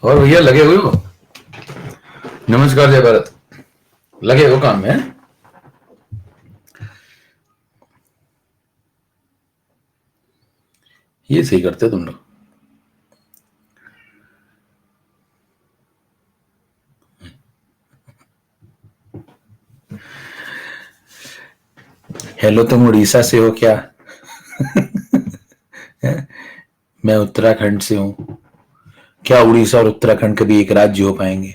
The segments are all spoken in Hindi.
और भैया लगे हुए हो? नमस्कार जय भारत। लगे हो काम में? ये सही करते हो तुम लोग। हेलो, तुम उड़ीसा से हो क्या? मैं उत्तराखंड से हूँ। क्या उड़ीसा और उत्तराखंड कभी एक राज्य हो पाएंगे?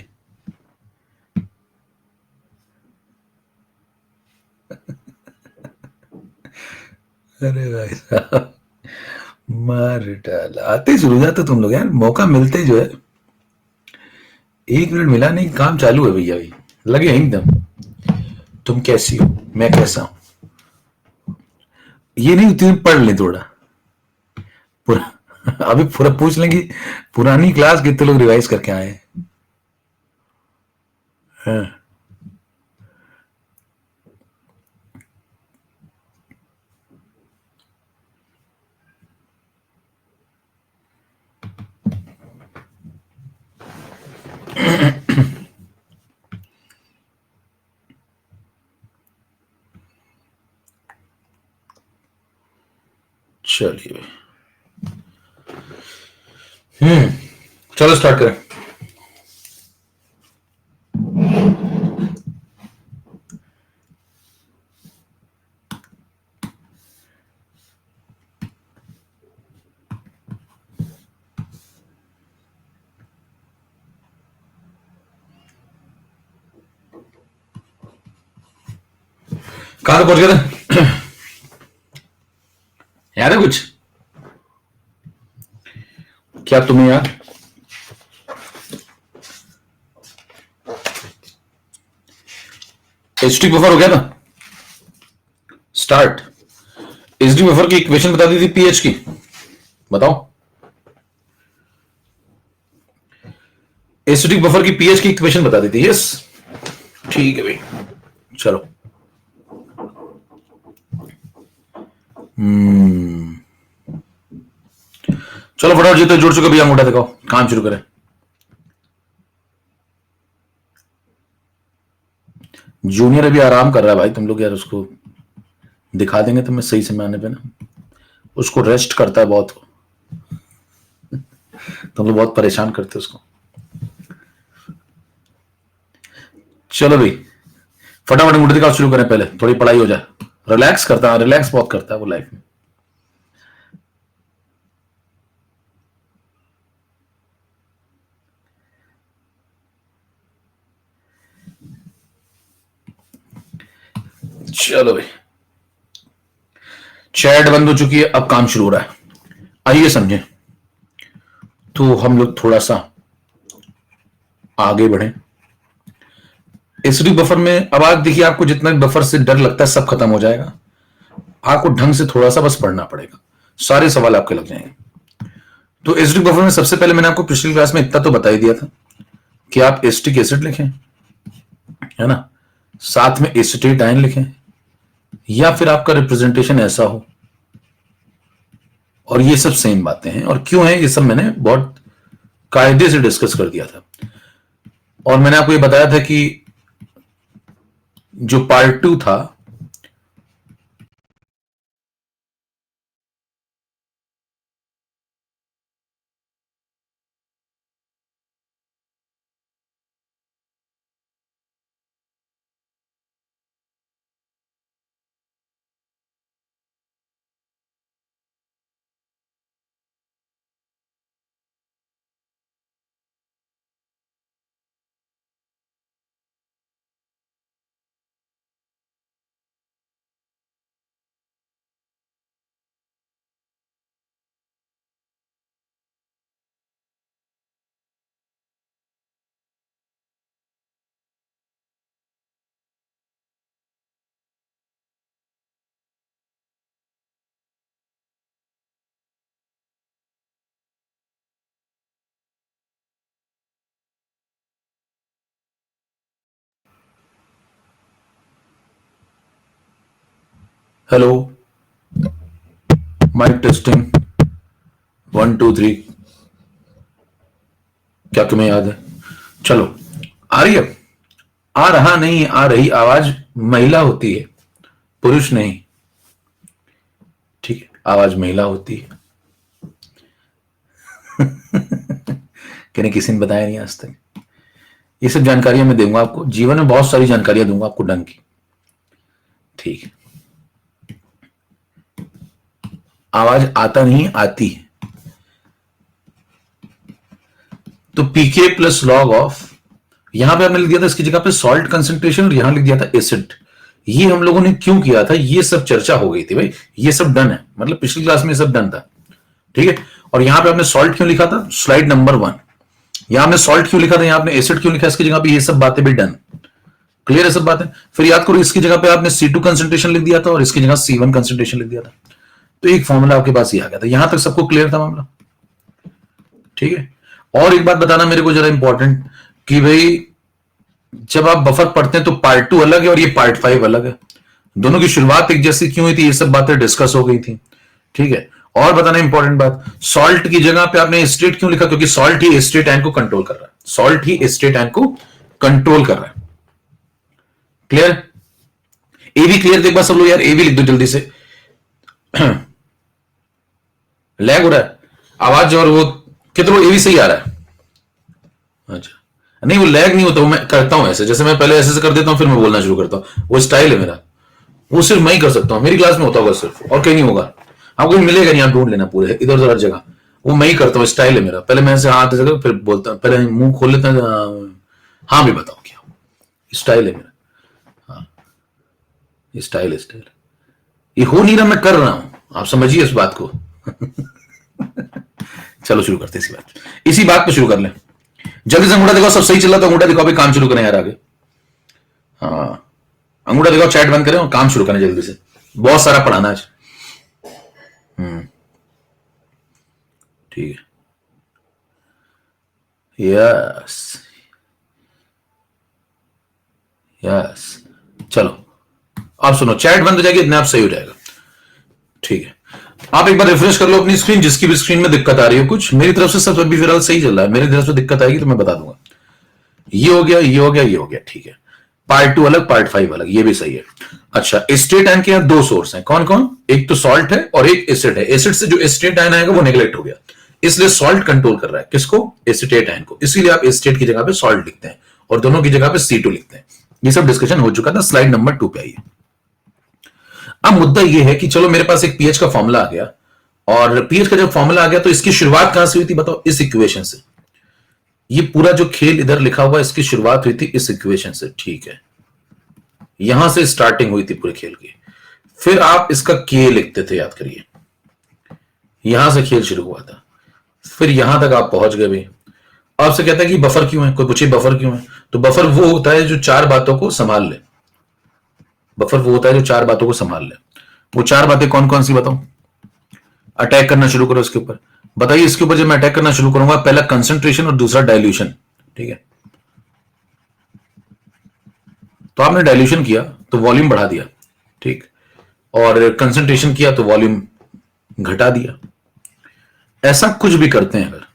अरे भाई साहब, मार डाला। आते ही शुरू जाते तुम लोग यार, मौका मिलते ही जो है। 1 मिनट मिला नहीं, काम चालू है भैया। भाई लगे हैं एकदम। तुम कैसी हो, मैं कैसा हूँ, ये नहीं तुम पढ़ लें थोड़ा पूरा। अभी पूरा पूछ लेंगे पुरानी क्लास कितने लोग रिवाइज करके आए हैं। हाँ, चलिए। चलो स्टार्ट करें। कहां तक पहुंच गए थे? याद है कुछ? क्या तुम्हें याद? एच टी बफर हो गया था। स्टार्ट। एच डी बफर की इक्वेशन बता दी थी पीएच की। बताओ। एच डी बफर की पीएच की इक्वेशन बता दी थी। यस, ठीक है भाई। चलो। चलो फटाफट, जीते जुड़ चुके भैया अंगूठा दिखाओ, काम शुरू करें। जूनियर अभी आराम कर रहा है भाई, तुम लोग यार उसको दिखा देंगे तो मैं सही समय आने पे ना। उसको रेस्ट करता है बहुत। तुम लोग बहुत परेशान करते हो उसको। चलो भाई, फटाफट अंगूठे दिखाओ, शुरू करें। पहले थोड़ी पढ़ाई हो जाए। रिलैक्स करता है, रिलैक्स बहुत करता है वो लाइफ में। चलो भाई, चैट बंद हो चुकी है, अब काम शुरू हो रहा है। आइए समझें। तो हम लोग थोड़ा सा आगे बढ़े। एसडी बफर में अब आज देखिए, आपको जितना भी बफर से डर लगता है सब खत्म हो जाएगा। आपको ढंग से थोड़ा सा बस पढ़ना पड़ेगा, सारे सवाल आपके लग जाएंगे। तो एसडी बफर में सबसे पहले मैंने आपको पिछली क्लास में इतना तो बता ही दिया था कि आप एस्टिक एसिड लिखें, है ना, साथ में एसिटेट आयन लिखें, या फिर आपका रिप्रेजेंटेशन ऐसा हो। और ये सब सेम बातें हैं, और क्यों है ये सब मैंने बहुत कायदे से डिस्कस कर दिया था। और मैंने आपको ये बताया था कि जो पार्ट 2 था, हेलो, माइक टेस्टिंग, 1 2 3। क्या तुम्हें याद है? चलो, आ रही है? आ रहा नहीं, आ रही आवाज महिला होती है, पुरुष नहीं। ठीक है, आवाज महिला होती है। कहने किसी ने बताया नहीं आज तक। ये सब जानकारियां मैं दूंगा आपको, जीवन में बहुत सारी जानकारियां दूंगा आपको ढंग की। ठीक है, आवाज आता नहीं, आती है। तो पीके प्लस लॉग ऑफ, यहां पे हमने लिख दिया था इसकी जगह पे सॉल्ट कंसेंट्रेशन, और यहां लिख दिया था एसिड। ये हम लोगों ने क्यों किया था, ये सब चर्चा हो गई थी भाई, ये सब डन है, मतलब पिछली क्लास में ये सब डन था। ठीक है, और यहां पे आपने सॉल्ट क्यों लिखा था, स्लाइड नंबर 1। यहां आपने सॉल्ट क्यों लिखा था, यहां आपने एसिड क्यों लिखा, इसकी जगह पे ये सब बातें भी डन। क्लियर है सब बातें? फिर याद करो, इसकी जगह पे आपने C2 कंसेंट्रेशन लिख दिया था और इसकी जगह C1 कंसेंट्रेशन लिख दिया था। तो एक फॉर्मूला आपके पास ही आ गया था। यहां तक सबको क्लियर था मामला? ठीक है, और एक बात बताना मेरे को जरा इंपॉर्टेंट, कि भाई जब आप बफर पढ़ते हैं तो पार्ट 2 अलग है और ये पार्ट 5 अलग है। दोनों की शुरुआत एक जैसी क्यों हुई थी, ये सब बातें डिस्कस हो गई थी। ठीक है, और बताना इंपॉर्टेंट बात, सॉल्ट की जगह पे आपने एस्टेट क्यों लिखा, क्योंकि सॉल्ट ही एस्टेट आयन को कंट्रोल कर रहा है। सॉल्ट ही एस्टेट आयन को कंट्रोल कर रहा है। क्लियर? ए भी क्लियर? देख बात सब लोग यार, ए भी लिख दो जल्दी से। लैग हो रहा है आवाज, और वो कितना ए भी सही आ रहा है? अच्छा, नहीं वो लैग नहीं होता, वो मैं करता हूं ऐसे, जैसे मैं पहले ऐसे कर देता हूं फिर मैं बोलना शुरू करता हूं, वो स्टाइल है मेरा। वो सिर्फ मैं ही कर सकता हूं, मेरी क्लास में होता होगा सिर्फ, और कहीं नहीं होगा। आपको मिलेगा नहीं, आप ढूंढ लेना पूरे इधर उधर हर जगह। वो मैं ही करता हूँ, स्टाइल है मेरा। पहले मैं ऐसे हाथ ऐसे फिर बोलता हूँ, पहले मुंह खोल लेता हूँ, हाँ भी बताओ क्या, स्टाइल है मेरा। हाँ, ये स्टाइल है, स्टाइल। ये हो नहीं रहा, मैं कर रहा हूं, आप समझिए इस बात को। चलो शुरू करते हैं इसी बात पे शुरू कर लें। जल्दी से अंगूठा दिखाओ, सब सही चल रहा तो अंगूठा दिखाओ, भी काम शुरू करें यार आगे। हाँ, अंगूठा दिखाओ, चैट बंद करें और काम शुरू करें जल्दी से, बहुत सारा पढ़ाना आज। ठीक है, यस यस, चलो आप सुनो, चैट बंद हो जाएगी, इतने आप सही हो जाएगा। ठीक है, आप एक बार रिफ्रेश कर लो अपनी स्क्रीन, जिसकी भी स्क्रीन में दिक्कत आ रही है कुछ। मेरी तरफ से सब अभी फिलहाल सही चल रहा है, मेरी तरफ से दिक्कत आएगी तो मैं बता दूंगा। ये हो गया, ये हो गया, ये हो गया। ठीक है, पार्ट 2 अलग, पार्ट 5 अलग, ये भी सही है। अच्छा, एस्टेट आयन के यहाँ 2 सोर्स हैं, कौन कौन? एक तो सॉल्ट है और एक एसिड है। एसिड से जो एस्टेट आयन आएगा वो नेग्लेक्ट हो गया, इसलिए सॉल्ट कंट्रोल कर रहा है किसको? एसिटेट आयन को। इसीलिए आप एस्टेट की जगह पे सॉल्ट लिखते हैं और दोनों की जगह पे C2 लिखते हैं। ये सब डिस्कशन हो चुका था, स्लाइड नंबर 2 पे आइए। अब मुद्दा ये है कि चलो मेरे पास एक पीएच का फॉर्मूला आ गया, और पीएच का जब फॉर्मूला आ गया तो इसकी शुरुआत कहां से हुई थी बताओ? इस इक्वेशन से। ये पूरा जो खेल इधर लिखा हुआ है, इसकी शुरुआत हुई थी इस इक्वेशन से। ठीक है, यहां से स्टार्टिंग हुई थी पूरे खेल की। फिर आप इसका के लिखते थे, याद करिए, यहां से खेल शुरू हुआ था, फिर यहां तक आप पहुंच गए भाई। आपसे कहता है कि बफर क्यों है, कोई पूछे बफर क्यों है, तो बफर वो होता है जो 4 बातों को संभाल ले। बफर वो होता है जो 4 बातों को संभाल ले। वो 4 बातें कौन कौन सी बताओ? अटैक करना शुरू करो इसके ऊपर। बताइए, इसके ऊपर जब मैं अटैक करना शुरू करूंगा, पहला कंसंट्रेशन और दूसरा डाइल्यूशन। ठीक है, तो आपने डाइल्यूशन किया तो वॉल्यूम बढ़ा दिया, ठीक, और कंसंट्रेशन किया तो वॉल्यूम घटा दिया। ऐसा कुछ भी करते हैं अगर,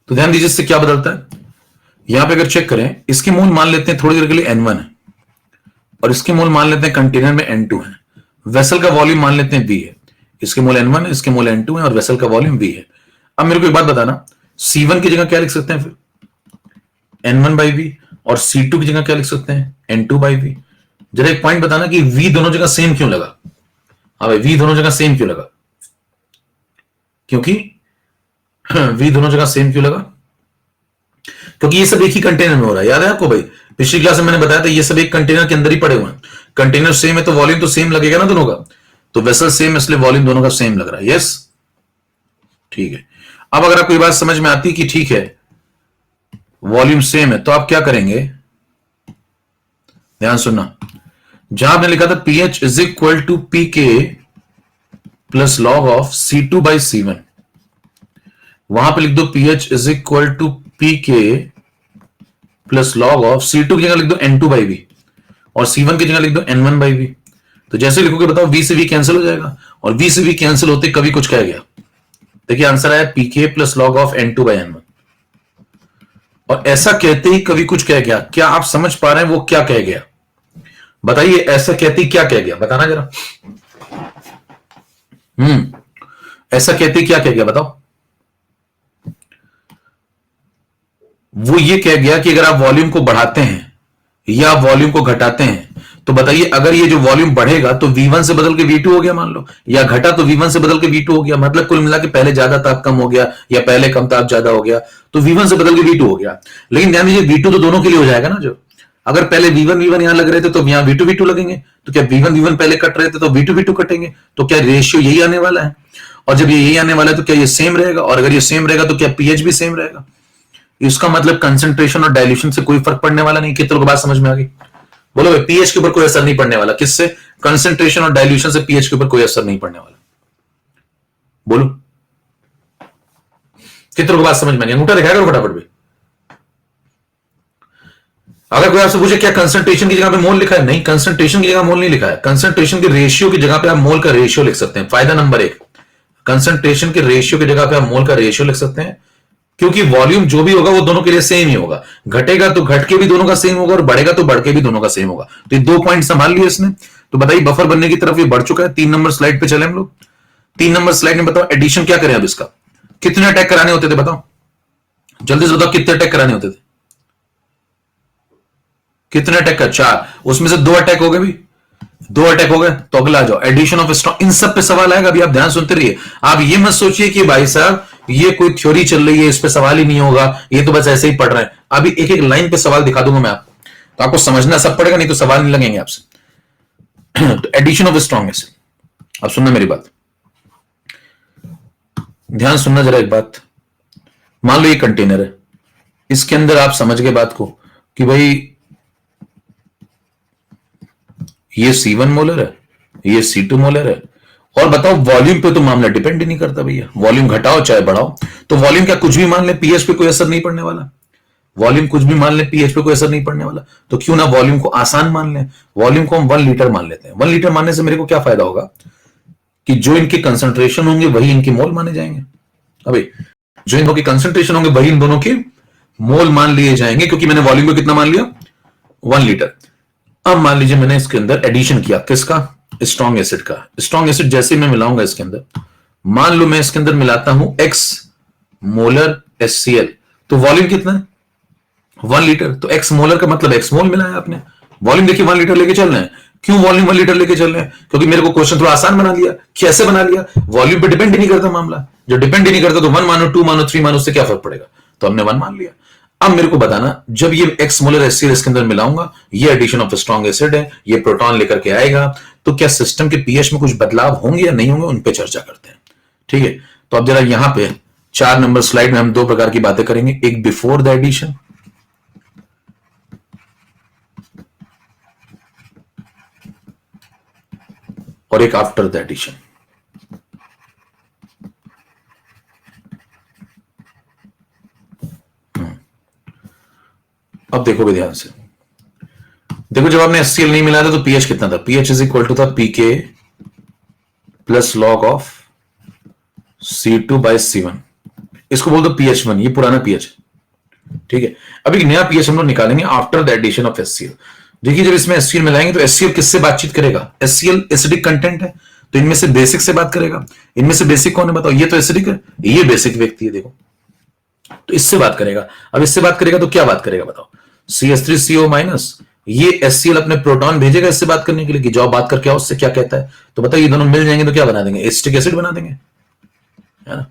तो ध्यान दीजिए इससे क्या बदलता है। यहां पे अगर चेक करें, इसके मोल मान लेते हैं थोड़ी देर के लिए N1 है, और इसके मोल मान लेते हैं कंटेनर में N2 है। वेसल का वॉल्यूम मान लेते हैं V है। इसके मोल N1 है, इसके मोल N2 है, और वेसल का वॉल्यूम V है। अब मेरे को एक बात बताना, C1 की जगह क्या लिख सकते हैं फिर? N1 बाई V, और C2 की जगह क्या लिख सकते हैं? N2 by V। जरा एक पॉइंट बताना कि V दोनों जगह सेम क्यों लगा? हाँ भाई, V दोनों जगह सेम क्यों लगा? क्योंकि V दोनों जगह सेम क्यों लगा? क्योंकि ये सब एक ही कंटेनर में हो रहा है। याद है आपको भाई, पिछली क्लास में मैंने बताया था ये सब एक कंटेनर के अंदर ही पड़े हुए हैं। कंटेनर सेम है तो वॉल्यूम तो सेम लगेगा ना दोनों का, तो वेसल सेम, इसलिए वॉल्यूम दोनों का सेम लग रहा है। यस, ठीक है। अब अगर आपको ये बात समझ में आती कि ठीक है वॉल्यूम सेम है, तो आप क्या करेंगे? ध्यान सुनना, जहां आपने लिखा था pH is equal to p K plus log of C2 by C1, वहां पे लिख दो pH is equal to p K plus log of C2 की जगह लिख दो N2 बाई V, और C1 की जगह लिख दो N1 बाई V। तो जैसे लिखोगे बताओ, V से V कैंसिल हो जाएगा, और V से V कैंसिल होते कभी कुछ कह गया, देखिए आंसर आया पीके प्लस लॉग ऑफ N2/N1। और ऐसा कहते ही कवि कुछ कह गया, क्या आप समझ पा रहे हैं वो क्या कह गया? बताइए ऐसा कहते ही क्या कह गया, बताना जरा। ऐसा कहते ही क्या कह गया बताओ? वो ये कह गया कि अगर आप वॉल्यूम को बढ़ाते हैं या वॉल्यूम को घटाते हैं, तो बताइए अगर ये जो वॉल्यूम बढ़ेगा तो V1 से बदल के V2 हो गया मान लो, या घटा तो V1 से बदल के V2 हो गया, मतलब कुल मिला के पहले ज्यादा था अब कम हो गया, या पहले कम था अब ज्यादा हो गया, तो V1 से बदल के V2 हो गया। लेकिन ध्यान दीजिए V2 तो दोनों के लिए हो जाएगा ना, जो अगर पहले V1 यहां लग रहे थे तो यहां V2 लगेंगे, तो क्या V1 पहले कट रहे थे तो V2 कटेंगे, तो क्या रेशियो यही आने वाला है? और जब ये यही आने वाला है तो क्या ये सेम रहेगा? और अगर ये सेम रहेगा तो क्या पीएच भी सेम रहेगा? इसका मतलब कंसंट्रेशन और डाइल्यूशन से कोई फर्क पड़ने वाला नहीं। कितने को बात समझ में आ गई? बोलो भाई, पीएच के ऊपर कोई असर नहीं पड़ने वाला। किससे? कंसंट्रेशन और डाइल्यूशन से पीएच के ऊपर कोई असर नहीं पड़ने वाला। बोलो कितने को बात समझ में आ गई? अंगूठा दिखाया करो फटाफट भी। अगर कोई आपसे पूछे क्या कंसंट्रेशन की जगह पे मोल लिखा है? नहीं, कंसंट्रेशन की जगह मोल नहीं लिखा है। कंसंट्रेशन के रेशियो की जगह पे आप मोल का रेशियो लिख सकते हैं। फायदा नंबर 1, कंसंट्रेशन के रेशियो की जगह पे आप मोल का रेशियो लिख सकते हैं, क्योंकि वॉल्यूम जो भी होगा वो दोनों के लिए सेम ही होगा। घटेगा तो घट के भी दोनों का सेम होगा, और बढ़ेगा तो बढ़ के भी दोनों का सेम होगा। तो ये 2 पॉइंट संभाल लिए इसने। तो बताइए बफर बनने की तरफ ये बढ़ चुका है। 3 नंबर स्लाइड पे चले हम लोग। 3 नंबर स्लाइड में बताओ एडिशन क्या करें अब इसका? कितने अटैक कराने होते थे बताओ, जल्दी से बताओ कितने अटैक कराने होते थे? कितने अटैक का? 4। उसमें से 2 अटैक हो गए भी, 2 अटैक हो गए, तो अगला आ जाओ एडिशन ऑफ स्ट्रॉन्ग। इन सब पे सवाल आएगा, अभी आप ध्यान सुनते रहिए। आप ये मत सोचिए कि भाई साहब ये कोई थ्योरी चल रही है इस पे सवाल ही नहीं होगा, ये तो बस ऐसे ही पढ़ रहे हैं। अभी एक एक लाइन पे सवाल दिखा दूंगा मैं आपको, तो आपको समझना सब पड़ेगा, नहीं तो सवाल नहीं लगेंगे आपसे। तो एडिशन ऑफ स्ट्रॉन्ग एसिड, अब सुनना मेरी बात, ध्यान सुनना जरा एक बात। मान लो ये कंटेनर है, इसके अंदर आप समझ गए बात को कि भाई ये C1 मोलर है, ये C2 मोलर है, और बताओ वॉल्यूम पे तो मामला डिपेंड ही नहीं करता भैया। वॉल्यूम घटाओ चाहे बढ़ाओ, तो वॉल्यूम क्या कुछ भी मान ले पीएच पे कोई असर नहीं पड़ने वाला। वॉल्यूम कुछ भी मान ले पीएच पे कोई असर नहीं पड़ने वाला, तो क्यों ना वॉल्यूम को आसान मान ले। वॉल्यूम को हम 1 लीटर मान लेते हैं। 1 लीटर मानने से मेरे को क्या फायदा होगा कि जो इनके कंसंट्रेशन होंगे वही इनके मोल माने जाएंगे। अभी जो इनके कंसंट्रेशन होंगे वही इन दोनों के मोल मान लिए जाएंगे, क्योंकि मैंने वॉल्यूम को कितना मान लिया? 1 लीटर। अब मान लीजिए मैंने इसके अंदर एडिशन किया, किसका? स्ट्रॉन्ग एसिड का। स्ट्रॉन्ग एसिड जैसे मैं मिलाऊंगा इसके अंदर, मान लो मैं इसके अंदर मिलाता हूं X मोलर HCl, तो वॉल्यूम कितना है? 1 लीटर। तो X मोलर का मतलब X मोल मिलाया आपने। वॉल्यूम देखिए 1 लीटर लेके चल रहे हैं। क्यों वॉल्यूम 1 लीटर लेके चल रहे हैं? क्योंकि मेरे को क्वेश्चन थोड़ा आसान बना लिया। कैसे बना लिया? वॉल्यूम पे डिपेंड ही नहीं करता मामला। जो डिपेंड ही नहीं करता तो 1 मानो, 2 मानो, 3 मानो, उससे क्या फर्क पड़ेगा? तो हमने 1 मान लिया। अब मेरे को बताना, जब ये X मोलर HCl इसके अंदर मिलाऊंगा, ये एडिशन ऑफ स्ट्रॉन्ग एसिड है, ये प्रोटॉन लेकर के आएगा, तो क्या सिस्टम के पीएच में कुछ बदलाव होंगे या नहीं होंगे, उन पे चर्चा करते हैं। ठीक है, तो अब जरा यहां पे 4 नंबर स्लाइड में हम 2 प्रकार की बातें करेंगे, एक बिफोर द एडिशन और एक आफ्टर द एडिशन। अब देखोगे ध्यान से, देखो जब आपने HCl नहीं मिलाया था तो पीएच कितना था? पीएच इज इक्वल टू था पीके प्लस लॉग ऑफ C2/C1। इसको बोल दो pH1, ये पुराना pH। ठीक है, अब एक नया pH हम लोग निकालेंगे after the addition of HCl। देखिए जब इसमें HCl मिलाएंगे तो HCl किससे बातचीत करेगा? HCl एसिडिक कंटेंट है, तो इनमें से बेसिक से बात करेगा। इनमें से बेसिक कौन है बताओ? ये तो एसिडिक है, ये बेसिक व्यक्ति है, देखो तो इससे बात करेगा। अब इससे बात करेगा तो क्या बात करेगा बताओ? CH3CO-, ये HCl अपने प्रोटॉन भेजेगा इससे बात करने के लिए कि जाओ बात करके आओ उससे क्या कहता है। तो बताओ ये दोनों मिल जाएंगे तो क्या बना देंगे? एसिटिक एसिड बना देंगे, है ना?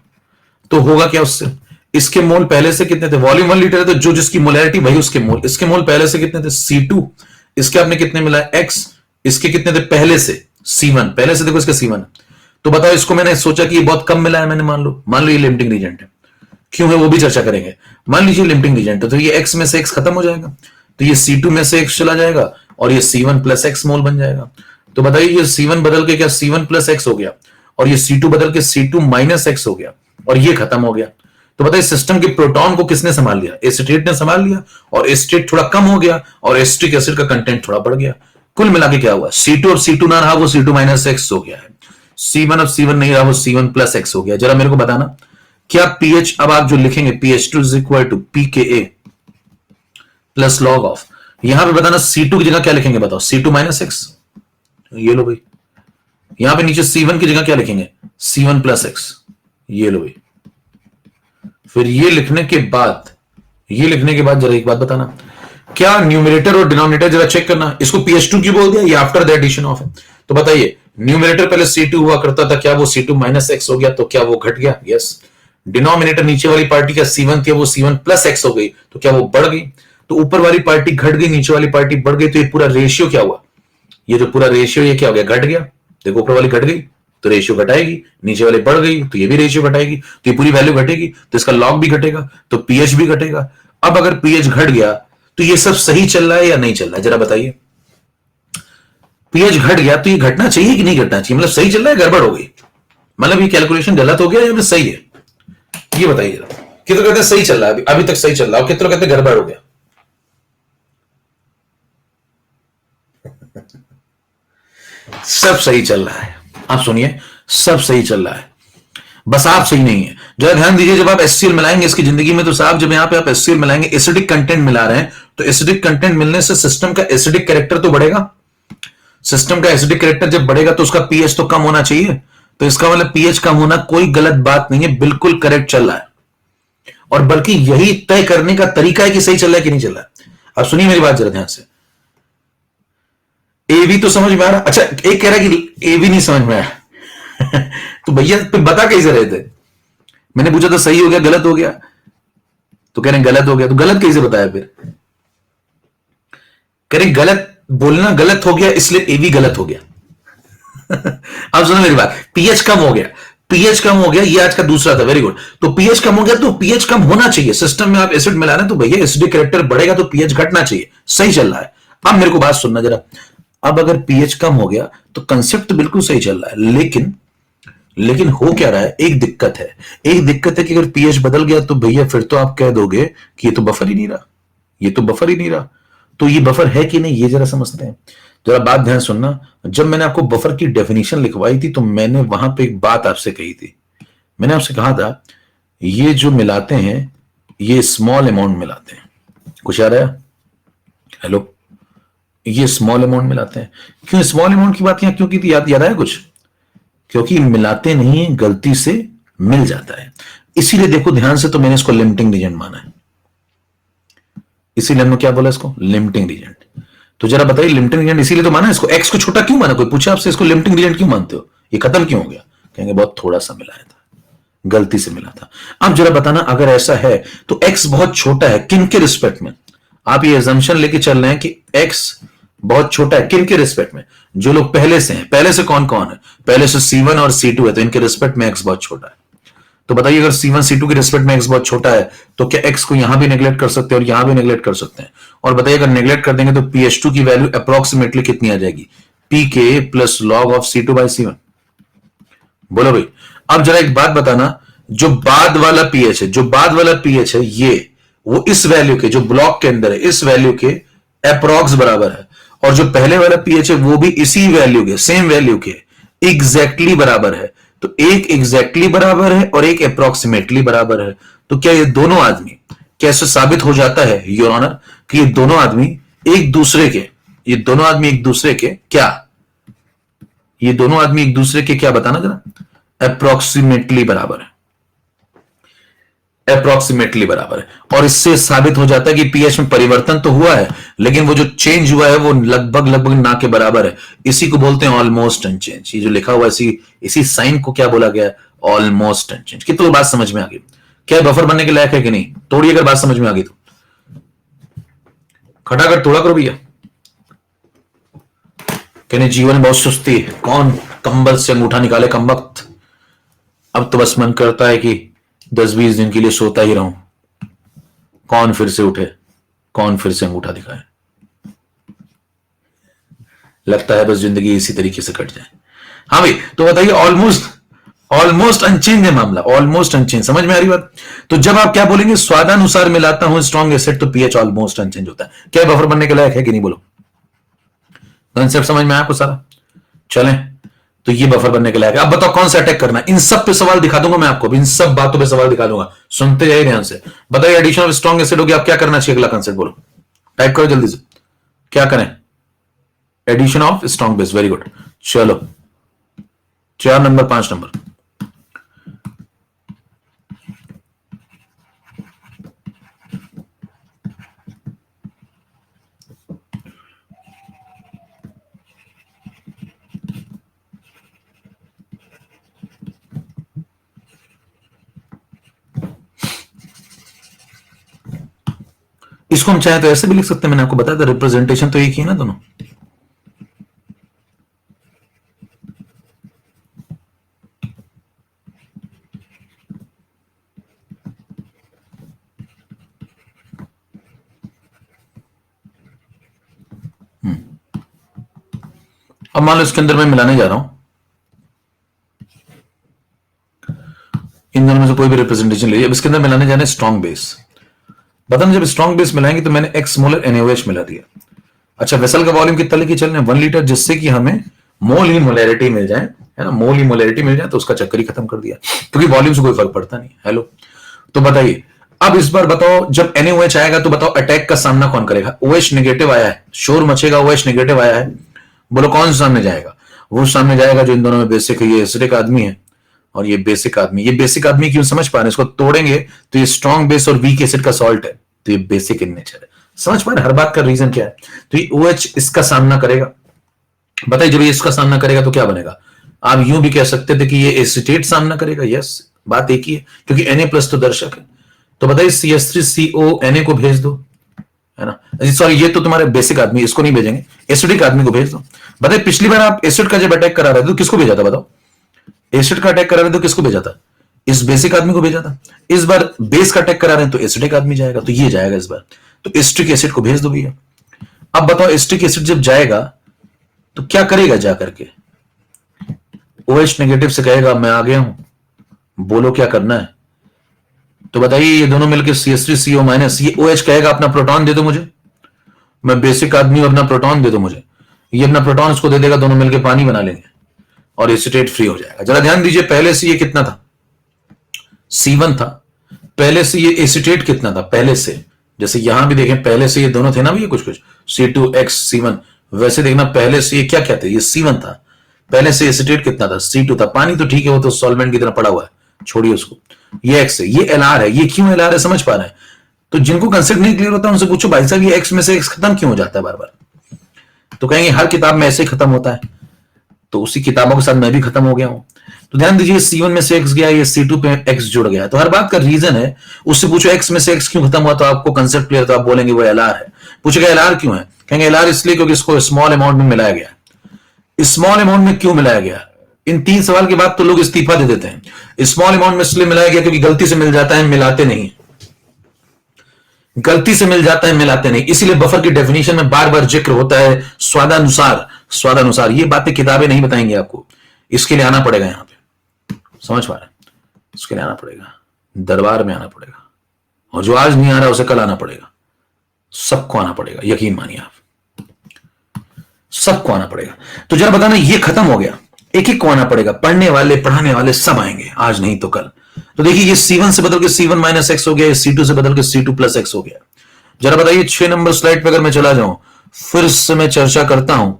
तो होगा क्या उससे? इसके मोल पहले से कितने थे? वॉल्यूम 1 लीटर है तो जो जिसकी मोलैरिटी वही उसके मोल। इसके मोल पहले से कितने थे? C2। इसके आपने कितने मिला? X। इसके कितने थे पहले से? C1। पहले से देखो इसका C1। तो बताओ इसको मैंने सोचा कि ये बहुत कम मिला है, मैंने मान लो ये लिमिटिंग रीजेंट है। क्यों है वो भी चर्चा करेंगे। मान लीजिए लिमिटिंग रीजेंट है तो ये X में से X खत्म हो जाएगा, तो ये C2 में से X चला जाएगा और ये C1 प्लस X मोल बन जाएगा। तो बताइए ये C1 बदल के क्या C1 प्लस X हो गया, और ये C2 बदल के C2 माइनस X हो गया, और ये खत्म हो गया। तो बताइए सिस्टम के प्रोटॉन को किसने संभाल लिया? एसिटेट ने संभाल लिया, और एसिटेट थोड़ा कम हो गया और एसिटिक एसिड का कंटेंट थोड़ा बढ़ गया। कुल मिला के क्या हुआ? C2 और C2 ना रहा, वो C2 माइनस X हो गया है। C1 अब C1 नहीं रहा, वो C1 प्लस एक्स हो गया। जरा मेरे को बताना क्या पीएच, अब आप जो लिखेंगे pH2 is equal to pKa plus log of, यहां पे बताना C2 की जगह क्या लिखेंगे, बताओ C2 माइनस एक्स, ये लो भाई। यहां पे नीचे C1 की जगह क्या लिखेंगे, C1 प्लस एक्स, ये लो भाई। फिर ये लिखने के बाद जरा एक बात बताना, क्या न्यूमरेटर और डिनोमिनेटर जरा चेक करना, इसको pH2 क्यों बोल दिया, ये आफ्टर द एडिशन ऑफ है। तो बताइए न्यूमरेटर पहले C2 हुआ करता था, क्या वो C2 माइनस एक्स हो गया, तो क्या वो घट गया, यस। डिनोमिनेटर नीचे वाली पार्टी का C1 थी, वो C1 प्लस एक्स हो गई, तो क्या वो बढ़ गई। तो ऊपर वाली पार्टी घट गई, नीचे वाली पार्टी बढ़ गई, तो ये पूरा रेशियो क्या हुआ, ये जो पूरा रेशियो ये क्या हो गया, घट गया। देखो ऊपर वाली घट गई तो रेशियो घटाएगी, नीचे वाली बढ़ गई तो ये भी रेशियो घटाएगी, तो ये पूरी वैल्यू घटेगी, तो इसका लॉग भी घटेगा, तो पीएच भी घटेगा। अब अगर पीएच घट गया तो ये सब सही चल रहा है या नहीं चल रहा है, जरा बताइए। पीएच घट गया तो ये घटना चाहिए कि नहीं घटना चाहिए, मतलब सही चल रहा है, गड़बड़ हो गई, मतलब ये कैलकुलेशन गलत हो गया या फिर सही है, ये बताइए जरा। कितने कहते हैं सही चल रहा है, अभी तक सही चल रहा है, कितने कहते हैं गड़बड़ हो गया। सब सही चल रहा है, आप सुनिए, सब सही चल रहा है, बस आप सही नहीं है। जरा ध्यान दीजिए, जब आप एचसीएल मिलाएंगे इसकी जिंदगी में, तो साहब जब यहां पे आप एचसीएल मिलाएंगे, एसिडिक कंटेंट मिला रहे हैं, तो एसिडिक कंटेंट मिलने से सिस्टम का एसिडिक कैरेक्टर तो बढ़ेगा। सिस्टम का एसिडिक कैरेक्टर जब बढ़ेगा तो उसका पीएच तो कम होना चाहिए, तो इसका मतलब पीएच कम होना कोई गलत बात नहीं है, बिल्कुल करेक्ट चल रहा है। और बल्कि यही तय करने का तरीका है कि सही चल रहा है कि नहीं चल रहा है। अब सुनिए मेरी बात जरा ध्यान से, एवी तो समझ में आ रहा, अच्छा एक कह रहा है कि एवी नहीं समझ में आया तो भैया बता कैसे रहे थे, मैंने पूछा था सही हो गया गलत हो गया, तो कह रहे गलत हो गया, तो गलत कैसे बताया फिर, कह रहे गलत बोलना गलत हो गया इसलिए एवी गलत हो गया अब सुनो मेरी बात, पीएच कम हो गया, पीएच कम हो गया, ये आज का दूसरा था, वेरी गुड। तो पीएच कम हो गया तो पीएच कम होना चाहिए, सिस्टम में आप एसिड मिला रहे हैं तो भैया एसिडिक कैरेक्टर बढ़ेगा तो पीएच घटना चाहिए, सही चल रहा है। अब मेरे को बात सुनना जरा, अब अगर पीएच कम हो गया तो कंसेप्ट तो बिल्कुल सही चल रहा है, लेकिन हो क्या रहा है, एक दिक्कत है कि अगर पीएच बदल गया तो भैया फिर तो आप कह दोगे कि ये तो बफर ही नहीं रहा, तो ये बफर है कि नहीं, ये जरा समझते हैं। जरा बात ध्यान सुनना, जब मैंने आपको बफर की डेफिनेशन लिखवाई थी तो मैंने वहां पे एक बात आपसे कही थी, मैंने आपसे कहा था ये जो मिलाते हैं ये स्मॉल अमाउंट मिलाते हैं, कुछ याद आया, हेलो, ये स्मॉल अमाउंट मिलाते हैं। क्यों स्मॉल अमाउंट की बात यहां क्यों की थी, याद आया कुछ, क्योंकि मिलाते नहीं है, गलती से मिल जाता है, इसीलिए देखो ध्यान से, तो मैंने इसको लिमिटिंग रीजन माना है, इसीलिए हमने क्या बोला इसको, लिमिटिंग रीजन। तो जरा बताइए लिमिटिंग रीजन इसीलिए तो माना इसको, एक्स को छोटा क्यों माना, कोई पूछा आपसे इसको लिमिटिंग रीजन क्यों मानते हो, ये खत्म क्यों हो गया, कहेंगे बहुत थोड़ा सा मिलाया था, गलती से मिला था। अब जरा बताना अगर ऐसा है तो एक्स बहुत छोटा है किन के रिस्पेक्ट में, आप ये एजम्पशन लेके चल रहे हैं कि एक्स बहुत छोटा है किन के रिस्पेक्ट में, जो लोग पहले से हैं, पहले से कौन कौन है, पहले से C1 और C2 है, तो इनके रिस्पेक्ट में एक्स बहुत छोटा है। तो बताइए अगर C1 C2 के रिस्पेक्ट में एक्स बहुत छोटा है तो क्या एक्स को यहां भी नेग्लेक्ट कर सकते हैं और यहां भी नेग्लेक्ट कर सकते हैं, और बताइए अगर नेग्लेक्ट कर देंगे तो pH2 की वैल्यू अप्रोक्सीमेटली कितनी आ जाएगी, pK plus log of C2 by C1। बोलो भाई, अब जरा एक बात बताना, जो बाद वाला pH है ये वो इस वैल्यू के, जो ब्लॉक के अंदर है इस वैल्यू के अप्रोक्स बराबर है, और जो पहले वाला pH है वो भी इसी वैल्यू के, सेम वैल्यू के एग्जैक्टली बराबर है। तो एक एग्जैक्टली बराबर है और एक अप्रोक्सीमेटली बराबर है, तो क्या ये दोनों आदमी कैसे साबित हो जाता है योर ऑनर कि ये दोनों आदमी एक दूसरे के क्या बताना जरा, अप्रोक्सीमेटली बराबर है, और इससे साबित हो जाता है कि पीएच में परिवर्तन तो हुआ है लेकिन वो जो चेंज हुआ है वो लगभग ना के बराबर है, इसी को बोलते हैं ऑलमोस्ट अनचेंज। ये जो लिखा हुआ है इसी साइन को क्या बोला गया है, ऑलमोस्ट अनचेंज। कितनी बात समझ में आ गई, क्या बफर बनने के लायक है कि नहीं, थोड़ी अगर बात समझ में आ गई तो खटाखट थोड़ा करो भैया। कहने जीवन बहुत सुस्ती है, कौन कंबल से अंगूठा निकाले कम वक्त, अब तो बस मन करता है कि 10-20 दिन के लिए सोता ही रहूं, कौन फिर से उठे, कौन फिर से अंगूठा दिखाए, लगता है बस जिंदगी इसी तरीके से कट जाए। हाँ भाई, तो बताइए ऑलमोस्ट अनचेंज है मामला, ऑलमोस्ट अनचेंज, समझ में आ रही बात। तो जब आप क्या बोलेंगे, स्वादानुसार मिलाता हूं स्ट्रॉन्ग एसिड तो पीएच ऑलमोस्ट अनचेंज होता है। क्या बफर बनने के लायक है कि नहीं, बोलो, कंसेप्ट समझ में आया आपको सारा। चलें तो ये बफर बनने के लायक है। अब बताओ कौन सा अटैक करना है? इन सब पे सवाल दिखा दूंगा मैं आपको, इन सब बातों पे सवाल दिखा दूंगा, सुनते जाइए ध्यान से। बताइए एडिशन ऑफ स्ट्रॉन्ग एसिड हो गया, आप क्या करना चाहिए? अगला कंसेप्ट बोलो, टाइप करो जल्दी से, क्या करें? Addition of strong base, very good. चलो 4 नंबर 5 नंबर, इसको हम चाहे तो ऐसे भी लिख सकते हैं, मैंने आपको बताया था रिप्रेजेंटेशन तो एक ही है ना दोनों। अब मान लो इसके अंदर मैं मिलाने जा रहा हूं, इन दोनों में से कोई भी रिप्रेजेंटेशन लीजिए। अब इसके अंदर मिलाने जाना है स्ट्रॉन्ग बेस। बताना जब स्ट्रॉन्ग बेस मिलाएंगे तो मैंने एक्स मोलर NaOH मिला दिया। अच्छा, वेसल का वॉल्यूम कितना लेके चल रहे हैं? 1 लीटर, जिससे कि हमें मोल ही मोलैरिटी मिल जाए, है ना, मोल ही मोलैरिटी मिल जाए, तो उसका चक्कर ही खत्म कर दिया, क्योंकि वॉल्यूम से कोई फर्क पड़ता नहीं। हेलो, तो बताइए अब इस बार बताओ, जब NaOH आएगा तो बताओ अटैक का सामना कौन करेगा? OH नेगेटिव आया है, शोर मचेगा, OH नेगेटिव आया है, बोलो कौन सामने जाएगा? वो सामने जाएगा जो इन दोनों में बेसिक है, ये एसिडिक आदमी है और ये बेसिक आदमी। ये बेसिक आदमी क्यों समझ पा रहे हैं? इसको तोड़ेंगे तो ये स्ट्रॉन्ग बेस और वीक एसिड का सॉल्ट है, तो ये बेसिक इन नेचर है। समझ पा रहे हर बात का रीजन क्या है? तो ये OH इसका सामना करेगा। बताइए जब ये इसका सामना करेगा तो क्या बनेगा? आप यूं भी कह सकते थे कि ये एसिटेट सामना करेगा। यस, बात एक ही है, क्योंकि Na+ तो दर्शक है। तो बताइए CH3CO Na को भेज दो, है ना, सॉरी ये तो तुम्हारे बेसिक आदमी, इसको नहीं भेजेंगे, एसिडिक आदमी को भेज दो। बताइए पिछली बार आप एसिड का जब अटैक करा रहे थे तो किसको भेजा था? बताओ, एसिड का अटैक करा रहे थे तो किसको भेजा था? इस बेसिक आदमी को भेजा था। इस बार बेस का अटैक करा रहे हैं तो एसिडिक आदमी जाएगा, तो ये जाएगा इस बार, तो एस्ट्रिक एसिड को भेज दो भैया। अब बताओ एस्ट्रिक एसिड जब जाएगा तो क्या करेगा? जाकर के OH नेगेटिव से कहेगा मैं आ गया हूं, बोलो क्या करना है? तो बताइए ये दोनों मिलकर CH3CO-, ये OH कहेगा अपना प्रोटॉन दे दो मुझे, मैं बेसिक आदमी हूं, अपना प्रोटॉन दे दो मुझे, ये अपना प्रोटॉन इसको दे देगा, दोनों मिलकर पानी बना लेंगे और एसिटेट फ्री हो जाएगा। जरा ध्यान दीजिए, पहले से ये कितना था? C1 था। पहले से ये एसिटेट कितना था? पहले से, जैसे यहां भी देखें पहले से ये दोनों थे ना भैया, कुछ कुछ C2X C1, वैसे देखना पहले से ये क्या क्या थे? ये C1 था। पहले से एसिटेट कितना था? C2 था। पानी तो ठीक है, वो तो सॉल्वेंट की तरह पड़ा हुआ है, छोड़िए उसको। ये X है, ये LR है। ये क्यों LR है समझ पा रहे हैं? तो जिनको कंसेप्ट नहीं क्लियर होता उनसे पूछो भाई साहब ये X में से X खत्म क्यों हो जाता है बार बार? तो कहेंगे हर किताब में ऐसे ही खत्म होता है, तो उसी किताबों के साथ मैं भी खत्म हो गया हूं। तो ध्यान दीजिए C1 में से X गया, ये C2 पे X जुड़ गया, तो हर बात का रीजन है। उससे पूछो X में से X क्यों खत्म हुआ, तो आपको कंसेप्ट क्लियर, तो आप बोलेंगे वो LR है। पूछेगा LR क्यों है, कहेंगे LR इसलिए क्योंकि इसको स्मॉल अमाउंट में मिलाया गया। स्मॉल अमाउंट में क्यों मिलाया गया? इन 3 सवाल के बाद तो लोग इस्तीफा दे देते हैं। स्मॉल अमाउंट में इसलिए मिलाया गया क्योंकि गलती से मिल जाता है, मिलाते नहीं, गलती से मिल जाता है, मिलाते नहीं। इसीलिए बफर की डेफिनेशन में बार बार जिक्र होता है स्वादानुसार, स्वादानुसार। ये बातें किताबें नहीं बताएंगे आपको, इसके लिए आना पड़ेगा यहां पे, समझ पा रहे हैं? इसके लिए आना पड़ेगा, दरबार में आना पड़ेगा, और जो आज नहीं आ रहा उसे कल आना पड़ेगा। सबको आना पड़ेगा, यकीन मानिए आप, सबको आना पड़ेगा। तो जरा बताना ये खत्म हो गया, एक एक को आना पड़ेगा, पढ़ने वाले पढ़ाने वाले सब आएंगे, आज नहीं तो कल। तो देखिए ये C1 से बदल के C1 - X हो गया, C2 से बदल के C2 + X हो गया। जरा बताइए 6 नंबर स्लाइड पे अगर मैं चला जाऊं, फिर से मैं चर्चा करता हूं,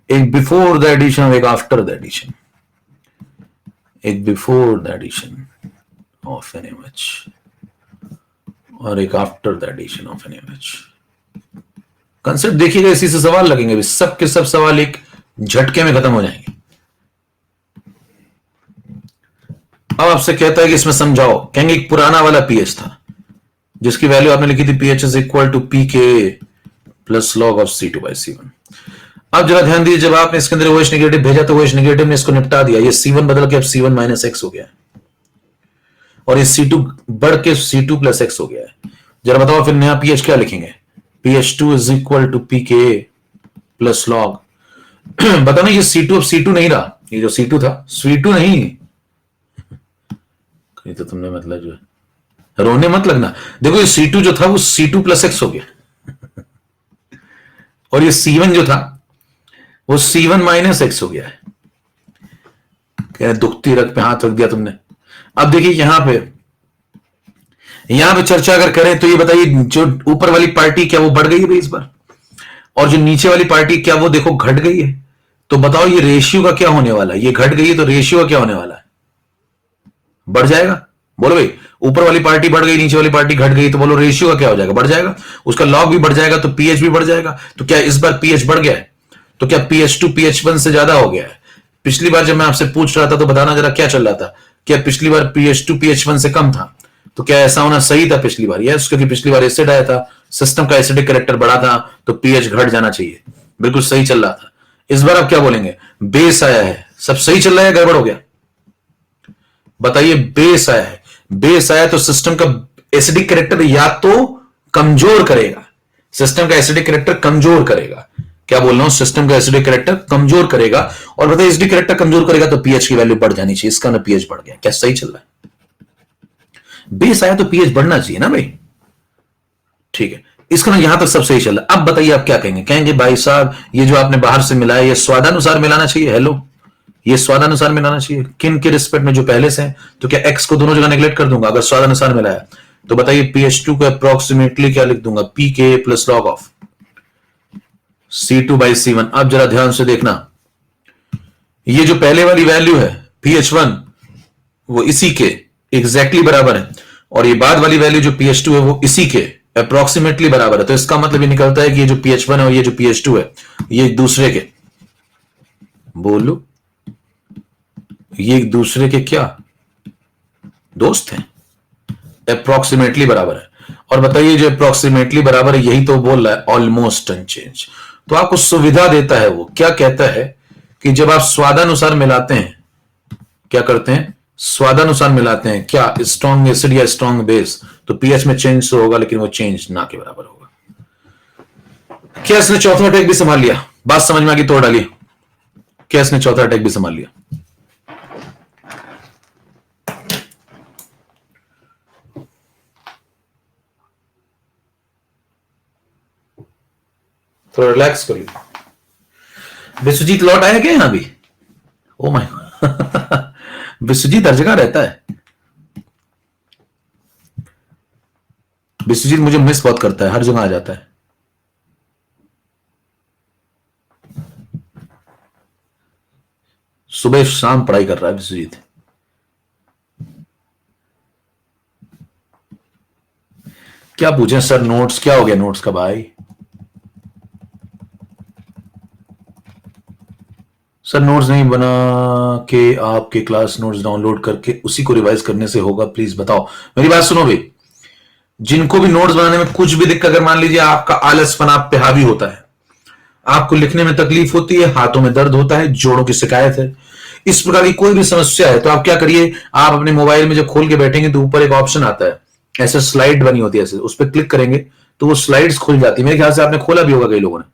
एक बिफोर द एडिशन, एक आफ्टर द एडिशन, एक before the addition of NaOH और एक after the addition of NaOH। Concept देखिएगा, इसी से सवाल लगेंगे भी, सब के सब सवाल एक झटके में खत्म हो जाएंगे। अब आपसे कहता है कि इसमें समझाओ, कहेंगे एक पुराना वाला पीएच था जिसकी वैल्यू आपने लिखी थी pH = pK + log of C2/C1। अब जरा ध्यान दीजिए, जब आपने इसके अंदर OH नेगेटिव भेजा तो OH नेगेटिव ने इसको निपटा दिया, ये C1 बदल के अब C1 - X हो गया और ये C2 बढ़ के C2 + X हो गया है। जरा बताओ फिर नया pH क्या लिखेंगे? pH2 = pK + log। बताना ये C2 अब C2 नहीं रहा, ये जो C2 था C2 नहीं, ये तो तुमने मतलब जो है रोने मत लगना। देखो ये C2 जो था वो C2 + X हो गया और ये C1 जो था वो C1 - X हो गया है। कह रहे दुखती रग पे हाथ रख दिया तुमने। अब देखिए यहां पे चर्चा अगर करें तो ये बताइए, जो ऊपर वाली पार्टी क्या वो बढ़ गई है भाई इस बार, और जो नीचे वाली पार्टी क्या वो देखो घट गई है। तो बताओ ये रेशियो का क्या होने वाला है, ये घट गई है तो रेशियो का क्या होने वाला है, बढ़ जाएगा। बोलो भाई, ऊपर वाली पार्टी बढ़ गई, नीचे वाली पार्टी घट गई, तो बोलो रेशियो का क्या हो जाएगा, बढ़ जाएगा। उसका लॉग भी बढ़ जाएगा तो पीएच भी बढ़ जाएगा। तो क्या इस बार पीएच बढ़ गया है? तो क्या पीएच2 पीएच1 से ज्यादा हो गया है? पिछली बार जब मैं आपसे पूछ रहा था तो बताना जरा क्या चल रहा था, क्या पिछली बार पीएच2 पीएच1 से कम था? तो क्या ऐसा होना सही था पिछली बार? यस, क्योंकि पिछली बार एसिड आया था, सिस्टम का एसिडिक कैरेक्टर बढ़ा था, तो पीएच घट जाना चाहिए, बिल्कुल सही चल रहा था। इस बार आप क्या बोलेंगे? बेस आया है, सब सही चल रहा है, गड़बड़ हो गया? बताइए, बेस आया है, बेस आया तो सिस्टम का एसिडिक कैरेक्टर या तो कमजोर करेगा, सिस्टम का एसिडिक कैरेक्टर कमजोर करेगा। क्या बोल रहा हूं? सिस्टम का एसिडिक कैरेक्टर कमजोर करेगा, और बताइए एसिडिक कैरेक्टर कमजोर करेगा तो पीएच की वैल्यू बढ़ जानी चाहिए। इसका ना पीएच बढ़ गया, क्या सही चल रहा है? बेस आया तो पीएच बढ़ना चाहिए ना भाई। ठीक है, इसका ना यहां तक सब सही चल रहा है। अब बताइए आप क्या कहेंगे? कहेंगे भाई साहब ये जो आपने बाहर से मिलाया ये स्वादानुसार मिलाना चाहिए। हेलो, ये स्वादानुसार मिलाना चाहिए किन के रिस्पेक्ट में? जो पहले से हैं। तो क्या एक्स को दोनों जगह नेग्लेक्ट कर दूंगा अगर स्वादानुसार मिलाया? तो बताइए pH2 को अप्रोक्सीमेटली क्या लिख दूंगा? pK plus log of C2/C1। अब जरा ध्यान से देखना, ये जो पहले वाली वैल्यू है pH1 वो इसी के एग्जैक्टली बराबर है, और ये बाद वाली वैल्यू जो pH2 है वो इसी के अप्रोक्सीमेटली बराबर है। तो इसका मतलब ये निकलता है कि ये जो pH1 है और ये जो pH2 है ये एक दूसरे के, बोलो, ये एक दूसरे के क्या दोस्त हैं? अप्रोक्सीमेटली बराबर है। और बताइए जो अप्रोक्सीमेटली बराबर है यही तो बोल रहा है ऑलमोस्ट अनचेंज। तो आपको सुविधा देता है, वो क्या कहता है कि जब आप स्वादानुसार मिलाते हैं, क्या करते हैं? स्वादानुसार मिलाते हैं, क्या स्ट्रॉन्ग एसिड या स्ट्रॉन्ग बेस, तो पीएच में चेंज तो होगा लेकिन वो चेंज ना के बराबर होगा। क्या इसने चौथा अटैक भी संभाल लिया? बात समझ में आ गई? तोड़ डालिए, क्या इसने चौथा अटैक भी संभाल लिया? थोड़ा रिलैक्स करिए। विश्वजीत लौट आया क्या यहां भी? ओ माय गॉड विश्वजीत हर जगह रहता है। विश्वजीत मुझे मिस बहुत करता है, हर जगह आ जाता है। सुबह शाम पढ़ाई कर रहा है विश्वजीत। क्या पूछे सर? नोट्स क्या हो गया? नोट्स का भाई सर नोट्स नहीं बना के आपके क्लास नोट्स डाउनलोड करके उसी को रिवाइज करने से होगा, प्लीज बताओ। मेरी बात सुनो भाई, जिनको भी नोट्स बनाने में कुछ भी दिक्कत, अगर मान लीजिए आपका आलसपन आप पे हावी होता है, आपको लिखने में तकलीफ होती है, हाथों में दर्द होता है, जोड़ों की शिकायत है, इस प्रकार की कोई भी समस्या है, तो आप क्या करिए, आप अपने मोबाइल में जब खोल के बैठेंगे तो ऊपर एक ऑप्शन आता है, ऐसे स्लाइड बनी होती है, ऐसे उस पर क्लिक करेंगे तो वो स्लाइड्स खुल जाती है। मेरे ख्याल से आपने खोला भी होगा कई लोगों ने।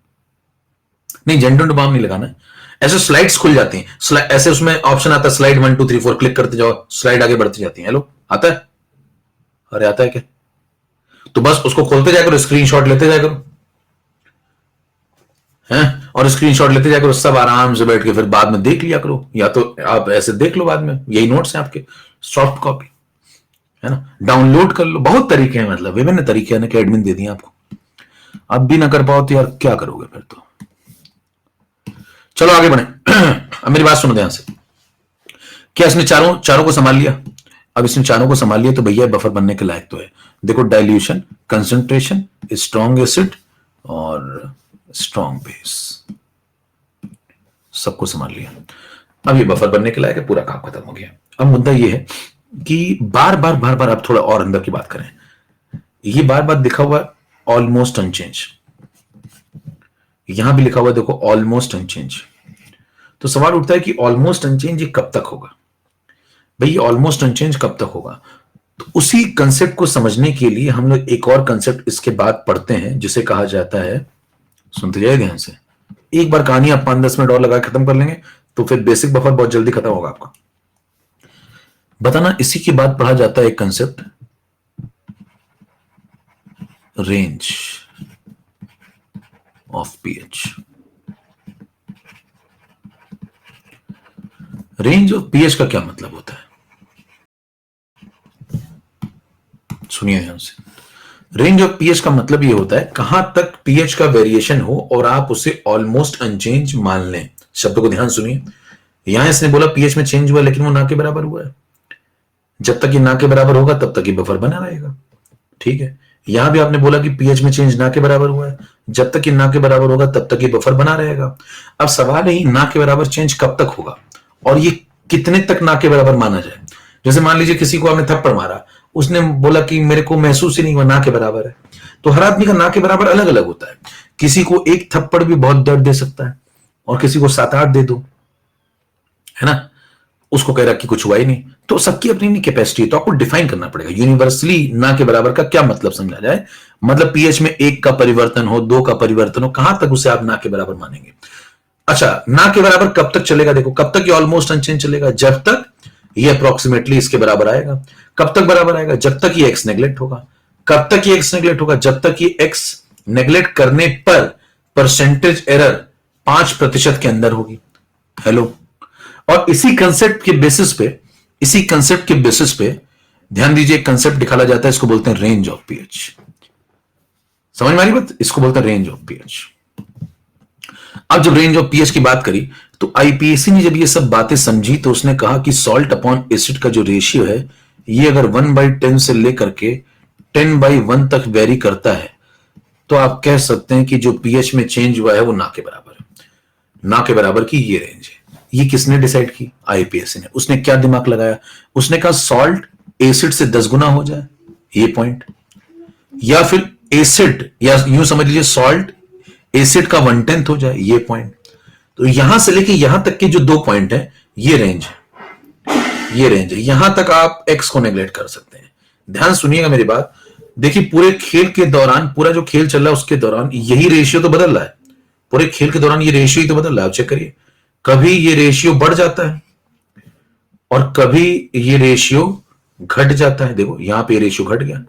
नहीं, जेंटन टू बाम नहीं लगाना है, ऐसे स्लाइड्स खुल जाती हैं, ऐसे उसमें ऑप्शन आता है स्लाइड 1 2 3 4, क्लिक करते जाओ, स्लाइड आगे बढ़ती जाती है। हेलो, आता है? अरे आता है क्या? तो बस उसको खोलते जाया करो, स्क्रीनशॉट लेते जाया करो, हैं, और स्क्रीनशॉट लेते जाया करो, सब आराम से बैठ के फिर बाद में देख लिया करो, या तो आप ऐसे देख लो बाद में, यही नोट्स हैं आपके, सॉफ्ट कॉपी है ना, डाउनलोड कर लो। बहुत तरीके हैं, मतलब विभिन्न तरीके हैं कि एडमिन दे दिए आपको। अब भी ना कर पाओ तो यार क्या करोगे फिर? तो चलो आगे बढ़े। अब मेरी बात सुनो ध्यान से। क्या इसने चारों चारों को संभाल लिया? अब इसने चारों को संभाल लिया तो भैया बफर बनने के लायक तो है। देखो, डाइल्यूशन, कंसंट्रेशन, स्ट्रॉन्ग एसिड और स्ट्रॉन्ग बेस, सबको संभाल लिया। अब ये बफर बनने के लायक है, पूरा काम खत्म हो गया। अब मुद्दा ये है कि बार बार बार बार अब थोड़ा और अंदर की बात करें। ये बार बार लिखा हुआ ऑलमोस्ट अनचेंज, यहां भी लिखा हुआ देखो ऑलमोस्ट अनचेंज। तो सवाल उठता है कि ऑलमोस्ट अनचेंज ये कब तक होगा? भाई ऑलमोस्ट अनचेंज कब तक होगा? तो उसी कंसेप्ट को समझने के लिए हम लोग एक और कंसेप्ट इसके बाद पढ़ते हैं जिसे कहा जाता है, सुनते जाइए ध्यान से, एक बार कहानी आप 5-10 मिनट और लगा खत्म कर लेंगे तो फिर बेसिक बफर बहुत जल्दी खत्म होगा आपका। बताना, इसी के बाद पढ़ा जाता है एक concept, range of pH. Range of pH का क्या मतलब होता है, सुनिए ध्यान से। रेंज ऑफ पीएच का मतलब यह होता है कहां तक पीएच का वेरिएशन हो और आप उसे ऑलमोस्ट अनचेंज मान लें। शब्द को ध्यान सुनिए। यहां इसने बोला पीएच में चेंज हुआ लेकिन वो ना के बराबर हुआ है। जब तक ये ना के बराबर होगा तब तक ये बफर बना रहेगा, ठीक है। यहां भी आपने बोला कि पीएच में चेंज ना के बराबर हुआ है, जब तक ये ना के बराबर होगा तब तक ये बफर बना रहेगा। अब सवाल है ना के बराबर चेंज कब तक होगा और ये कितने तक ना के बराबर माना जाए। जैसे मान लीजिए किसी को आपने थप्पड़ मारा, उसने बोला कि मेरे को महसूस ही नहीं हुआ, ना के बराबर है। तो हर आदमी का ना के बराबर अलग अलग होता है। किसी को एक थप्पड़ भी बहुत दर्द दे सकता है और किसी को 7-8 दे दो, है ना, उसको कह रहा कि कुछ हुआ ही नहीं। तो सबकी अपनी अपनी कैपेसिटी है, तो आपको डिफाइन करना पड़ेगा यूनिवर्सली ना के बराबर का क्या मतलब समझा जाए। मतलब पीएच में 1 का परिवर्तन हो, 2 का परिवर्तन हो, कहां तक उसे आप ना के बराबर मानेंगे। अच्छा, ना के बराबर कब तक चलेगा, देखो कब तक ये ऑलमोस्ट अनचेंज चलेगा, जब तक ये अप्रोक्सीमेटली इसके बराबर आएगा। कब तक बराबर आएगा, जब तक ये एक्स नेग्लेक्ट होगा। कब तक ये एक्स नेग्लेक्ट होगा, जब तक ये एक्स नेग्लेक्ट करने पर परसेंटेज एरर 5% के अंदर होगी। हेलो, और इसी कंसेप्ट के बेसिस पे ध्यान दीजिए, कंसेप्ट निकाला जाता है, इसको बोलते हैं रेंज ऑफ पीएच। समझ में आ रही बात, इसको बोलते हैं रेंज ऑफ पीएच। अब जब रेंज ऑफ पीएच की बात करी तो आईपीएसी ने जब ये सब बातें समझी तो उसने कहा कि सॉल्ट अपॉन एसिड का जो रेशियो है ये अगर 1/10 से लेकर के 10/1 तक वेरी करता है तो आप कह सकते हैं कि जो पीएच में चेंज हुआ है वो ना के बराबर है। ना के बराबर की ये रेंज है। ये किसने डिसाइड की, आईपीएसी ने। उसने क्या दिमाग लगाया, उसने कहा सॉल्ट एसिड से 10 गुना हो जाए, ये पॉइंट, या फिर एसिड, या यूं समझ लीजिए सॉल्ट एसिड का 1/10 हो जाए, ये पॉइंट। तो यहां से लेके यहां तक के जो 2 पॉइंट है ये रेंज है, ये रेंज है। यहां तक आप एक्स को नेग्लेक्ट कर सकते हैं। ध्यान सुनिएगा मेरी बात। देखिए पूरे खेल के दौरान, पूरा जो खेल चल रहा है उसके दौरान यही रेशियो तो बदल रहा है। पूरे खेल के दौरान ये रेशियो ही तो बदल रहा है। आप चेक करिए, कभी ये रेशियो बढ़ जाता है और कभी ये रेशियो घट जाता है। देखो यहां पे रेशियो घट गया,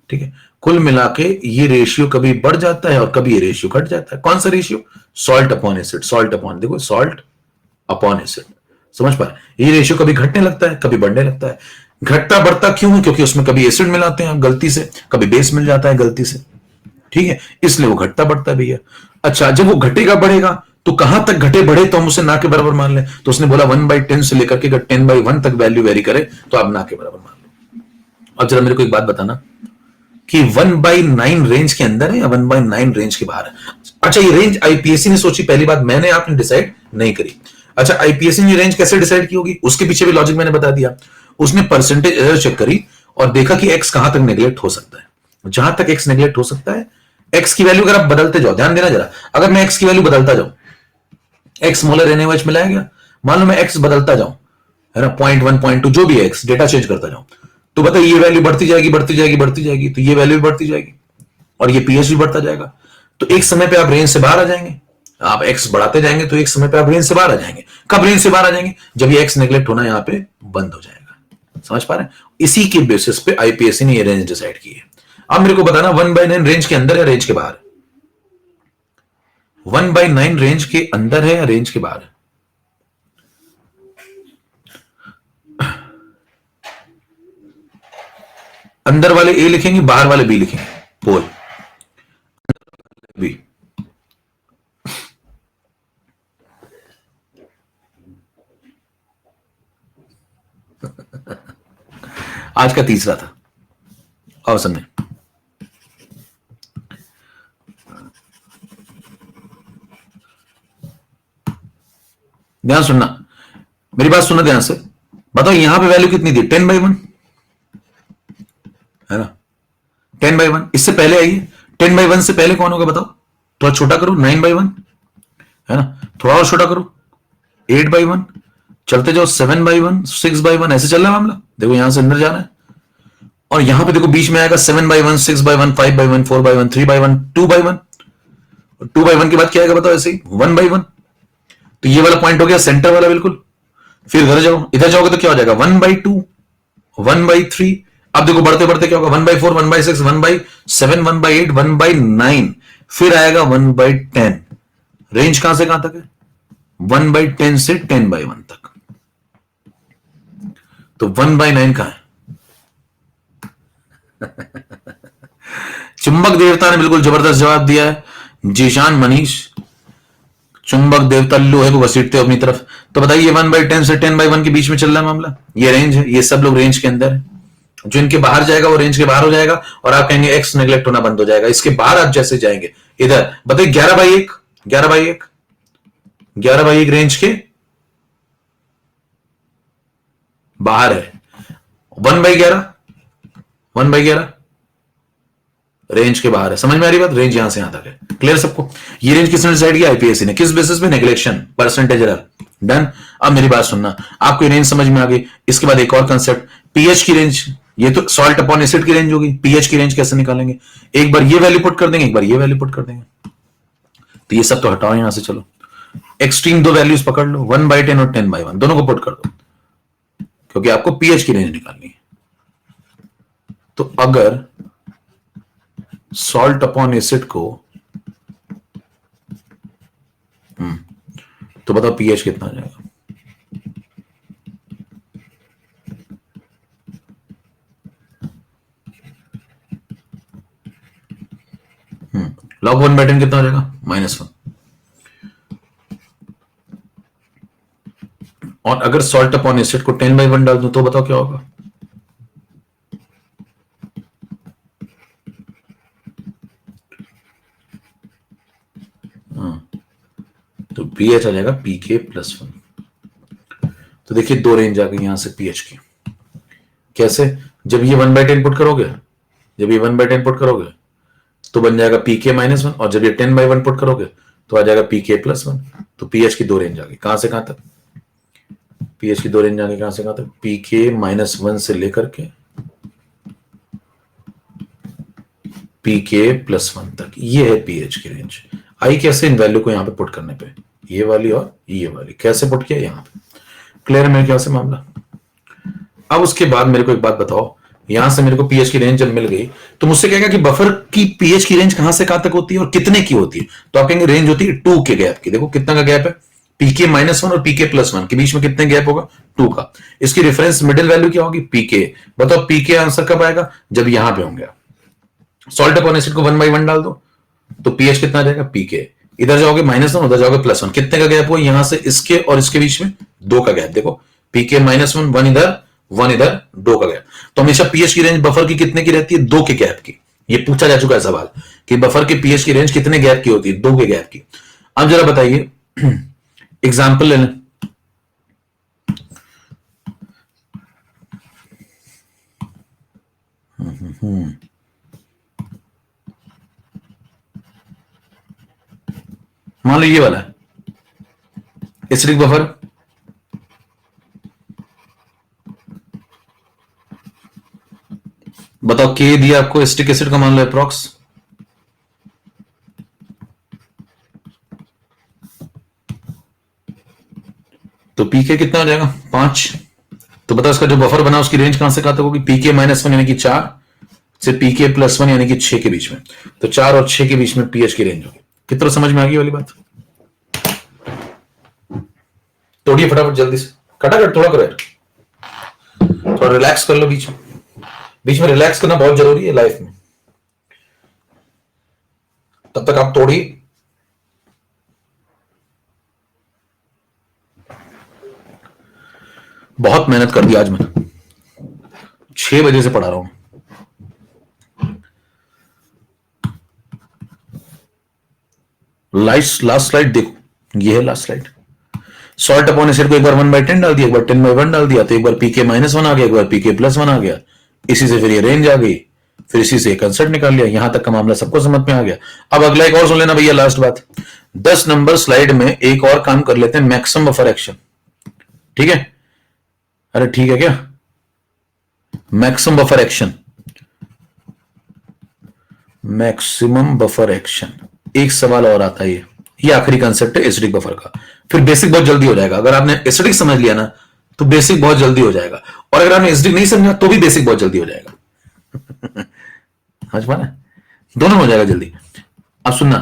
ठीक है। कुल मिला के ये रेशियो कभी बढ़ जाता है और कभी ये रेशियो घट जाता है। कौन सा ratio, salt upon acid, salt upon, देखो सॉल्ट अपॉन एसिड, समझ पा रहे। ये रेशियो कभी घटने लगता है कभी बढ़ने लगता है। घटता बढ़ता क्यों है, क्योंकि उसमें कभी एसिड मिलाते हैं गलती से, कभी बेस मिल जाता है गलती से, ठीक है, इसलिए वो घटता बढ़ता भी है। अच्छा, जब वो घटेगा बढ़ेगा तो कहां तक घटे बढ़े तो हम उसे ना के बराबर मान लें। तो उसने बोला 1/10 से लेकर के 10/1 तक वैल्यू वेरी करे तो आप ना के बराबर मान लो। अब जरा मेरे को एक बात बताना कि 1/9 रेंज के अंदर है या 1/9 रेंज के बाहर है। अच्छा, ये रेंज आईपीएससी ने सोची, पहली बात मैंने आपने डिसाइड नहीं करी। अच्छा, आईपीएससी ने रेंज कैसे डिसाइड की होगी, उसके पीछे भी लॉजिक मैंने बता दिया। उसने परसेंटेज एरर चेक करी और देखा कि एक्स कहां तक नेग्लेक्ट हो सकता है। जहां तक एक्स नेग्लेक्ट हो सकता है, एक्स की वैल्यू अगर आप बदलते जाओ, ध्यान देना जरा, अगर मैं एक्स की वैल्यू बदलता जाऊं, एक्स मोलर एनएओएच मिलाया गया, मान लो मैं एक्स बदलता जाऊं, है ना, 0.1 0.2 जो भी है एक्स, डेटा चेंज करता जाऊं, तो बताइए ये वैल्यू बढ़ती जाएगी बढ़ती जाएगी बढ़ती जाएगी, तो ये वैल्यू भी बढ़ती जाएगी और ये पीएच भी बढ़ता जाएगा। तो एक समय पे आप रेंज से बाहर आ जाएंगे। आप एक्स बढ़ाते जाएंगे तो एक समय पे आप रेंज से बाहर आ जाएंगे। कब रेंज से बाहर आ जाएंगे, जब ये एक्स नेग्लेक्ट होना यहां पे बंद हो जाएगा। समझ पा रहे हैं, इसी के बेसिस पे आईपीएससी ने ये रेंज डिसाइड की है। अब मेरे को बताना 1/9 रेंज के अंदर या रेंज के बाहर, 1/9 रेंज के अंदर है या रेंज के बाहर है। अंदर वाले ए लिखेंगे, बाहर वाले बी लिखेंगे, पोल बी। आज का तीसरा था, और समझे, ध्यान सुनना, मेरी बात सुनना ध्यान से। बताओ यहां पे वैल्यू कितनी थी, 10/1 है ना, 10/1। इससे पहले आइए, 10/1 से पहले कौन होगा बताओ, थोड़ा छोटा करो, 9/1 है ना, थोड़ा और छोटा करो, 8/1, चलते जाओ 7/1, 6/1, ऐसे चल रहा है मामला। देखो यहां से अंदर जाना है और यहां पे देखो बीच में आएगा 7/1, 6/1, 5/1, 4/1, 3/1, 2/1। 2/1 के बाद क्या आएगा बताओ, ऐसे ही 1/1। तो ये वाला पॉइंट हो गया सेंटर वाला बिल्कुल। फिर इधर जाओ, इधर जाओगे तो क्या हो जाएगा 1/2, 1/3। अब देखो बढ़ते बढ़ते क्या होगा 1/4, 1/6, 1/7, 1/8, 1/9, फिर आएगा 1/10। रेंज कहां से कहां तक है, 1/10 से 10/1 तक। तो 1/9 कहां है? चुंबक देवता ने बिल्कुल जबरदस्त जवाब दिया है, जीशान मनीष। चुंबक देवता लोहे को घसीटते हो अपनी तरफ। तो बताइए 1/10 से 10/1 के बीच में चल रहा है मामला, ये रेंज है, ये सब लोग रेंज के अंदर है। जो इनके बाहर जाएगा वो रेंज के बाहर हो जाएगा और आप कहेंगे एक्स नेग्लेक्ट होना बंद हो जाएगा। इसके बाहर आप जैसे जाएंगे इधर, बताइए 11/1, 11/1, 11/1 रेंज के बाहर है। 1/11, 1/11 रेंज के बाहर है। समझ में आ रही बात? रेंज यहां से यहां तक है। क्लियर सबको? ये रेंज किसने डिसाइड किया? आईपीएससी ने। किस बेसिस पे? Neglection, percentage error. डन। अब मेरी बात सुनना, आपको रेंज समझ में आ गई। इसके बाद एक और कंसेप्ट, पीएच की रेंज। ये तो सॉल्ट अपॉन एसिड की रेंज होगी। पीएच की रेंज कैसे निकालेंगे? एक बार ये वैल्यू पुट कर देंगे, एक बार ये वैल्यू पुट कर देंगे। तो ये सब तो हटाओ यहां से। चलो एक्सट्रीम दो वैल्यूज पकड़ लो, 1/10 और 10/1, दोनों को पुट कर दो, क्योंकि आपको पीएच की रेंज निकालनी है। तो अगर सॉल्ट अपॉन एसिड को, तो बताओ पीएच कितना आ जाएगा? लॉग 1/10 कितना हो जाएगा? -1। और अगर सॉल्ट अपॉन एसिड को 10/1 डाल दूं तो बताओ क्या होगा? तो पीएच आ जाएगा pK+1। तो देखिए दो रेंज आ गई यहां से पीएच की। कैसे? जब ये 1/10 पुट करोगे, जब ये 1/10 पुट करोगे तो बन जाएगा pK-1, और जब ये 10/1 पुट करोगे तो आ जाएगा pK+1। तो पीएच की दो रेंज आ गई। कहां से कहां तक? पीएच की दो रेंज आ गई। कहां से कहां तक? pK-1 से लेकर के pK+1 तक। ये है पीएच की रेंज। आई कैसे? इन वैल्यू को यहां पे पुट करने पे, ये वाली और ये वाली कैसे पुट किया यहां पे। क्लियर है मेरे ख्याल से मामला? अब उसके बाद मेरे को एक बात बताओ, यहां से मेरे को पीएच की रेंज जब मिल गई तो मुझसे कहेगा कि बफर की पीएच की रेंज कहां से कहां तक होती है और कितने की होती है। तो आप कहेंगे रेंज होती है 2 के गैप की। देखो कितना का गैप है? pK-1 और pK+1 के बीच में कितने गैप होगा? 2 का। इसकी रेफरेंस मिडिल वैल्यू क्या होगी? pK। बताओ pK आंसर कब आएगा? जब यहां पे होंगे। सॉल्ट अपॉन एसिड को 1/1 डाल दो तो पीएच कितना आ जाएगा? pK। इधर जाओगे -1, उधर जाओगे +1, कितने का गैप हुआ? यहां से इसके और इसके बीच में 2 का गैप। देखो pK-1, 1 इधर 1 इधर, 2 का गैप। तो हमेशा पीएच की रेंज बफर की कितने की रहती है? 2 के गैप की। ये पूछा जा चुका है सवाल कि बफर के पीएच की रेंज कितने गैप की होती है? 2 के गैप की। अब जरा बताइए एग्जाम्पल ले लें। मान लो ये वाला है एसिडिक बफर। बताओ के दिया आपको एसिटिक एसिड का, मान लो अप्रॉक्स। तो पीके कितना हो जाएगा? 5। तो बताओ इसका जो बफर बना उसकी रेंज कहां से कहां तक होगी? pK-1 यानी कि 4 से pK+1 यानी कि 6 के बीच में। तो 4 और 6 के बीच में पीएच की रेंज होगी। कितना समझ में आ गई वाली बात? तोड़िए फटाफट जल्दी से, खटाखट थोड़ा करो यार, थोड़ा रिलैक्स कर लो। बीच में रिलैक्स करना बहुत जरूरी है लाइफ में। तब तक आप तोड़िए। बहुत मेहनत कर दी आज मैंने, 6 बजे से पढ़ा रहा हूं। लास्ट स्लाइड देखो, ये है last slide. Salt upon acid को एक बार 1/10 डाल दिया, एक बार 10/1 डाल दिया, तो एक बार pK-1 आ गया, एक बार pK+1 आ गया। इसी से फिर ये रेंज आ गई, फिर इसी से कंसेप्ट निकाल लिया। यहां तक का मामला सबको समझ में आ गया। अब अगला एक और सुन लेना भैया, लास्ट बात। 10 नंबर स्लाइड में एक और काम कर लेते हैं, मैक्सिमम बफर एक्शन। ठीक है? अरे ठीक है क्या? Maximum buffer action, maximum buffer action. एक सवाल और आता है, ये आखिरी कंसेप्ट है एसिडिक बफर का। फिर बेसिक बहुत जल्दी हो जाएगा। अगर आपने एसिडिक समझ लिया ना तो बेसिक बहुत जल्दी हो जाएगा, और अगर आपने एसिडिक नहीं समझा तो भी बेसिक बहुत जल्दी हो जाएगा। समझ पा रहे? दोनों हो जाएगा जल्दी। अब सुनना,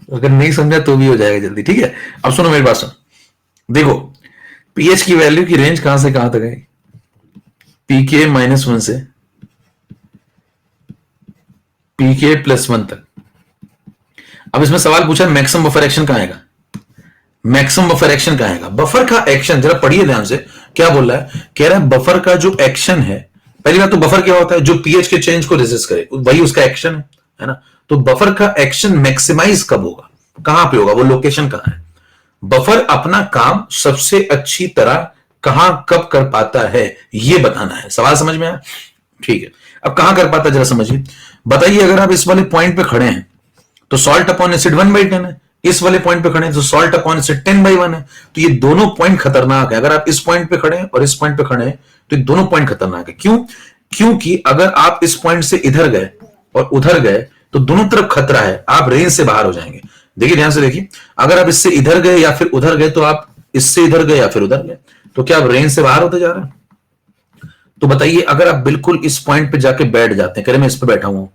अगर नहीं समझा तो भी हो जाएगा जल्दी, ठीक है। अब सुनो मेरी बात सुनो, देखो पीएच की वैल्यू की रेंज कहां से कहां तक है, पीके -1 से पीके +1 तक। अब इसमें सवाल पूछा मैक्सिमम बफर एक्शन कहां आएगा, मैक्सिमम बफर एक्शन कहां आएगा। बफर का एक्शन जरा पढ़िए ध्यान से, क्या बोल रहा है, कह रहा है बफर का जो एक्शन है, पहली बात तो बफर क्या होता है, जो पीएच के चेंज को रेजिस्ट करे, वही उसका एक्शन है ना। तो बफर का एक्शन मैक्सिमाइज कब होगा, कहां पे होगा, वो लोकेशन कहां है। बफर अपना काम सबसे अच्छी तरह कहां कब कर पाता है, ये बताना है। सवाल समझ में आया, ठीक है। अब कहां कर पाता है जरा समझिए, बताइए। अगर आप इस वाले पॉइंट पे खड़े हैं तो सॉल्ट अपॉन एसिड 1/10 है, इस वाले पॉइंट पे खड़े हैं तो सॉल्ट अपॉन एसिड 10/1 है। तो ये दोनों पॉइंट खतरनाक है। अगर आप इस पॉइंट पे खड़े हैं और इस पॉइंट पे खड़े हैं तो ये दोनों पॉइंट खतरनाक है। क्यों, क्योंकि अगर आप इस पॉइंट से इधर गए और उधर गए तो दोनों तरफ खतरा है, आप रेंज से बाहर हो जाएंगे। देखिए ध्यान से देखिए, अगर आप इससे इधर गए या फिर उधर गए तो आप इससे इधर गए या फिर उधर गए, तो क्या आप रेंज से बाहर होते जा रहे हैं। तो बताइए अगर आप बिल्कुल इस पॉइंट पे जाके बैठ जाते हैं, कह रहे मैं इस पे बैठा हूं,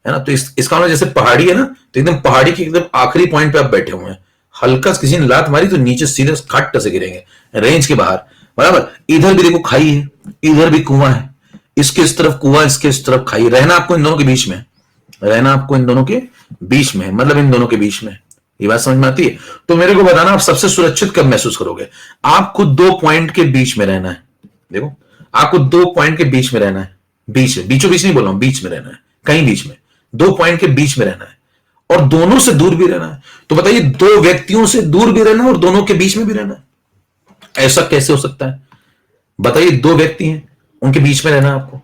है ना, तो इसका मतलब जैसे पहाड़ी है ना, तो एकदम पहाड़ी के एकदम आखिरी पॉइंट पे आप बैठे हुए हैं, हल्का किसी ने लात मारी तो नीचे सीधे खट से गिरेंगे रेंज के बाहर, बराबर। इधर भी देखो खाई है, इधर भी कुआं है, इसके इस तरफ कुआं, इसके इस तरफ खाई, रहना आपको इन दोनों के बीच में, रहना आपको इन दोनों के बीच में, मतलब इन दोनों के बीच में। ये बात समझ में आती है। तो मेरे को बताना आप सबसे सुरक्षित कब महसूस करोगे। आपको 2 पॉइंट के बीच में रहना है, देखो आपको 2 पॉइंट के बीच में रहना है, बीच में, बीचों बीच नहीं बोल रहा हूं, बीच में रहना है, कहीं बीच में, 2 पॉइंट के बीच में रहना है और दोनों से दूर भी रहना है। तो बताइए 2 व्यक्तियों से दूर भी रहना है और दोनों के बीच में भी रहना है, ऐसा कैसे हो सकता है बताइए। 2 व्यक्ति हैं, उनके बीच में रहना है आपको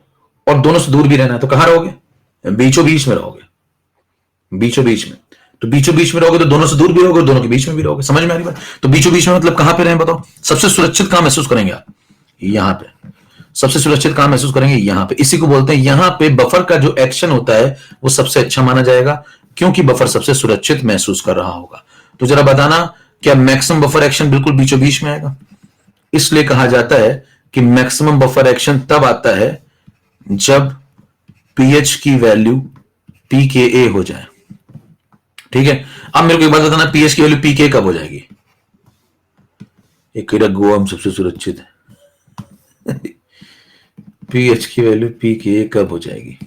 और दोनों से दूर भी रहना है, तो कहां रहोगे, बीचों बीच में रहोगे, बीचों बीच में। तो बीचों बीच में रहोगे तो दोनों से दूर भी रहोगे, दोनों के बीच में भी रहोगे, समझ में आ रही बात। तो बीचों बीच में मतलब कहां पे रहें बताओ, सबसे सुरक्षित कहां महसूस करेंगे आप, यहां पे सबसे सुरक्षित कहां महसूस करेंगे, यहां पे। इसी को बोलते हैं, यहां पे बफर का जो एक्शन होता है वो सबसे अच्छा माना जाएगा, क्योंकि बफर सबसे सुरक्षित महसूस कर रहा होगा। तो जरा बताना, क्या मैक्सिमम बफर एक्शन बिल्कुल बीचों बीच में आएगा। इसलिए कहा जाता है कि मैक्सिमम बफर एक्शन तब आता है जब पीएच की वैल्यू पीके हो जाए, ठीक है। अब मेरे को एक बात बताना, पीएच की वैल्यू पीके कब हो जाएगी, एक गोवा सबसे सुरक्षित है पीएच की वैल्यू पीके कब हो जाएगी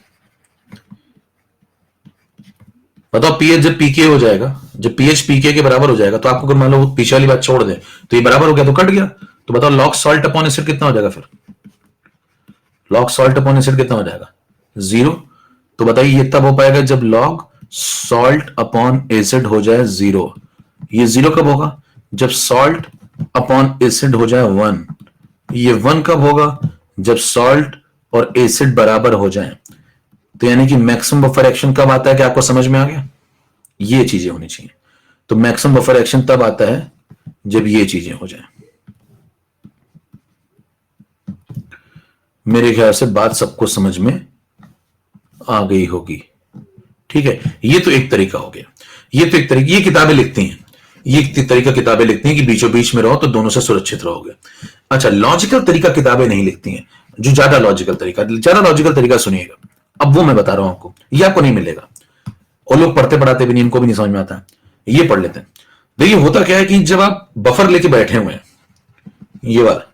बताओ। पीएच जब पीके हो जाएगा, जब पीएच पीके के बराबर हो जाएगा, तो आपको अगर मान लो पीछे वाली बात छोड़ दे तो ये बराबर हो गया तो कट गया। तो बताओ लॉग सॉल्ट अपॉन एसिड कितना हो जाएगा, फिर लॉग सॉल्ट अपॉन एसिड कितना हो जाएगा, 0। तो बताइए ये तब हो पाएगा जब लॉग सॉल्ट अपॉन एसिड हो जाए 0। ये 0 कब होगा, जब सॉल्ट अपॉन एसिड हो जाए 1। ये 1 कब होगा, जब सॉल्ट और एसिड बराबर हो जाए। तो यानी कि मैक्सिमम बफर एक्शन कब आता है, कि आपको समझ में आ गया, ये चीजें होनी चाहिए। तो मैक्सिमम बफर एक्शन तब आता है जब ये चीजें हो जाए। मेरे ख्याल से बात सबको समझ में आ गई होगी, ठीक है। ये तो एक तरीका हो गया, ये तो एक तरीका, ये किताबें लिखती हैं, ये तरीका किताबें लिखती हैं कि बीचों बीच में रहो तो दोनों से सुरक्षित रहोगे। अच्छा, लॉजिकल तरीका किताबें नहीं लिखती हैं, जो ज्यादा लॉजिकल तरीका सुनिएगा। अब वो मैं बता रहा हूं आपको, ये आपको नहीं मिलेगा, और लोग पढ़ते पढ़ाते भी नहीं, इनको भी नहीं समझ में आता, ये पढ़ लेते हैं। देखिए होता क्या है कि जब आप बफर लेके बैठे हुए हैं, ये वाला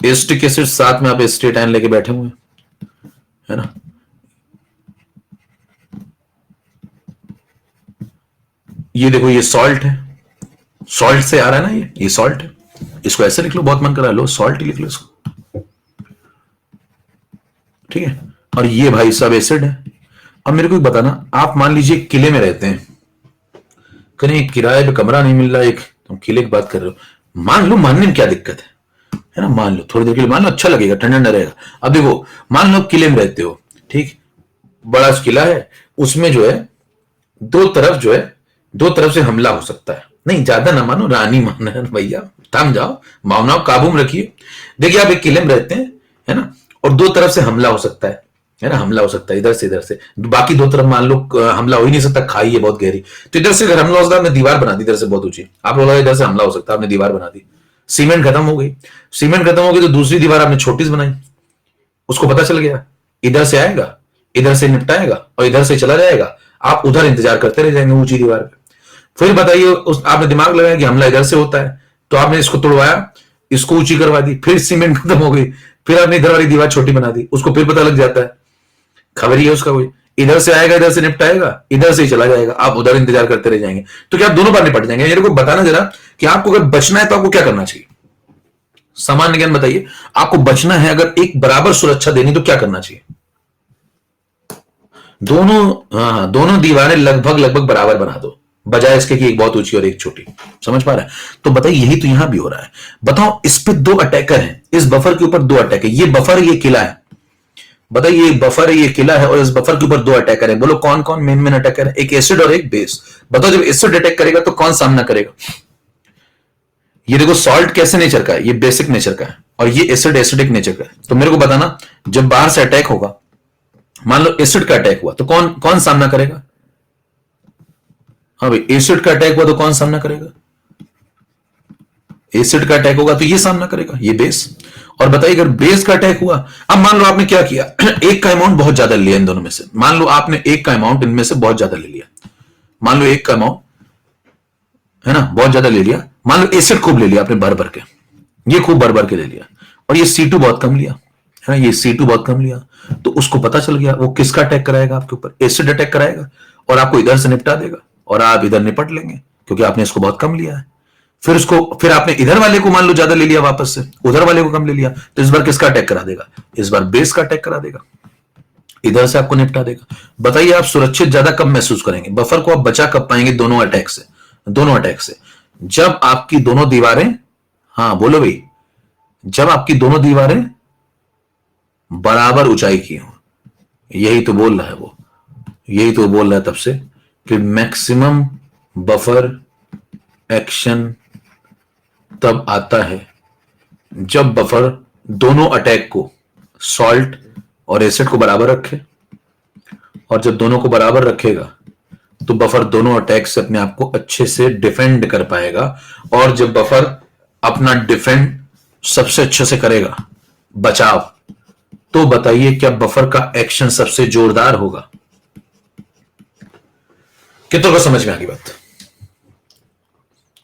एसिटिक एसिड साथ में आप एसिटेट आयन लेके बैठे हुए हैं, है ना। ये देखो ये सॉल्ट है, सॉल्ट से आ रहा है ना, ये सॉल्ट है, इसको ऐसे लिख लो, बहुत मन कर रहा है, लो सॉल्ट ही लिख लो इसको, ठीक है। और ये भाई सब एसिड है। अब मेरे को बताना, आप मान लीजिए किले में रहते हैं, कहीं किराए पे कमरा नहीं मिल रहा, एक तुम किले की बात कर रहे हो, मान लो, मानने में क्या दिक्कत है ना, मान लो थोड़ी देर के लिए मान लो, अच्छा लगेगा, ठंडा ठंडा रहेगा। अब देखो मान लो किले में रहते हो, ठीक, बड़ा किला है, उसमें जो है दो तरफ से हमला हो सकता है, नहीं ज्यादा ना मानो, रानी माना है भैया, थम जाओ, भावनाओं काबू में रखिए। देखिए आप एक किले में रहते हैं, है ना, और 2 तरफ से हमला हो सकता है ना, हमला हो सकता है इधर से, बाकी 2 तरफ मान लो हमला हो ही नहीं सकता, खाई है बहुत गहरी, तो इधर से अगर हमला हो सकता है, आपने दीवार बना दी इधर से बहुत ऊंची, आप बोला इधर से हमला हो सकता है, आपने दीवार बना दी, सीमेंट खत्म हो गई, तो दूसरी दीवार आपने छोटी सी बनाई, उसको पता चल गया इधर से आएगा, इधर से निपटाएगा और इधर से चला जाएगा, आप उधर इंतजार करते रह जाएंगे ऊंची दीवार पे। फिर बताइए, उस आपने दिमाग लगाया कि हमला इधर से होता है, तो आपने इसको तोड़वाया, इसको ऊंची करवा दी, फिर सीमेंट खत्म हो गई, फिर आपने इधर वाली दीवार छोटी बना दी, उसको फिर पता लग जाता है, खबर ही है उसका कोई, इधर से आएगा इधर से निपटाएगा, इधर से ही चला जाएगा, आप उधर इंतजार करते रह जाएंगे। तो क्या आप दोनों बार निपट जाएंगे? मेरे को बताना जरा कि आपको अगर बचना है तो आपको क्या करना चाहिए, सामान्य ज्ञान बताइए। आपको बचना है, अगर एक बराबर सुरक्षा देनी तो क्या करना चाहिए? दोनों, हाँ, दोनों दीवारें लगभग लगभग बराबर बना दो, बजाय इसके कि एक बहुत ऊंची और एक छोटी। समझ पा रहे हैं? तो बताइए, यही तो यहां भी हो रहा है। बताओ, इस पे दो अटैकर हैं, इस बफर के ऊपर दो अटैक है, ये बफर ये किला है। बताइए, ये बफर है ये किला है, और इस बफर के ऊपर दो अटैकर है। बोलो कौन कौन मेन मेन अटैकर है? एक एसिड और एक बेस। बताओ, जब एसिड अटैक करेगा तो कौन सामना करेगा? ये देखो, सॉल्ट कैसे नेचर का है? ये बेसिक नेचर का है, और ये एसिड एसिडिक नेचर का है। तो मेरे को बताना, जब बाहर से अटैक होगा, मान लो एसिड का अटैक हुआ, तो कौन कौन सामना करेगा? हाँ भाई, एसिड का अटैक हुआ तो कौन सामना करेगा? एसिड का अटैक होगा तो ये सामना करेगा, ये बेस। और बताइए, अगर बेस का अटैक हुआ, अब मान लो आपने क्या किया, एक का अमाउंट बहुत ज्यादा लिया इन दोनों में से। मान लो आपने एक का अमाउंट इनमें से बहुत ज्यादा ले लिया, मान लो एक का अमाउंट है ना बहुत ज्यादा ले लिया। मान लो एसिड खूब ले लिया आपने भर भर के, ये खूब भर भर के ले लिया, और ये C2 बहुत कम लिया, है ना, ये C2 बहुत कम लिया। तो उसको पता चल गया वो किसका अटैक कराएगा आपके ऊपर? एसिड अटैक कराएगा, और आपको इधर से निपटा देगा, और आप इधर निपट लेंगे क्योंकि आपने इसको बहुत कम लिया है। फिर आपने इधर वाले को मान लो ज्यादा ले लिया, वापस से उधर वाले को कम ले लिया, तो इस बार किसका अटैक करा देगा? इस बार बेस का अटैक करा देगा, इधर से आपको निपटा देगा। बताइए, आप सुरक्षित ज्यादा कब महसूस करेंगे? बफर को आप बचा कब पाएंगे? दोनों अटैक से, दोनों अटैक से। जब आपकी दोनों दीवारें, हाँ बोलो भाई, जब आपकी दोनों दीवारें बराबर ऊंचाई की हो। यही तो बोल रहा है वो, यही तो बोल रहा है तब से कि मैक्सिमम बफर एक्शन तब आता है जब बफर दोनों अटैक को, सॉल्ट और एसिड को बराबर रखे, और जब दोनों को बराबर रखेगा तो बफर दोनों अटैक से अपने आप को अच्छे से डिफेंड कर पाएगा। और जब बफर अपना डिफेंड सबसे अच्छे से करेगा, बचाव, तो बताइए क्या बफर का एक्शन सबसे जोरदार होगा? कितनों को समझ में आ गई बात?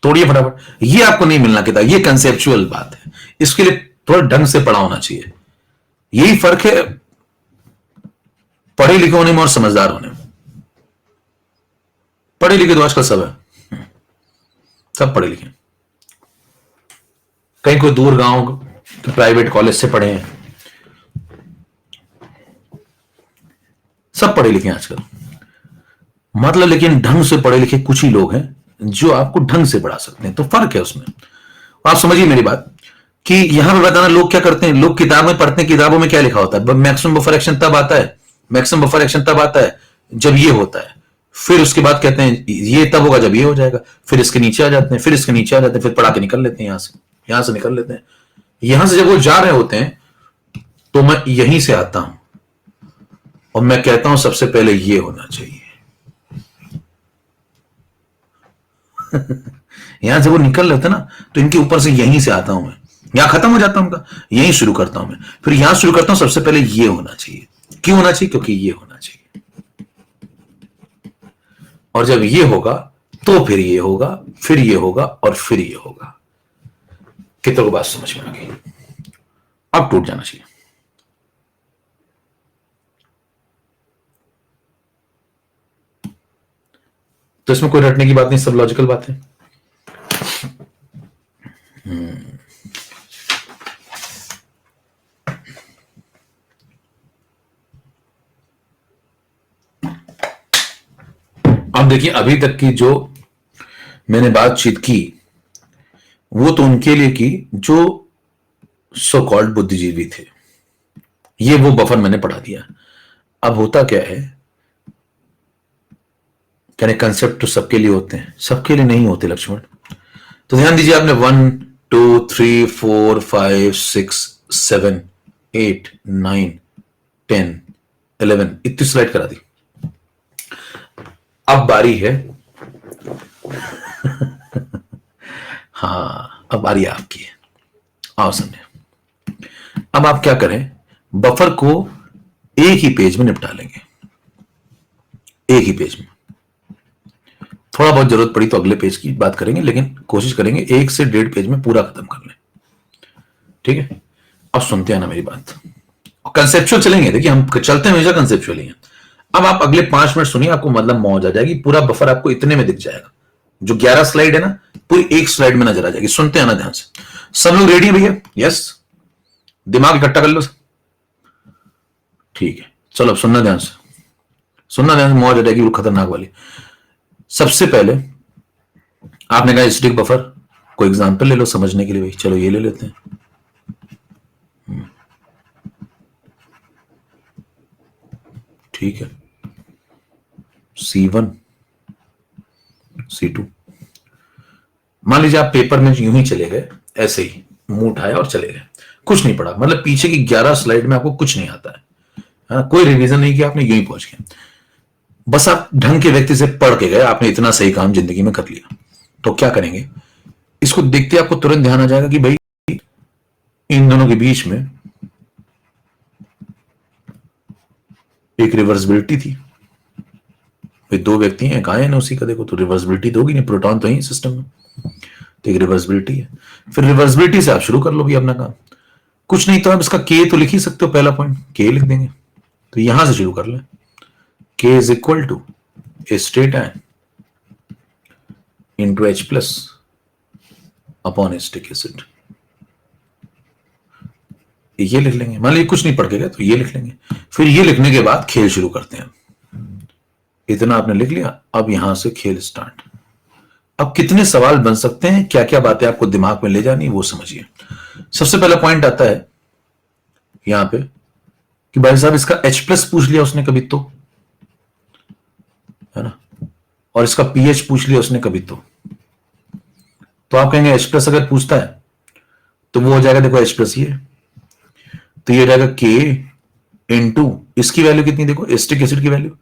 तोड़िए फटाफट। ये आपको नहीं मिलना किताब, ये कंसेप्चुअल बात है, इसके लिए थोड़ा ढंग से पढ़ा होना चाहिए। यही फर्क है पढ़े लिखे होने में और समझदार होने में। पढ़े लिखे तो आजकल सब है, सब पढ़े लिखे, कहीं कोई दूर गांव तो प्राइवेट कॉलेज से पढ़े हैं, सब पढ़े लिखे आजकल। मतलब लेकिन ढंग से पढ़े लिखे कुछ ही लोग हैं जो आपको ढंग से पढ़ा सकते हैं, तो फर्क है उसमें। आप समझिए मेरी बात कि यहां पे बताना, लोग क्या करते हैं, लोग किताबें पढ़ते हैं, किताबों में क्या लिखा होता है? मैक्सिमम बफर एक्शन तब आता है, मैक्सिमम बफर एक्शन तब आता है जब ये होता है, फिर उसके बाद कहते हैं ये तब होगा जब ये हो जाएगा, फिर इसके नीचे आ जाते हैं, फिर इसके नीचे आ जाते हैं, फिर पढ़ा के निकल लेते हैं यहां से निकल लेते हैं। यहां से जब वो जा रहे होते हैं तो मैं यहीं से आता हूं और मैं कहता हूं सबसे पहले ये होना चाहिए। यहां से वो निकल लेते ना, तो इनके ऊपर से यहीं से आता हूं मैं, यहां खत्म हो जाता हूं उनका, यहीं शुरू करता हूं मैं, फिर यहां शुरू करता हूं सबसे पहले ये होना चाहिए। क्यों होना चाहिए? क्योंकि ये होना चाहिए, और जब ये होगा तो फिर ये होगा, फिर ये होगा, और फिर ये होगा। कितनों को बात समझ में आ गई? अब टूट जाना चाहिए। तो इसमें कोई रटने की बात नहीं, सब लॉजिकल बात है। अब देखिए, अभी तक की जो मैंने बातचीत की वो तो उनके लिए की जो सो कॉल्ड बुद्धिजीवी थे, ये वो बफर मैंने पढ़ा दिया। अब होता क्या है, कहने कंसेप्ट तो सबके लिए होते हैं, सबके लिए नहीं होते लक्ष्मण। तो ध्यान दीजिए, आपने 1 2 3 4 5 6 7 8 9 10 11 इतनी स्लाइड करा दी। अब बारी है हाँ, अब बारी आपकी है। आओ समझे। अब आप क्या करें, बफर को एक ही पेज में निपटा लेंगे, एक ही पेज में। थोड़ा बहुत जरूरत पड़ी तो अगले पेज की बात करेंगे, लेकिन कोशिश करेंगे 1 से 1.5 पेज में पूरा खत्म कर लें। ठीक है, अब सुनते हैं ना मेरी बात, कंसेप्चुअल चलेंगे। देखिए हम चलते हैं हमेशा कंसेप्चुअल ही है। अब आप अगले 5 मिनट सुनिए, आपको मतलब मौज आ जाएगी। पूरा बफर आपको इतने में दिख जाएगा, जो 11 स्लाइड है ना, पूरी एक स्लाइड में नजर आ जाएगी। सुनते हैं ना ध्यान से। सब लोग रेडी है भैया? यस, दिमाग इकट्ठा कर लो। ठीक है, चलो अब सुनना ध्यान से, सुनना ध्यान से, मौज आ जाएगी वो खतरनाक वाली। सबसे पहले आपने कहा स्टिक बफर, कोई एग्जांपल ले लो समझने के लिए भाई। चलो ये ले लेते हैं। ठीक है, C1 C2। मान लीजिए आप पेपर में यूं ही चले गए, ऐसे ही मुंह उठाया और चले गए, कुछ नहीं पढ़ा, मतलब पीछे की 11 स्लाइड में आपको कुछ नहीं आता है, कोई रिवीजन नहीं किया आपने, यूं ही पहुंच गए। बस आप ढंग के व्यक्ति से पढ़ के गए, आपने इतना सही काम जिंदगी में कर लिया। तो क्या करेंगे, इसको देखते आपको तुरंत ध्यान आ जाएगा कि भाई इन दोनों के बीच में एक रिवर्सिबिलिटी थी। भाई दो व्यक्ति हैं, एक आयन है उसी का, देखो तो रिवर्सिबिलिटी तो होगी नहीं, प्रोटॉन तो ही सिस्टम में, तो एक रिवर्सिबिलिटी है। फिर रिवर्सिबिलिटी से आप शुरू कर लो भी अपना काम। कुछ नहीं तो आप इसका के तो लिख ही सकते हो, पहला पॉइंट के लिख देंगे। तो यहां से शुरू कर ले, K is equal to acetate ion into H plus upon acetic acid. ये लिख लेंगे। मान लीजिए कुछ नहीं पढ़ के गए तो ये लिख लेंगे। फिर ये लिखने के बाद खेल शुरू करते हैं। इतना आपने लिख लिया, अब यहां से खेल स्टार्ट। अब कितने सवाल बन सकते हैं, क्या क्या बातें आपको दिमाग में ले जानी वो समझिए। सबसे पहला पॉइंट आता है यहां पे कि भाई साहब इसका H प्लस पूछ लिया उसने कभी तो, है ना, और इसका pH पूछ लिया उसने कभी तो आप कहेंगे H प्लस अगर पूछता है तो वो हो जाएगा, देखो H प्लस ये, तो ये हो जाएगा K इंटू इसकी वैल्यू कितनी, देखो एसिटिक एसिड की वैल्यू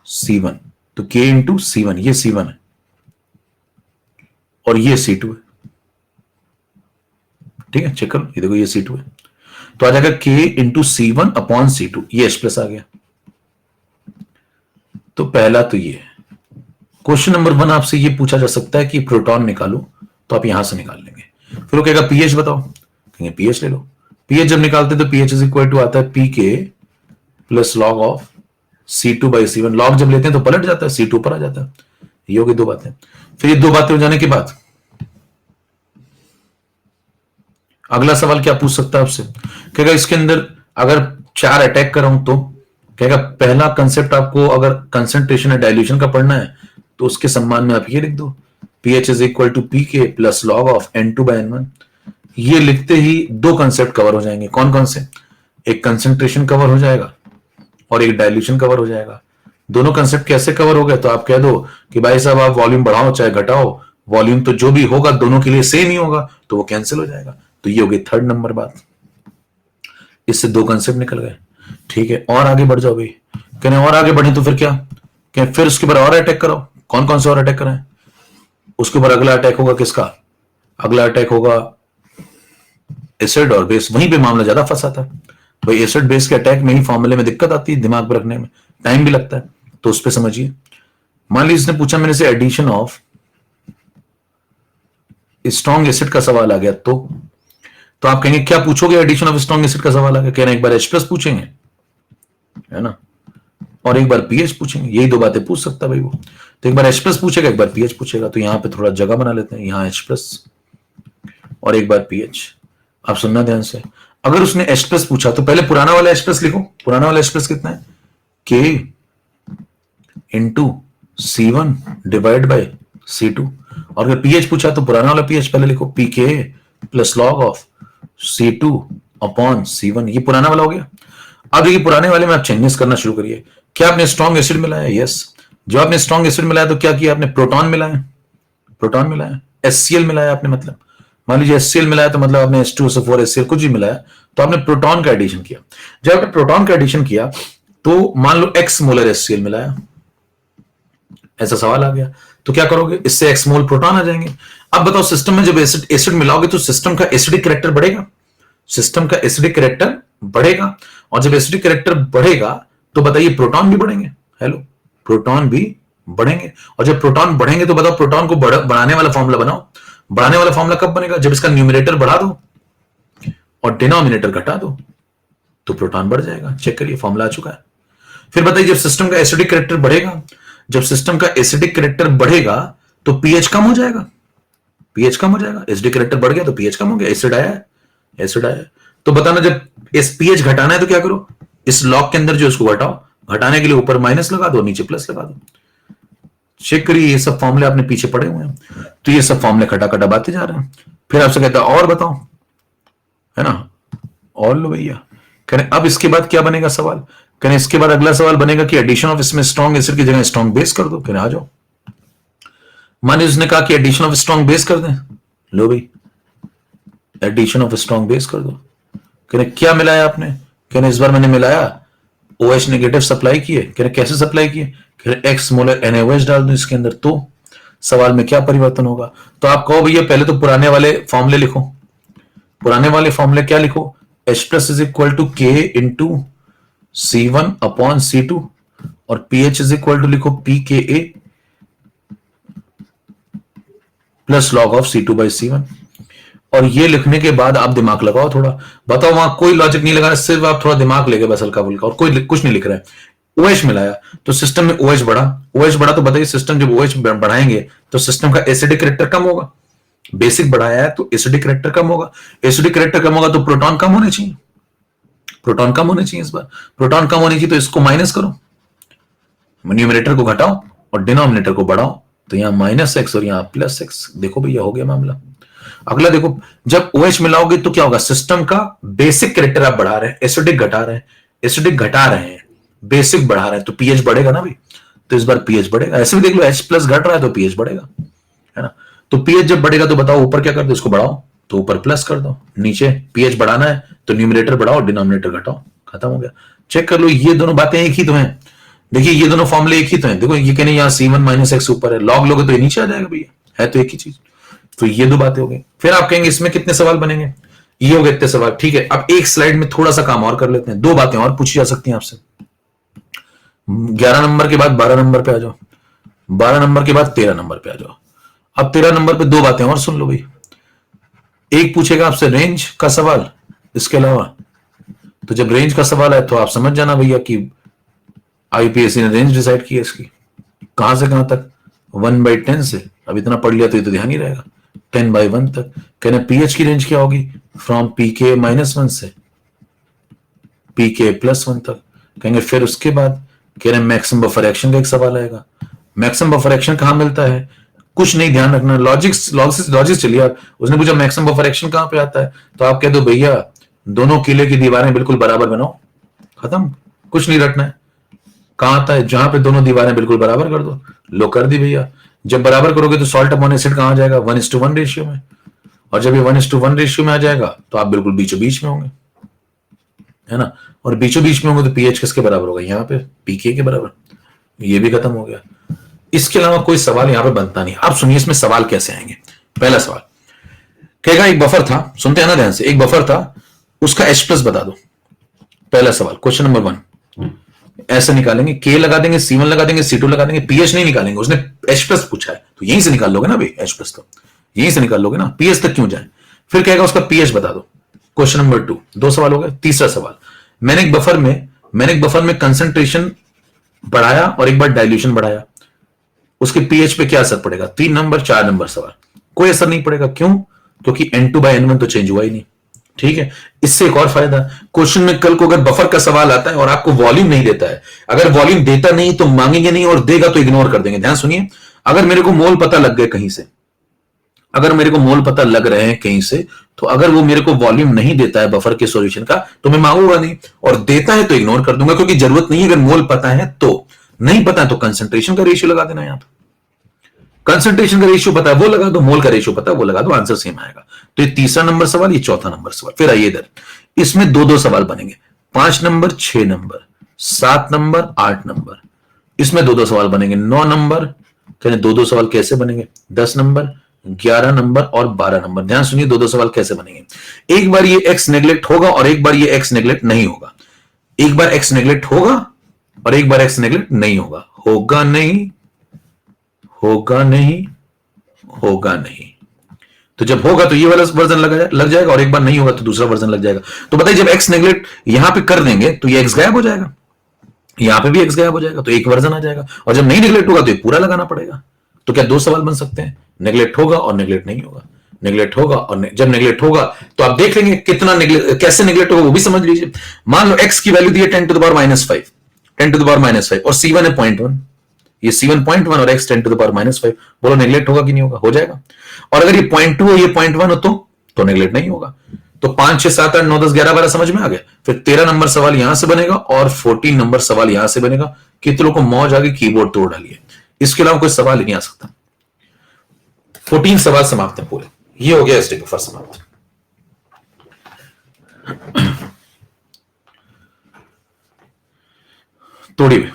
C1, तो K इंटू C1, ये C1 है और ये C2 है। ठीक है, चेक करो, ये देखो ये C2 है, तो आ जाएगा K into C1 upon C2, ये H प्लस आ गया। तो पहला तो ये क्वेश्चन नंबर 1 आपसे ये पूछा जा सकता है कि प्रोटॉन निकालो, तो आप यहां से निकाल लेंगे। फिर वो कहेगा पीएच बताओ, कहेंगे पीएच ले लो। पीएच जब निकालते तो पीएच इज इक्वल टू आता है pK plus log of C2 by C1। Log जब लेते हैं तो पलट जाता है, C2 पर आ जाता है। ये हो गई दो बातें। फिर ये दो बातें हो जाने के बाद अगला सवाल क्या पूछ सकता है आपसे, कहेगा इसके अंदर अगर 4 अटैक कर रहा हूं तो कहेगा पहला कंसेप्ट आपको अगर कंसंट्रेशन या डाइल्यूशन का पढ़ना है तो उसके सम्मान में आप ये लिख दो, pH is equal to pK plus log of N2 by N1। ये लिखते ही दो कंसेप्ट कवर हो जाएंगे। कौन कौन से, एक कंसंट्रेशन कवर हो जाएगा और एक डाइल्यूशन कवर हो जाएगा। दोनों कंसेप्ट कैसे कवर हो गए, तो आप कह दो कि भाई साहब आप वॉल्यूम बढ़ाओ चाहे घटाओ, वॉल्यूम तो जो भी होगा दोनों के लिए सेम ही होगा, तो वो कैंसिल हो जाएगा। तो ये हो गई 3rd नंबर बात। इससे दो कंसेप्ट निकल गए। ठीक है, और आगे बढ़ जाओ भाई। कहने और आगे बढ़े तो फिर क्या, कहें फिर उसके ऊपर और अटैक करो। कौन कौन से और अटैक कराएं, उसके ऊपर अगला अटैक होगा किसका, अगला अटैक होगा एसिड और बेस। वहीं पे मामला ज्यादा फंसा था भाई, एसिड बेस के अटैक में ही फॉर्मूले में दिक्कत आती है, दिमाग पर रखने में टाइम भी लगता है, तो उस पर समझिए। मान लीजिए इसने पूछा मेरे से एडिशन ऑफ स्ट्रॉन्ग एसिड का सवाल आ गया, तो आप कहेंगे क्या पूछोगे, एडिशन ऑफ स्ट्रॉन्ग एसिड का सवाल आ गया, कहना एक बार H प्लस पूछेंगे, है ना, और एक बार pH पूछेंगे। यही दो बातें पूछ सकता भाई वो। तो एक बार H प्लस पूछेगा, एक बार pH पूछेगा। तो यहां पे थोड़ा जगह बना लेते हैं, यहां H प्लस और एक बार pH। आप सुनना ध्यान से, अगर उसने H प्लस पूछा तो पहले पुराना वाला H प्लस लिखो। पुराना वाला H प्लस कितना है, K into C1 divide by C2। और अगर pH पूछा तो पुराना वाला pH पहले लिखो, PK plus log of C2 upon C1। ये पुराना वाला हो गया। अब देखिए पुराने वाले में आप चेंजेस करना शुरू करिए। क्या आपने स्ट्रॉन्ग एसिड मिलाया, यस। जब आपने स्ट्रॉन्ग एसिड मिलाया तो क्या किया आपने, प्रोटॉन मिलाया, प्रोटॉन मिलाया, HCl मिलाया आपने, मतलब मान लीजिए HCl मिलाया तो मतलब आपने H2SO4 HCl कुछ भी मिलाया तो आपने प्रोटॉन का एडिशन किया। जब आपने प्रोटॉन का एडिशन किया तो मान लो x मोलर HCl मिलाया, ऐसा सवाल आ गया, तो क्या करोगे, इससे x मोल प्रोटॉन आ जाएंगे। अब बताओ सिस्टम में जब एसिड मिलाओगे तो सिस्टम का एसिडिक कैरेक्टर बढ़ेगा, सिस्टम का एसिडिक कैरेक्टर बढ़ेगा, और जब एसिडिक कैरेक्टर बढ़ेगा तो बताइए प्रोटॉन भी बढ़ेंगे। हेलो, प्रोटॉन भी बढ़ेंगे। और जब प्रोटॉन बढ़ेंगे तो बताओ प्रोटॉन को बढ़ाने वाला फॉर्मूला बनाओ। बढ़ाने वाला फॉर्मूला कब बनेगा? जब इसका न्यूमरेटर बढ़ा दो और डिनोमिनेटर घटा दो तो प्रोटॉन बढ़ जाएगा। चेक करिए, फॉर्मूला आ चुका है। फिर बताइए, जब सिस्टम का एसिडिक कैरेक्टर बढ़ेगा, जब सिस्टम का एसिडिक कैरेक्टर बढ़ेगा तो पीएच कम हो जाएगा। पीएच कम हो जाएगा, एसिडिक कैरेक्टर बढ़ गया तो पीएच कम हो गया, एसिड आया, एसिड आया। तो बताना, जब इस पीएच घटाना है तो क्या करो? इस लॉग के अंदर जो इसको घटाओ, घटाने के लिए ऊपर माइनस लगा दो, नीचे प्लस लगा दो। चेक करिए, ये सब फॉर्मूले आपने पीछे पड़े हुए हैं, तो ये सब फॉर्मूले खटाखट बातें जा रहे हैं। फिर आपसे कहता है और बताओ, है ना, और लो भैया। करें अब इसके बाद क्या बनेगा सवाल? करें इसके बाद अगला सवाल बनेगा कि एडिशन ऑफ इसमें स्ट्रॉन्ग एसिड की जगह स्ट्रॉन्ग बेस कर दो। करें आ जाओ। माने उसने कहा कि एडिशन ऑफ स्ट्रॉन्ग बेस कर दें, लो भाई एडिशन ऑफ स्ट्रॉन्ग बेस कर दो। करें क्या मिलाया आपने? करें इस बार मैंने मिलाया OH नेगेटिव सप्लाई किए। करें कैसे सप्लाई किए? करें X मोलर NaOH डाल दो इसके अंदर, तो सवाल में क्या परिवर्तन होगा? तो आप कहो भैया पहले तो पुराने वाले फॉर्मूले लिखो। पुराने वाले फॉर्मूले क्या लिखो? H plus is equal to K into C1 upon C2 और pH इज इक्वल टू लिखो pKa plus log of C2 by C1। और ये लिखने के बाद आप दिमाग लगाओ थोड़ा, बताओ वहां कोई लॉजिक नहीं लगा, सिर्फ आप थोड़ा दिमाग लेके बस हल्का फुल्का, और कोई कुछ नहीं लिख रहा है। OH मिलाया तो सिस्टम में OH बढ़ा, OH बढ़ा तो बताइए सिस्टम जब OH बढ़ाएंगे तो सिस्टम का एसिडिक कैरेक्टर कम होगा। बेसिक बढ़ाया है तो एसिडिक कैरेक्टर कम होगा, एसिडिक कैरेक्टर कम होगा तो प्रोटॉन कम होने चाहिए, प्रोटॉन कम होने चाहिए। इस बार प्रोटॉन कम होने चाहिए तो इसको माइनस करो, न्यूमरेटर को घटाओ और डिनोमिनेटर को बढ़ाओ, तो यहां -x और यहां +x। देखो भैया हो गया मामला। अगला देखो, जब OH मिलाओगे तो क्या होगा? सिस्टम का बेसिक कैरेक्टर आप बढ़ा रहे हैं, एसिडिक घटा रहे हैं, एसिडिक घटा रहे हैं, बेसिक बढ़ा रहे हैं, तो पीएच बढ़ेगा ना भाई। तो इस बार पीएच बढ़ेगा। ऐसे भी देख लो H प्लस घट रहा है तो पीएच बढ़ेगा, है ना। तो पीएच जब बढ़ेगा तो बताओ ऊपर क्या कर दो? इसको बढ़ाओ तो ऊपर प्लस कर दो, नीचे पीएच बढ़ाना है तो न्यूमरेटर बढ़ाओ डिनोमिनेटर घटाओ, खत्म हो गया। चेक कर लो, ये दोनों बातें एक ही तो हैं। देखिए ये दोनों फॉर्मूले एक ही तो हैं। देखो ये कहने यहाँ C1 - x ऊपर है, लॉग लोगे तो ये नीचे आ जाएगा भैया, है तो एक ही चीज। तो ये दो बातें हो गई। फिर आप कहेंगे इसमें कितने सवाल बनेंगे? ये हो गए इतने सवाल, ठीक है। अब एक स्लाइड में थोड़ा सा काम और कर लेते हैं, दो बातें और पूछी जा सकती हैं आपसे। 11 नंबर के बाद 12 नंबर पे आ जाओ, 12 नंबर के बाद 13 नंबर पे आ जाओ। अब 13 नंबर पे दो बातें और सुन लो भाई। एक पूछेगा आपसे रेंज का सवाल, इसके अलावा तो जब रेंज का सवाल है तो आप समझ जाना भैया कि आईपीएससी ने रेंज डिसाइड की है इसकी, कहां से कहां तक? 1/10 से, अब इतना पढ़ लिया तो ये तो ध्यान ही रहेगा, 10/1 तक। कहना पीएच की रेंज क्या होगी? फ्रॉम pK -1 से pK +1 तक। कहेंगे फिर उसके बाद कह रहे हैं मैक्सिमम बफर एक्शन का एक सवाल आएगा। मैक्सिमम बफर एक्शन कहां मिलता है? कुछ नहीं, ध्यान रखना, लॉजिक चलिए आप। उसने पूछा मैक्सिमम बफर एक्शन कहां पे आता है, तो आप कह दो भैया दोनों किले की दीवारें बिल्कुल बराबर बनाओ, खत्म, कुछ नहीं रटना है। कहां आता है? जहां पे दोनों दीवारें बिल्कुल बराबर कर दो। लो कर दी भैया। जब बराबर करोगे तो सॉल्ट अपॉन एसिड कहां आ जाएगा? 1:1 रेशियो में। और जब ये 1:1 रेशियो में आ जाएगा तो आप बिल्कुल बीचों बीच में होंगे, है ना। और बीचों बीच में होंगे तो पीएच किसके बराबर होगा? यहाँ पे पीके के बराबर। ये भी खत्म हो गया। इसके अलावा कोई सवाल यहाँ पे बनता नहीं। आप सुनिए इसमें सवाल कैसे आएंगे। पहला सवाल कहेगा एक बफर था, सुनते हैं ना ध्यान से, एक बफर था, उसका H+ बता दो। पहला सवाल क्वेश्चन नंबर 1 ऐसे निकालेंगे, K लगा देंगे, C1 लगा देंगे, C2 लगा देंगे, पीएच नहीं निकालेंगे। उसने H+ पूछा है तो यहीं से निकाल लोगे ना भाई, H+ तो यहीं से निकाल लोगे ना, पीएच तक क्यों जाए। फिर कहेगा उसका पीएच बता दो। क्वेश्चन नंबर 2, दो सवाल हो गए। तीसरा सवाल, मैंने एक बफर में कंसंट्रेशन बढ़ाया और एक बार डाइल्यूशन बढ़ाया, उसके पीएच पे क्या असर पड़ेगा? 3 नंबर 4 नंबर सवाल। कोई असर नहीं पड़ेगा, क्यों? क्योंकि N2/N1 तो चेंज हुआ ही नहीं, ठीक है। इससे एक और फायदा, क्वेश्चन में कल को अगर बफर का सवाल आता है और आपको वॉल्यूम नहीं देता है, अगर वॉल्यूम देता नहीं तो मांगेंगे नहीं, और देगा तो इग्नोर कर देंगे। ध्यान सुनिए, अगर मेरे को मोल पता लग गए कहीं से, अगर मेरे को मोल पता लग रहे हैं कहीं से, तो अगर वो मेरे को वॉल्यूम नहीं देता है बफर के सॉल्यूशन का तो मैं मांगूंगा नहीं, और देता है तो इग्नोर कर दूंगा, क्योंकि जरूरत नहीं है। अगर मोल पता है तो, नहीं पता है तो कंसंट्रेशन का रेशियो लगा देना। यहां पर कंसंट्रेशन का रेशियो पता है वो लगा दो, मोल का रेशियो पता है वो लगा दो, आंसर सेम आएगा। तो ये तीसरा नंबर सवाल, ये चौथा नंबर सवाल। फिर आइए इधर, इसमें दो सवाल बनेंगे, 5 नंबर 6 नंबर, 7 नंबर 8 नंबर। इसमें दो सवाल बनेंगे। 9 नंबर, कहने दो सवाल कैसे बनेंगे? 10 नंबर, 11 नंबर और 12 नंबर। ध्यान सुनिए, दो सवाल कैसे बनेंगे। एक बार ये एक्स नेग्लेक्ट होगा और एक बार ये एक्स नेग्लेक्ट नहीं होगा। एक बार एक्स नेग्लेक्ट होगा और एक बार एक्स नेग्लेक्ट नहीं होगा। होगा नहीं, होगा नहीं, होगा नहीं। तो जब होगा तो ये वाला वर्जन लग जाएगा, और एक बार नहीं होगा तो दूसरा वर्जन लग जाएगा। तो बताइए, जब एक्स नेग्लेक्ट यहां पे कर देंगे तो ये एक्स गायब हो जाएगा, यहां पे भी एक्स गायब हो जाएगा, तो एक वर्जन आ जाएगा। और जब नहीं नेग्लेक्ट होगा तो ये पूरा लगाना पड़ेगा। तो क्या दो सवाल बन सकते हैं, नेग्लेक्ट होगा और नेग्लेक्ट नहीं होगा। नेग्लेक्ट होगा, और जब नेग्लेक्ट होगा तो आप देख लेंगे कितना नेग्लेक्ट, कैसे नेग्लेक्ट होगा वो भी समझ लीजिए। मान लो एक्स की वैल्यू दी है 10⁻⁵, 10⁻⁵, और C1 है 0.1, ये C1 0.1 और x 10⁻⁵। बोलो नेग्लेक्ट होगा कि नहीं होगा? हो जाएगा। और अगर ये 0.2 है, ये 0.1 हो तो नेग्लेक्ट नहीं होगा। तो 5, 6, 7, 8, 9, 10, 11, 12 समझ में आ गया। फिर 13 नंबर सवाल यहां से बनेगा और 14 नंबर सवाल यहां से बनेगा। कितनों को मौज आ गई, कीबोर्ड तोड़ डालिए। इसके अलावा कोई सवाल ही नहीं आ सकता। 14 सवाल समाप्त है पूरे। ये हो गया एसटी पेपर समाप्त। तोड़ी हुई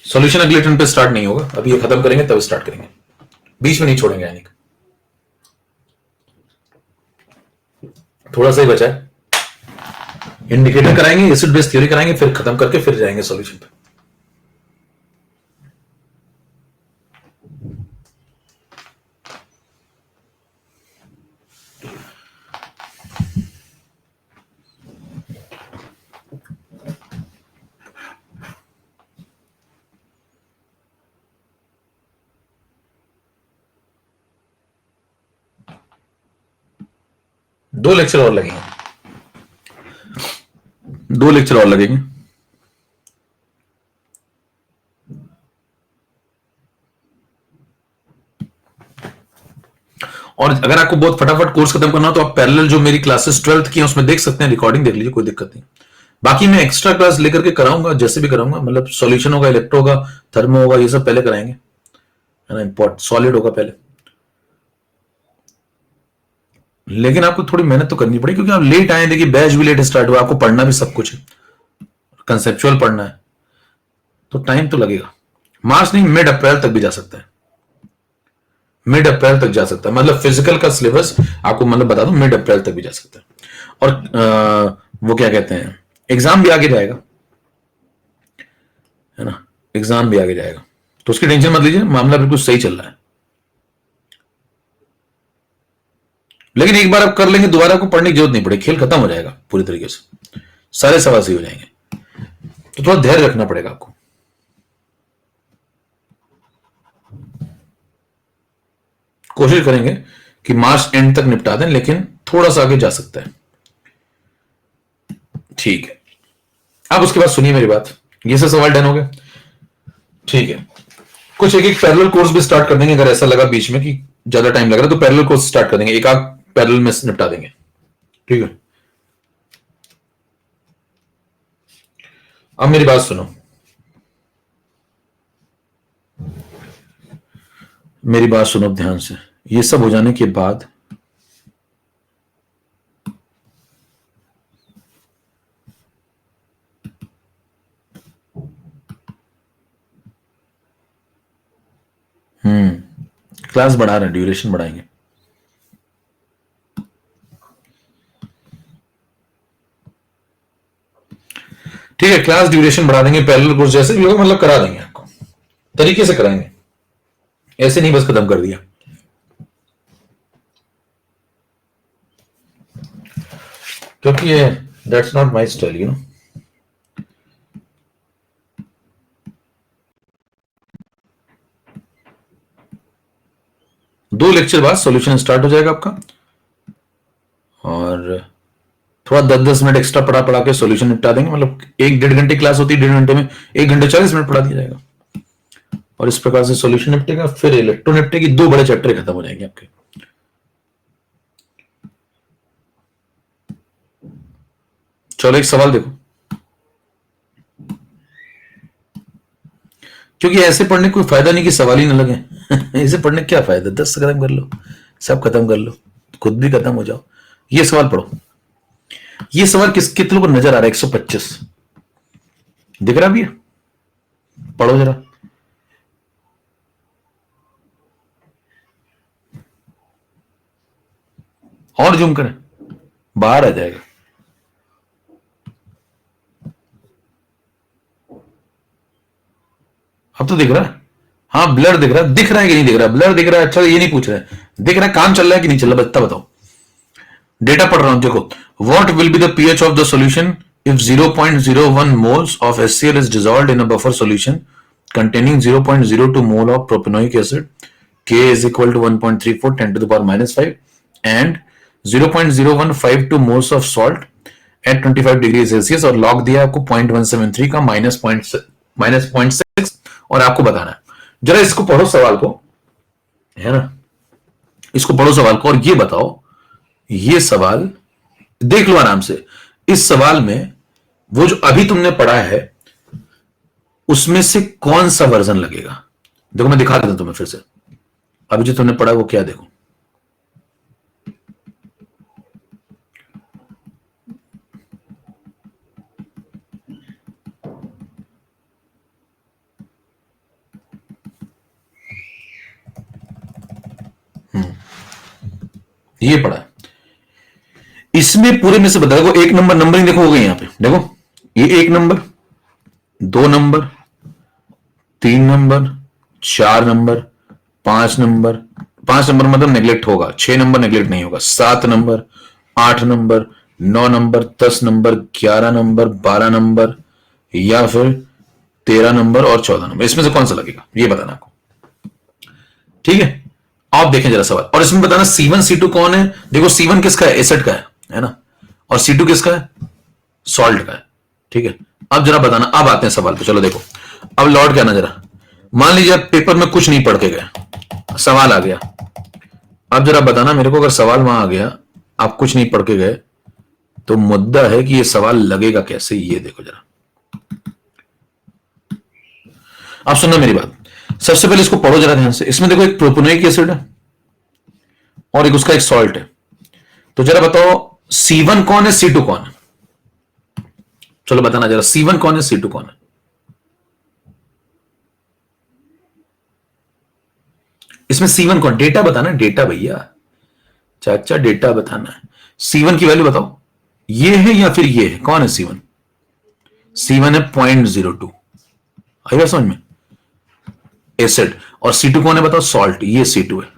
सॉल्यूशन अगले टर्न पे स्टार्ट नहीं होगा, अभी ये खत्म करेंगे तब स्टार्ट करेंगे, बीच में नहीं छोड़ेंगे। यानी थोड़ा सा ही बचा है। इंडिकेटर कराएंगे, एसिड बेस थ्योरी कराएंगे, फिर खत्म करके फिर जाएंगे सॉल्यूशन पे। दो लेक्चर और लगेंगे, 2 लेक्चर और लगेंगे। और अगर आपको बहुत फटाफट कोर्स खत्म करना हो तो आप पैरेलल जो मेरी क्लासेस 12th की हैं उसमें देख सकते हैं, रिकॉर्डिंग देख लीजिए, कोई दिक्कत नहीं। बाकी मैं एक्स्ट्रा क्लास लेकर के कराऊंगा, जैसे भी कराऊंगा, मतलब सॉल्यूशन होगा, इलेक्ट्रो होगा, थर्मो होगा, ये सब पहले कराएंगे, है ना, इंपॉर्टेंट सॉलिड होगा पहले। लेकिन आपको थोड़ी मेहनत तो करनी पड़ेगी, क्योंकि आप लेट आए, देखिए बैच भी लेट स्टार्ट हुआ, आपको पढ़ना भी सब कुछ है, कंसेप्चुअल पढ़ना है, तो टाइम तो लगेगा। मार्च नहीं, मिड अप्रैल तक भी जा सकता है, मिड अप्रैल तक जा सकता है, मतलब फिजिकल का सिलेबस आपको मतलब बता दूं, मिड अप्रैल तक भी जा सकता है। और वो क्या कहते हैं, एग्जाम भी आगे जाएगा, है ना, एग्जाम भी आगे जाएगा, तो उसकी टेंशन मत लीजिए, मामला बिल्कुल सही चल रहा है। लेकिन एक बार आप कर लेंगे, दोबारा आपको पढ़ने की जरूरत नहीं पड़ेगी, खेल खत्म हो जाएगा पूरी तरीके से, सारे सवाल सही हो जाएंगे। तो थोड़ा धैर्य रखना पड़ेगा आपको। कोशिश करेंगे कि मार्च एंड तक निपटा दें, लेकिन थोड़ा सा आगे जा सकता है। ठीक है, अब उसके बाद सुनिए मेरी बात, ये सब सवाल डन हो गए, ठीक है। कुछ एक एक पैरेलल कोर्स भी स्टार्ट कर देंगे, अगर ऐसा लगा बीच में कि ज्यादा टाइम लग रहा है तो पैरेलल कोर्स स्टार्ट कर देंगे, एक आध पैरेलल में निपटा देंगे, ठीक है। अब मेरी बात सुनो, मेरी बात सुनो ध्यान से। ये सब हो जाने के बाद क्लास बढ़ा रहे हैं, ड्यूरेशन बढ़ाएंगे, ठीक है। क्लास ड्यूरेशन बढ़ा देंगे, पैरेलल कोर्स जैसे भी होगा मतलब करा देंगे, आपको तरीके से कराएंगे, ऐसे नहीं बस खत्म कर दिया। क्योंकि ये that's not my style, you know. दो लेक्चर बाद सॉल्यूशन स्टार्ट हो जाएगा आपका, और थोड़ा 10-10 मिनट एक्स्ट्रा पढ़ा पढ़ा के सॉल्यूशन निपटा देंगे, मतलब 1-1.5 घंटे क्लास होती है, 1.5 घंटे में 1 घंटे 40 मिनट पढ़ा दिया जाएगा, और इस प्रकार से सॉल्यूशन निपटेगा, फिर इलेक्ट्रो निपटेगी, 2 बड़े चैप्टर खत्म हो जाएंगे आपके। चलो एक सवाल देखो, क्योंकि ऐसे पढ़ने कोई फायदा नहीं कि सवाल ही ना लगे ऐसे पढ़ने क्या फायदा, 10 खत्म कर लो, सब खत्म कर लो, खुद भी खत्म हो जाओ। ये सवाल पढ़ो, ये सवाल कितने को नजर आ रहा है? 125 दिख रहा भी है, पढ़ो जरा, और जूम करें, बाहर आ जाएगा। अब तो दिख रहा है, हाँ ब्लर दिख रहा है, दिख रहा है कि नहीं दिख रहा है, ब्लर दिख रहा है, अच्छा ये नहीं पूछ रहा है, दिख रहा है, काम चल रहा है कि नहीं चल रहा, बता बताओ। डेटा पढ़ रहा हूं, देखो। What will be the pH of the solution if 0.01 moles of HCl is dissolved in a buffer solution containing 0.02 mole of propanoic acid, K is equal to 1.34 10 to the power minus 5 and 0.0152 moles of salt at 25 degrees Celsius, और log दिया आपको 0.173 का -0.6 और आपको बताना है। जरा इसको पढ़ो सवाल को, है ना, इसको पढ़ो सवाल को और ये बताओ, ये सवाल देख लो आराम से। इस सवाल में वो जो अभी तुमने पढ़ा है उसमें से कौन सा वर्जन लगेगा, देखो मैं दिखा देता हूं तुम्हें फिर से। अभी जो तुमने पढ़ा वो क्या, देखो ये पढ़ा है, इसमें पूरे में से बता, देखो एक नंबर नंबरिंग देखो हो गई यहां पे, देखो ये 1 number, 2 number, 3 number, 4 number, 5 number, 5 number मतलब नेग्लेक्ट होगा, 6 नंबर नेग्लेक्ट नहीं होगा, 7 number, 8 number, 9 number, 10 number, 11 number, 12 number या फिर 13 नंबर और 14 नंबर, इसमें से कौन सा लगेगा ये बताना आपको, ठीक है। आप देखें जरा सवाल, और इसमें बताना C1 C2 कौन है। देखो C1 किसका है, एसिड का है ना, और C2 किसका है, सॉल्ट का है, ठीक है। अब जरा बताना, अब आते हैं सवाल पे, चलो देखो अब लौट के आना जरा। मान लीजिए आप पेपर में कुछ नहीं पढ़ के गए, सवाल आ गया, अब जरा बताना मेरे को, अगर सवाल वहां आ गया आप कुछ नहीं पढ़ के गए तो मुद्दा है कि ये सवाल लगेगा कैसे, ये देखो जरा। आप सुनना मेरी बात, सबसे पहले इसको पढ़ो जरा ध्यान से। इसमें देखो एक प्रोपेनोइक एसिड है और एक उसका एक सॉल्ट है, तो जरा बताओ C1 कौन है, C2 कौन है, चलो बताना जरा, C1 कौन है, C2 कौन है। इसमें C1 कौन, डेटा बताना, डेटा भैया, चाचा डेटा बताना है। C1 की वैल्यू बताओ, ये है या फिर ये है, कौन है C1, C1 है 0.02, आई बात समझ में, एसिड। और C2 कौन है बताओ, सॉल्ट, ये C2 है,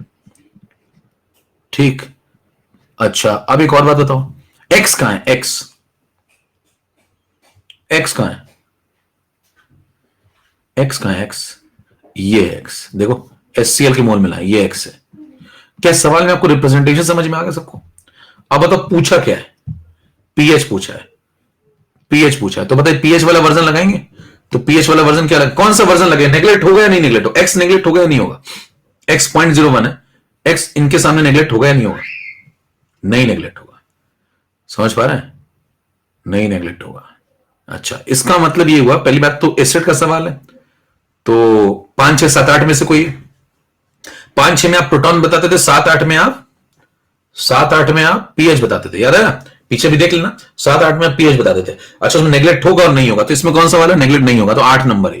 ठीक। अच्छा अब एक और बात बताओ, X कहां है, X कहां है, X कहां है, X, ये है X, देखो HCl के मोल मिला है, ये X है। क्या सवाल में आपको रिप्रेजेंटेशन समझ में आ गया सबको। अब बताओ पूछा क्या है, पीएच पूछा है, पीएच पूछा है, तो बताइए पीएच वाला वर्जन लगाएंगे, तो पीएच वाला वर्जन क्या लगे, कौन सा वर्जन लगे, नेग्लेक्ट होगा या नहीं नेग्लेक्ट हो, X नेग्लेक्ट होगा या नहीं होगा, X 0.01 है, X इनके सामने नेग्लेक्ट होगा या नहीं होगा, नहीं नेग्लेक्ट होगा, समझ पा रहे हैं, नहीं नेग्लेक्ट होगा। अच्छा इसका मतलब ये हुआ, पहली बात तो एसिड का सवाल है, तो 5 6 7 8 में से कोई, 5 6 में आप प्रोटॉन बताते थे, 7 8 में आप पीएच बताते थे, याद है ना, पीछे भी देख लेना, 7 8 में आप पीएच बताते थे। अच्छा उसमें नेग्लेक्ट होगा और नहीं होगा, तो इसमें कौन सा सवाल है, नेग्लेक्ट नहीं होगा, तो 8 नंबर है।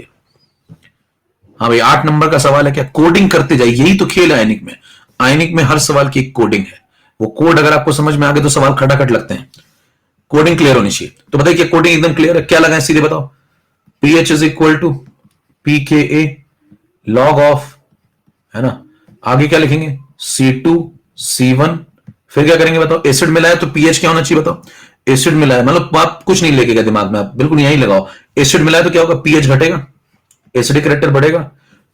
हाँ भाई 8 नंबर का सवाल है, क्या कोडिंग करते जाइए, यही तो खेल है आयनिक में, आयनिक में हर सवाल की एक कोडिंग है, वो कोड अगर आपको समझ में आ गए तो सवाल खटाखट लगते हैं, कोडिंग क्लियर होनी चाहिए। तो बताइए क्या कोडिंग एकदम क्लियर है, क्या लगाएं सीधे बताओ, pH is equal to pKa log of, है ना, आगे क्या लिखेंगे C2 C1, फिर क्या करेंगे बताओ, एसिड मिला है तो पीएच क्या होना चाहिए बताओ, एसिड मिला है मतलब आप कुछ नहीं लेके गए दिमाग में, आप बिल्कुल यहीं लगाओ, एसिड मिला है तो क्या होगा, पीएच घटेगा, एसिडिक कैरेक्टर बढ़ेगा,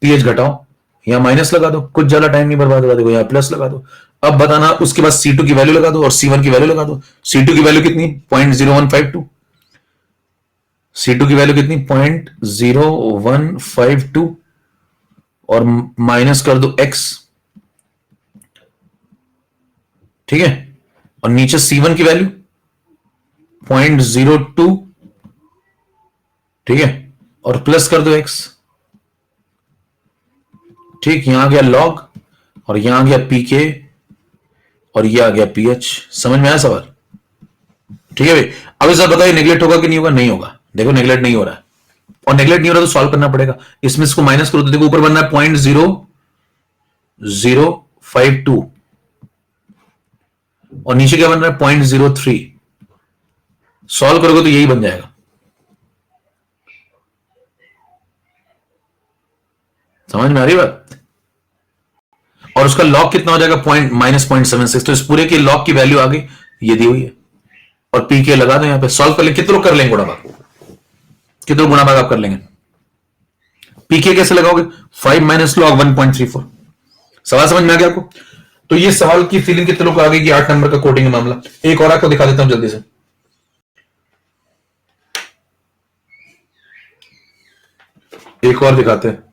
पीएच घटाओ, यहां माइनस लगा दो, कुछ ज्यादा टाइम नहीं बर्बाद होगा, देखो यहां प्लस लगा दो। अब बताना उसके बाद C2 की वैल्यू लगा दो और C1 की वैल्यू लगा दो। C2 की वैल्यू कितनी, 0.0152, C2 की वैल्यू कितनी 0.0152 और माइनस कर दो X, ठीक है, और नीचे C1 की वैल्यू 0.02, ठीक है, और प्लस कर दो X, ठीक, यहां आ गया लॉग और यहां आ गया पीके और ये आ गया पीएच, समझ में आया सवाल, ठीक है भाई। अब इस बताइए नेग्लेक्ट होगा कि नहीं होगा, नहीं होगा, देखो नेग्लेक्ट नहीं हो रहा है, और नेग्लेक्ट नहीं हो रहा तो सॉल्व करना पड़ेगा, इसमें इसको माइनस करो तो देखो ऊपर बनना है 0.0052 और नीचे क्या बन रहा है 0.03, सॉल्व करोगे तो यही बन जाएगा, समझ में आ रही बात? और उसका लॉग कितना हो जाएगा, -0.76। तो इस पूरे की लॉग की वैल्यू आ गई, ये दी हुई है। और पी के लगा दो यहां पे, सॉल्व कर लेंगे। कितने लोग कर लेंगे गुणा भाग, कितने लोग गुणा भाग आप कर लेंगे? पीके कैसे लगाओगे, 5 - log 1.34। सवाल समझ में आ गया आपको? तो ये सवाल की फीलिंग कितने लोग को आ गई कि 8 नंबर का कोडिंग मामला। एक और आपको दिखा देता हूं जल्दी से। एक और दिखाते हैं।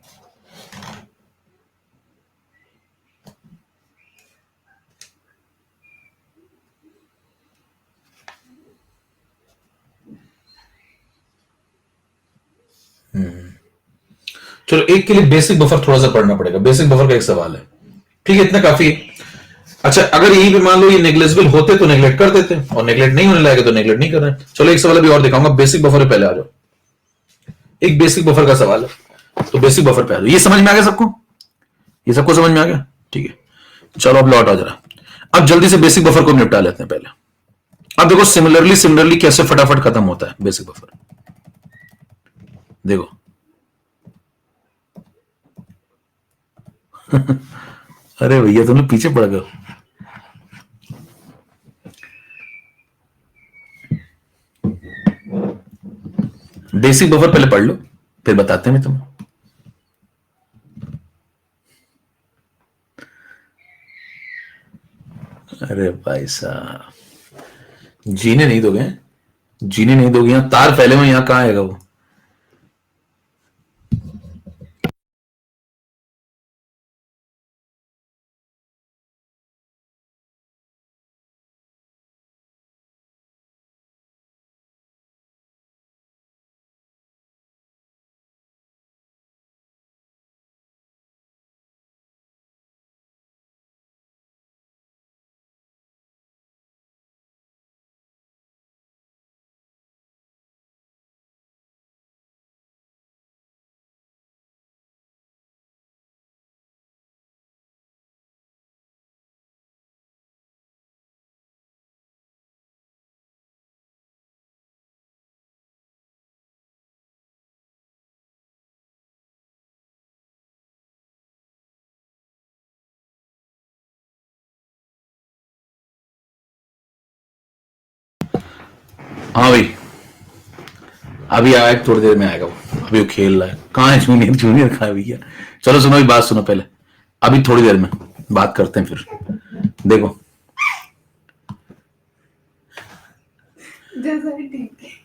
चलो, एक के लिए बेसिक बफर थोड़ा सा पढ़ना पड़ेगा। बेसिक बफर का एक सवाल है, ठीक है, इतना काफी है। अच्छा, अगर यही पे मान लो ये नेग्लेजिबल होते तो नेग्लेक्ट कर देते, और नेग्लेक्ट नहीं होने लगे तो नेग्लेक्ट नहीं कर रहे। चलो एक सवाल अभी और दिखाऊंगा, बेसिक बफर पे पहले आ जाओ। एक बेसिक बफर का सवाल है, तो बेसिक बफर पे आ जाओ। ये समझ में आ गया सबको? ये सबको समझ में आ गया? ठीक है, चलो अब लौट आ जरा। अब जल्दी से बेसिक बफर को निपटा लेते हैं पहले। अब देखो सिमिलरली कैसे फटाफट खत्म होता है बेसिक बफर। देखो अरे भैया तुम लोग पीछे पड़ गए। बेसिक बफर पहले पढ़ लो, फिर बताते हैं तुम्हें। अरे भाई साहब, जीने नहीं दोगे? जीने नहीं दोगे? यहां तार फैले हुए, यहां कहां आएगा वो? हाँ भाई, अभी आया, थोड़ी देर में आएगा वो। अभी वो खेल रहा है। कहाँ है जूनियर? जूनियर कहाँ है भैया? चलो सुनो, अभी बात सुनो पहले। अभी थोड़ी देर में बात करते हैं फिर। देखो जैसा ही ठीक है।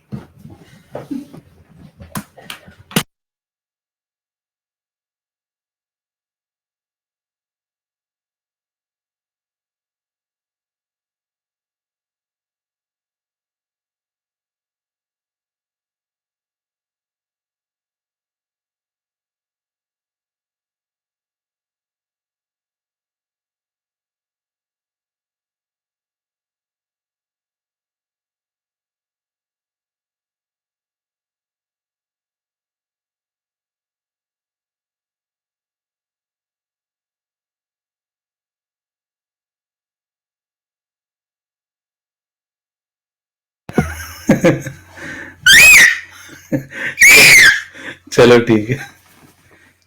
चलो ठीक है,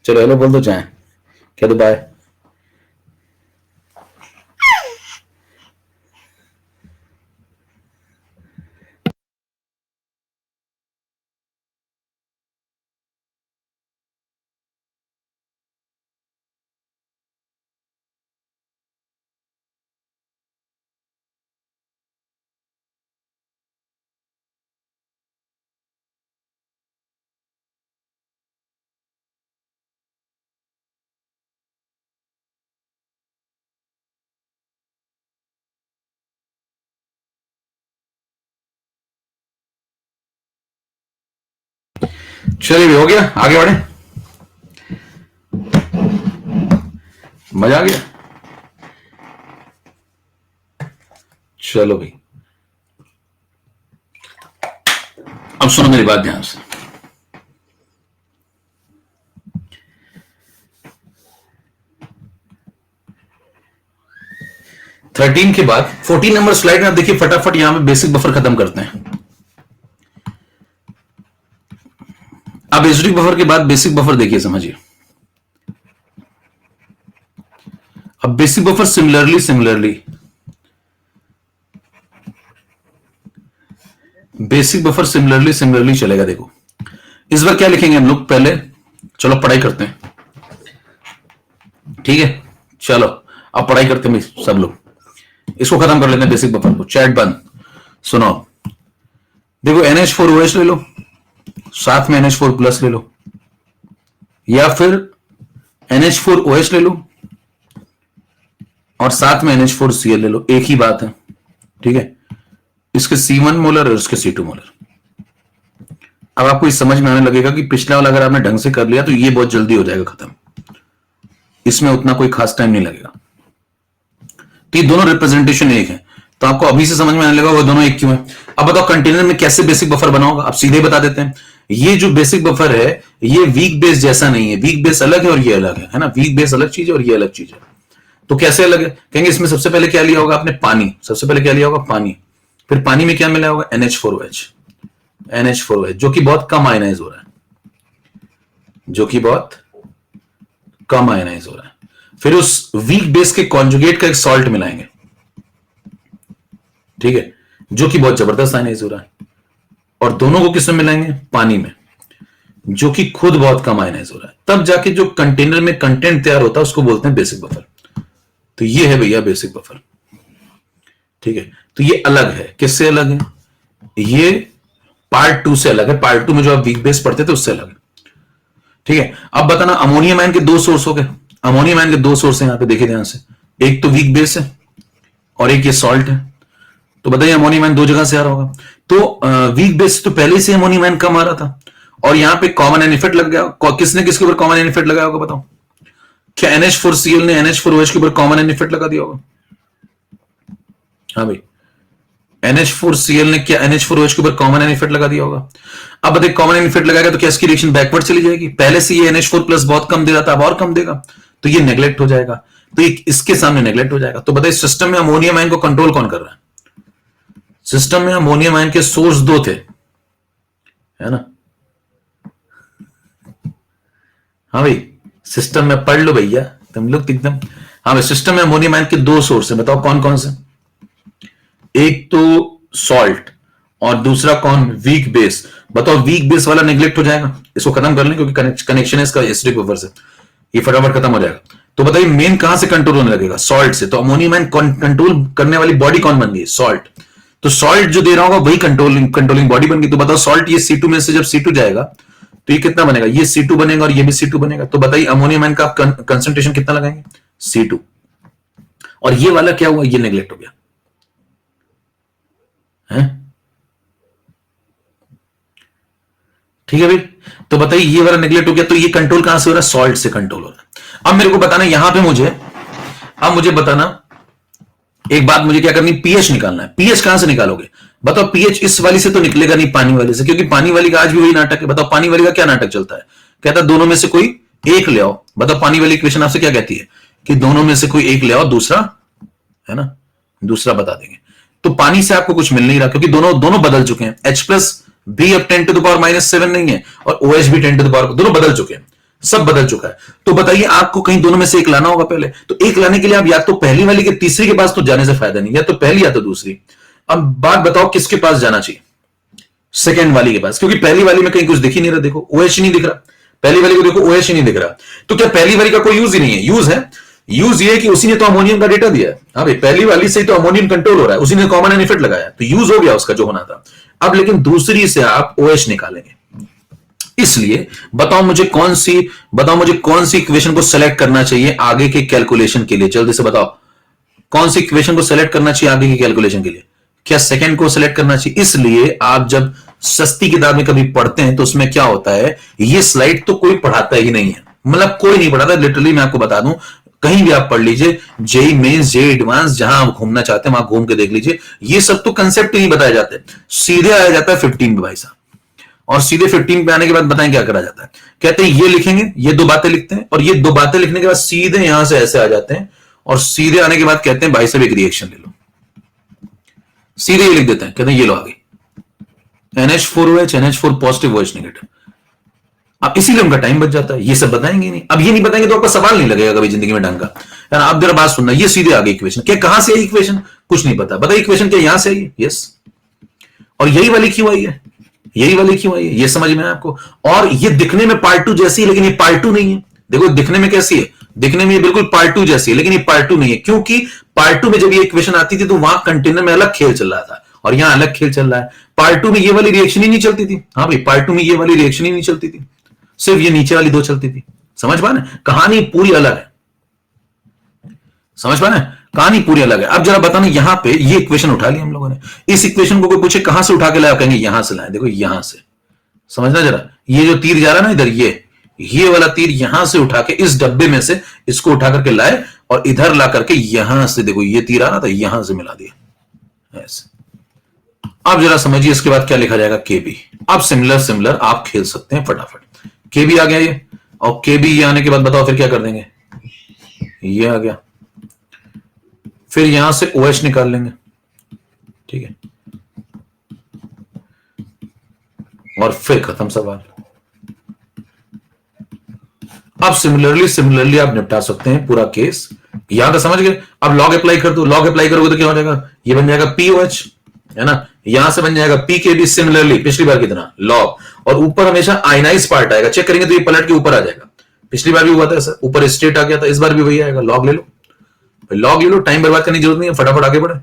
चलो हेलो बोल दो, चाहे कह दो बाय। चलिए भी हो गया, आगे बढ़े। मजा आ गया? चलो भाई, अब सुनो मेरी बात ध्यान से। थर्टीन के बाद 14 नंबर स्लाइड में आप देखिए, फटाफट यहां पे बेसिक बफर खत्म करते हैं। अब एसडी बफर के बाद बेसिक बफर देखिए, समझिए। अब basic buffer similarly basic buffer similarly चलेगा। देखो इस बार क्या लिखेंगे हम लोग, पहले चलो पढ़ाई करते हैं, ठीक है। चलो अब पढ़ाई करते हैं सब लोग, इसको खत्म कर लेते हैं बेसिक बफर को। चैट बंद, सुनो। देखो NH4OH ले लो, साथ में NH4 प्लस ले लो, या फिर NH4OH ले लो और साथ में NH4Cl ले लो, एक ही बात है, ठीक है। इसके C1 मोलर और इसके C2 मोलर। अब आपको इस समझ में आने लगेगा कि पिछला वाला अगर आपने ढंग से कर लिया तो ये बहुत जल्दी हो जाएगा खत्म, इसमें उतना कोई खास टाइम नहीं लगेगा। तो ये दोनों रिप्रेजेंटेशन एक है, तो आपको अभी से समझ में आने लगा वो दोनों एक क्यों है। अब बताओ कंटेनर में कैसे बेसिक बफर बना होगा, आप सीधे बता देते हैं। ये जो बेसिक बफर है ये वीक बेस जैसा नहीं है, वीक बेस अलग है और ये अलग है ना, वीक बेस अलग चीज है और ये अलग चीज है। तो कैसे अलग है, कहेंगे इसमें सबसे पहले क्या लिया होगा आपने, पानी। सबसे पहले क्या लिया होगा, पानी। फिर पानी में क्या मिला होगा, NH4OH, जो कि बहुत कम आयनाइज हो रहा है, जो कि बहुत कम आयनाइज हो रहा है। फिर उस वीक बेस के कॉन्जुगेट का एक सॉल्ट मिलाएंगे, ठीक है, जो कि बहुत जबरदस्त आयनाइज हो रहा है। और दोनों को किसमें मिलाएंगे, पानी में, जो कि खुद बहुत कम आयनाइज हो रहा है। तब जाके जो कंटेनर में कंटेंट तैयार होता है उसको बोलते हैं बेसिक बफर। तो ये है भैया बेसिक बफर, ठीक है। तो ये अलग है, किससे अलग है, ये पार्ट 2 से अलग है। पार्ट 2 में जो आप वीक बेस पढ़ते थे उससे अलग है, ठीक है। अब बताना, अमोनियम आयन के दो सोर्स हो गए, अमोनियम आयन के दो सोर्स हैं यहां पे, देखिए ध्यान से, एक तो वीक बेस है और एक ये सॉल्ट है। तो बताइए अमोनियम आयन दो जगह से आ रहा होगा, तो वीक बेस तो पहले से अमोनियम आयन कम आ रहा था और यहां पे कॉमन एन इफेक्ट लग गया। किसने किसके ऊपर कॉमन एन इफेक्ट लगाया होगा बताओ, क्या NH4Cl ने NH4OH के ऊपर कॉमन एन इफेक्ट लगा दिया होगा, हाँ भाई, NH4Cl ने क्या NH4OH के ऊपर कॉमन एन इफेक्ट लगा दिया होगा। अब बताइए कॉमन एन इफेक्ट लगाएगा तो क्या इसकी रिएक्शन बैकवर्ड चली जाएगी, पहले से ये NH4 प्लस बहुत कम दे रहा था अब और कम देगा, तो ये नेग्लेक्ट हो जाएगा, तो ये इसके सामने नेग्लेक्ट हो जाएगा। तो बताइए सिस्टम में अमोनियम आयन को कंट्रोल कौन कर रहा है, सिस्टम में अमोनियम आयन के सोर्स दो थे, है ना, हाँ भाई, सिस्टम में पढ़ लो भैया तुम लोग एकदम। हाँ भाई, सिस्टम में अमोनियम आयन के दो सोर्स है, बताओ कौन कौन से, एक तो सॉल्ट और दूसरा कौन, वीक बेस। बताओ वीक बेस वाला नेग्लेक्ट हो जाएगा, इसको खत्म कर लें क्योंकि कनेक्शन है इसका एसिडिक बफर से, ये फटाफट खत्म हो जाएगा। तो बताइए मेन कहां से कंट्रोल होने लगेगा, सॉल्ट से। तो अमोनियम आयन कंट्रोल करने वाली बॉडी कौन बन गई, सॉल्ट। तो सॉल्ट जो दे रहा होगा वही कंट्रोलिंग बॉडी बन गई। तो बताओ सॉल्ट ये C2 में से जब C2 जाएगा तो ये कितना बनेगा, ये C2 बनेगा और ये भी C2 बनेगा। तो बताइए अमोनियम आयन का कंसंट्रेशन कितना लगाएंगे, C2। और ये वाला क्या हुआ, ये नेग्लेक्ट हो गया है, ठीक है भाई। तो बताइए ये वाला नेग्लेक्ट हो गया, तो ये कंट्रोल कहां से हो रहा है, सॉल्ट से कंट्रोल हो रहा है। अब मेरे को बताना यहां पे मुझे बताना एक बात, मुझे क्या करनी, पीएच निकालना है। पीएच कहां से निकालोगे, बताओ। पीएच इस वाली से तो निकलेगा नहीं, पानी वाली से, क्योंकि पानी वाली का आज भी वही नाटक है। बताओ पानी वाली का क्या नाटक चलता है, कहता है दोनों में से कोई एक ले आओ। बताओ पानी वाली इक्वेशन आपसे क्या कहती है कि दोनों में से कोई एक ले आओ, दूसरा, है ना, दूसरा बता देंगे। तो पानी से आपको कुछ मिल नहीं रहा क्योंकि दोनों बदल चुके हैं। H प्लस भी अब 10⁻⁻7 नहीं है और OH भी 10⁻, दोनों बदल चुके हैं, सब बदल चुका है। तो बताइए आपको कहीं दोनों में से एक लाना होगा पहले, तो एक लाने के लिए आप या तो पहली वाली के तीसरी के पास तो जाने से फायदा नहीं, या तो पहली या तो दूसरी। अब बात बताओ किसके पास जाना चाहिए, सेकेंड वाली के पास, क्योंकि पहली वाली में कहीं कुछ दिख ही नहीं रहा। देखो OH नहीं दिख रहा, पहली वाली को देखो OH ही नहीं दिख रहा, तो क्या पहली वाली का कोई यूज ही नहीं है, यूज है। यूज ये कि उसी ने तो अमोनियम का डेटा दिया है, हाँ भाई, पहली वाली से तो अमोनियम कंट्रोल हो रहा है, उसी ने कॉमन एन इफेक्ट लगाया, तो यूज हो गया उसका जो होना था। अब लेकिन दूसरी से आप OH निकालेंगे, इसलिए बताओ मुझे कौन सी इक्वेशन को सेलेक्ट करना चाहिए आगे के कैलकुलेशन के लिए, जल्दी से बताओ कौन सी इक्वेशन को सेलेक्ट करना चाहिए आगे के कैलकुलेशन के लिए। क्या सेकंड को सेलेक्ट करना चाहिए। इसलिए आप जब सस्ती किताब में कभी पढ़ते हैं तो उसमें क्या होता है, ये स्लाइड तो कोई पढ़ाता ही नहीं है, मतलब कोई नहीं पढ़ाता लिटरली। मैं आपको बता दूं, कहीं भी आप पढ़ लीजिए, जेई मेंस, जेई एडवांस, जहां आप घूमना चाहते हैं वहां घूम के देख लीजिए, ये सब तो कंसेप्ट ही नहीं बताए जाते, सीधे आया जाता है 15 पे भाई साहब। और सीधे 15 पे आने के बाद बताएं क्या करा जाता है, कहते हैं ये लिखेंगे, ये दो बातें लिखते हैं, और ये दो बातें लिखने के बाद सीधे यहां से ऐसे आ जाते हैं, और सीधे आने के बाद कहते हैं भाई साहब एक रिएक्शन ले लो, सीधे ये लिख देते हैं, कहते हैं ये लो आगे NH4OH, NH4 positive, OH negative. अब इसीलिए उनका टाइम बच जाता है, ये सब बताएंगे नहीं। अब ये नहीं बताएंगे तो आपका सवाल नहीं लगेगा कभी जिंदगी में ढंग का, है ना। अब जरा बात सुनना, ये सीधे आगे इक्वेशन क्या, कहां से आई इक्वेशन, कुछ नहीं पता, बताइए इक्वेशन क्या यहां से आई है, यस। और यही वाली क्यों आई है, यही वाली क्यों आई है, ये समझ में आया आपको। और ये दिखने में पार्ट 2 जैसी है, लेकिन ये पार्ट 2 नहीं है। देखो दिखने में कैसी है, दिखने में ये बिल्कुल पार्ट 2 जैसी है, लेकिन ये पार्ट 2 नहीं है, क्योंकि पार्ट 2 में जब ये इक्वेशन आती थी तो वहां कंटेनर में अलग खेल चल रहा था और यहां अलग खेल चल रहा है। पार्ट 2 में ये वाली रिएक्शन ही नहीं चलती थी, हाँ भाई पार्ट 2 में ये वाली रिएक्शन ही नहीं चलती थी, सिर्फ ये नीचे वाली दो चलती थी। समझ पा रहे, कहानी पूरी अलग है, समझ पा रहे, कहानी पूरी अलग है। अब जरा बताना, यहां पे ये इक्वेशन उठा ली हम लोगों ने, इस इक्वेशन को कोई पूछे कहां से उठा के लाया, कहेंगे यहां से लाए। देखो यहां से, समझना जरा, ये जो तीर जा रहा है ना इधर, ये वाला तीर यहां से उठा के इस डब्बे में से इसको उठा करके लाए और इधर ला करके यहां से, देखो ये तीर आ रहा था, यहां से मिला दिया ऐसे। अब जरा समझिए इसके बाद क्या लिखा जाएगा, केबी। अब सिमिलर आप खेल सकते हैं फटाफट। केबी आ गया ये, और केबी ये आने के बाद बताओ फिर क्या कर देंगे, ये आ गया, फिर यहां से OH निकाल लेंगे, ठीक है, और फिर खत्म सवाल। अब सिमिलरली आप निपटा सकते हैं पूरा केस, यहां तक समझ गए। अब लॉग अप्लाई कर दो, लॉग अप्लाई करोगे तो क्या हो जाएगा, ये बन जाएगा POH, है ना, यहां से बन जाएगा PKB सिमिलरली पिछली बार की तरह लॉग, और ऊपर हमेशा आयनाइज पार्ट आएगा, चेक करेंगे तो ये पलट के ऊपर आ जाएगा। पिछली बार भी हुआ था ऐसा, ऊपर स्टेट आ गया था, इस बार भी वही आएगा। लॉग ले लो, लॉग ले लो, टाइम बर्बाद करने की जरूरत नहीं है, फटाफट आगे बढ़े,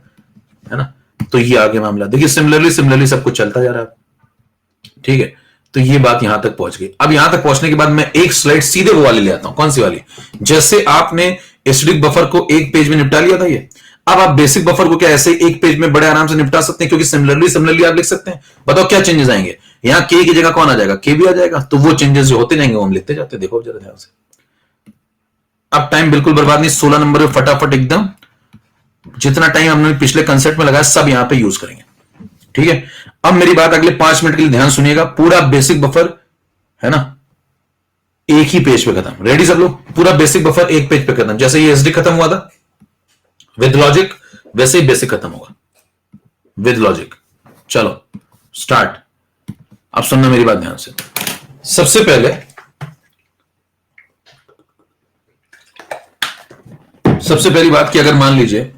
है ना। तो ये आगे मामला, देखिए सिमिलरली सब कुछ चलता जा रहा है, ठीक है। तो ये बात यहां तक पहुंच गई। अब यहां तक पहुंचने के बाद मैं एक स्लाइड सीधे वो वाली ले आता हूं, कौन सी वाली, जैसे आपने एसिडिक बफर को एक पेज में निपटा लिया था ये, अब आप बेसिक बफर को क्या ऐसे एक पेज में बड़े आराम से निपटा सकते हैं, क्योंकि सिमिलरली आप लिख सकते हैं। बताओ क्या चेंजेस आएंगे, यहां के की जगह कौन आ जाएगा, के भी आ जाएगा, तो वो चेंजेस जो होते जाएंगे वो हम लिखते जाते हैं। देखो जरा ध्यान से, अब टाइम बिल्कुल बर्बाद नहीं, 16 नंबर में फटाफट एकदम जितना टाइम हमने पिछले कंसेप्ट में लगाया सब यहां पे यूज करेंगे, ठीक है। अब मेरी बात अगले 5 मिनट के लिए ध्यान सुनिएगा, पूरा बेसिक बफर है ना एक ही पेज पे खत्म, रेडी सब लोग, पूरा बेसिक बफर एक पेज पे खत्म। जैसे ये एसडी खत्म हुआ था विद लॉजिक, वैसे ही बेसिक खत्म होगा विद लॉजिक। चलो स्टार्ट। अब सुनना मेरी बात ध्यान से, सबसे पहली बात कि अगर मान लीजिए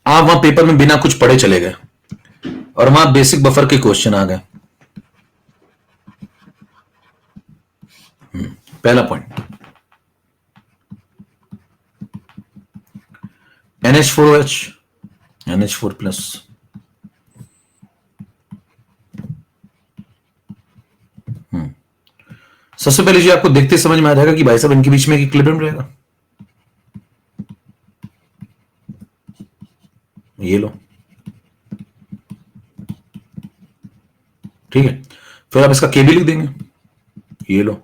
आप वहां पेपर में बिना कुछ पढ़े चले गए और वहां बेसिक बफर के क्वेश्चन आ गए, पहला पॉइंट, NH4OH NH4 प्लस, सबसे पहले जी आपको देखते समझ में आ जाएगा कि भाई साहब इनके बीच में एक इक्विलिब्रियम रहेगा, ये लो, ठीक है। फिर आप इसका के भी लिख देंगे, ये लो,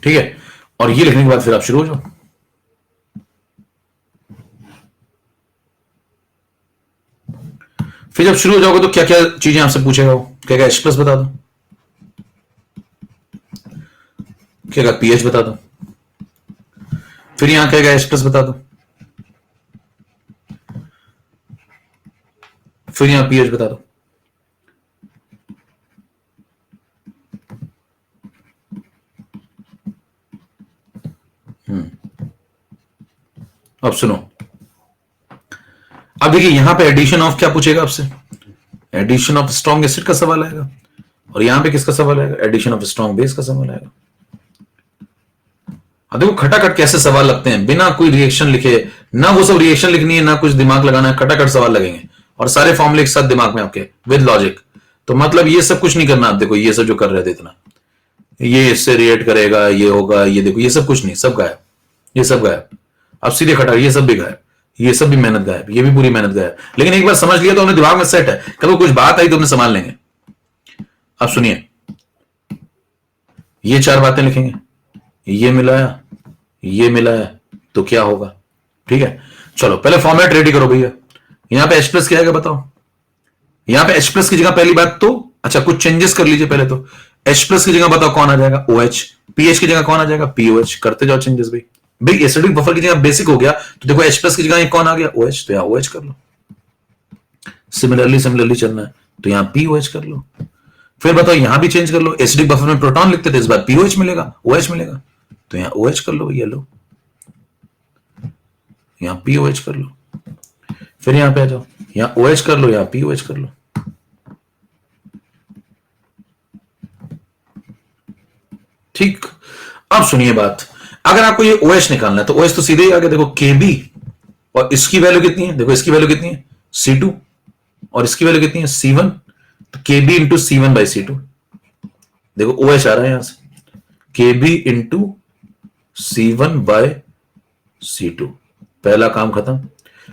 ठीक है। और ये लिखने के बाद फिर आप शुरू हो जाओ। फिर जब शुरू हो जाओगे तो क्या क्या चीजें आपसे पूछेगा वो, क्या क्या H+ बता दो, क्या क्या pH बता दो, फिर यहां क्या क्या H+ बता दो, फिर यहां pH बता दो, अब सुनो, अब देखिए यहां पे एडिशन ऑफ क्या पूछेगा आपसे, एडिशन ऑफ स्ट्रॉन्ग एसिड का सवाल आएगा, और यहां पे किसका सवाल आएगा, एडिशन ऑफ स्ट्रॉन्ग बेस का सवाल आएगा। अब देखो खटाखट कैसे सवाल लगते हैं, बिना कोई रिएक्शन लिखे, ना वो सब रिएक्शन लिखनी है ना कुछ दिमाग लगाना है, खटाखट सवाल लगेंगे और सारे फॉर्मूले एक साथ दिमाग में आपके विद लॉजिक। तो मतलब ये सब कुछ नहीं करना आप, देखो ये सब जो कर रहे थे इतना, ये इससे रिएक्ट करेगा, ये होगा, ये देखो ये सब कुछ नहीं, सब गायब, ये सब गायब। अब सीधे खटा, ये सब भी गायब, ये सब भी मेहनत गायब, ये भी पूरी मेहनत गायब। लेकिन एक बार समझ लिया तो हमने दिमाग में सेट है, कल कुछ बात आई तो हमने संभाल लेंगे। अब सुनिए, ये 4 बातें लिखेंगे, ये मिलाया तो क्या होगा, ठीक है। चलो पहले फॉर्मेट रेडी करो भैया। यहां पे H+ क्या आएगा बताओ, यहां पे H+ की जगह पहली बात तो अच्छा कुछ चेंजेस कर लीजिए, पहले तो H+ की जगह बताओ कौन आ जाएगा, OH, pH की जगह कौन आ जाएगा, POH, करते जाओ चेंजेस भाई, भाई एसिडिक बफर की जगह बेसिक हो गया तो देखो H प्लस की जगह कौन आ गया OH, तो यहां OH कर लो। सिमिलरली चलना है तो यहां POH कर लो। फिर बताओ यहां भी चेंज कर लो, एसिडिक बफर में प्रोटॉन लिखते थे, इस बार POH मिलेगा, OH मिलेगा, तो यहां OH कर लो भैया, लो यहां POH कर लो। फिर यहां पे आ जाओ, यहां OH कर लो, यहां POH कर लो। ठीक, अब सुनिए बात, अगर आपको ये OH निकालना है तो OH तो सीधे ही आ गया, देखो KB, और इसकी वैल्यू कितनी है, देखो इसकी वैल्यू कितनी है C2, और इसकी वैल्यू कितनी है C1, तो KB into C1 by C2, देखो OH आ रहा है यहां से, KB into C1 bye C2, पहला काम खत्म।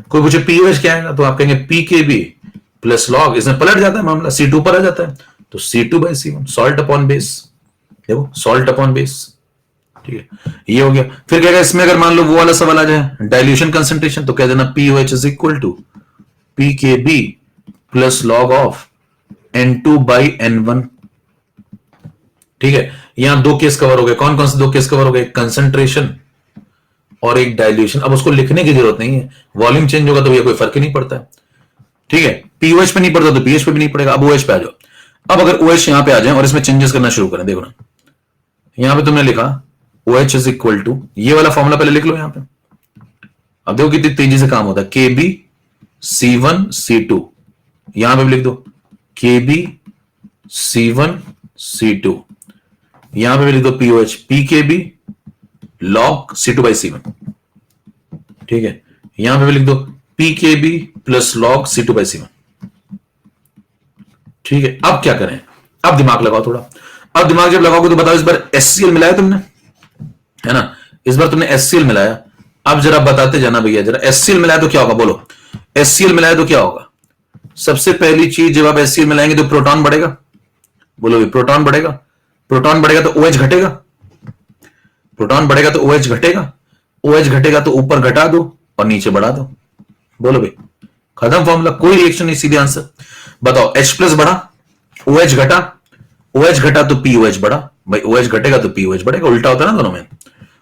कोई पूछे POH क्या है तो आप कहेंगे PKB प्लस लॉग, इसमें पलट जाता है मामला, C2 पर आ जाता है, तो C2 by C1, salt upon base, देखो सॉल्ट अपॉन बेस, ठीक है, ये हो गया। फिर क्या इसमें अगर मान लो वो वाला सवाल आ जाए डाइल्यूशन कंसंट्रेशन, तो कह देना POH is equal to PKB plus log of N2 by N1, ठीक है। यहां दो केस कवर हो गए, कौन कौन से दो केस कवर हो गए, कंसंट्रेशन और एक डाइल्यूशन। अब उसको लिखने की जरूरत नहीं है, वॉल्यूम चेंज होगा तो भैया कोई फर्क ही नहीं पड़ता है, ठीक है। POH पे नहीं पड़ता तो PH पे भी नहीं पड़ेगा। अब OH पे आ जाओ, अब अगर OH यहां पे आ जाए और इसमें चेंजेस करना शुरू करें, देखो ना यहां पे तुमने लिखा OH इज इक्वल टू, ये वाला फॉर्मूला पहले लिख लो यहां पे, अब देखो कितनी तेजी से काम होता है, KB C1 C2, यहां पे भी लिख दो KB C1 C2, यहां पे भी लिख दो POH PKB log C2 by C1, ठीक है। यहां पे भी लिख दो PKB plus log C2 by C1, ठीक है। अब क्या करें, अब दिमाग लगाओ थोड़ा, अब दिमाग जब लगाओगे तो बताओ इस बार HCl मिलाया तुमने, है ना, इस बार तुमने HCl मिलाया, अब जरा बताते जाना भैया, जरा HCl मिलाया तो क्या होगा, बोलो HCl मिलाया तो क्या होगा। सबसे पहली चीज जब आप HCl मिलाएंगे तो प्रोटॉन बढ़ेगा, बोलो भी प्रोटॉन बढ़ेगा, प्रोटॉन बढ़ेगा तो OH घटेगा, प्रोटॉन बढ़ेगा तो OH घटेगा, OH घटेगा तो ऊपर घटा दो और नीचे बढ़ा दो, बोलो भाई खत्म फॉर्मूला, कोई रिएक्शन नहीं, सीधे आंसर। बताओ H प्लस बढ़ा, OH घटा, OH घटा तो POH बढ़ा, भाई OH घटेगा तो POH बढ़ेगा, उल्टा होता है ना दोनों में,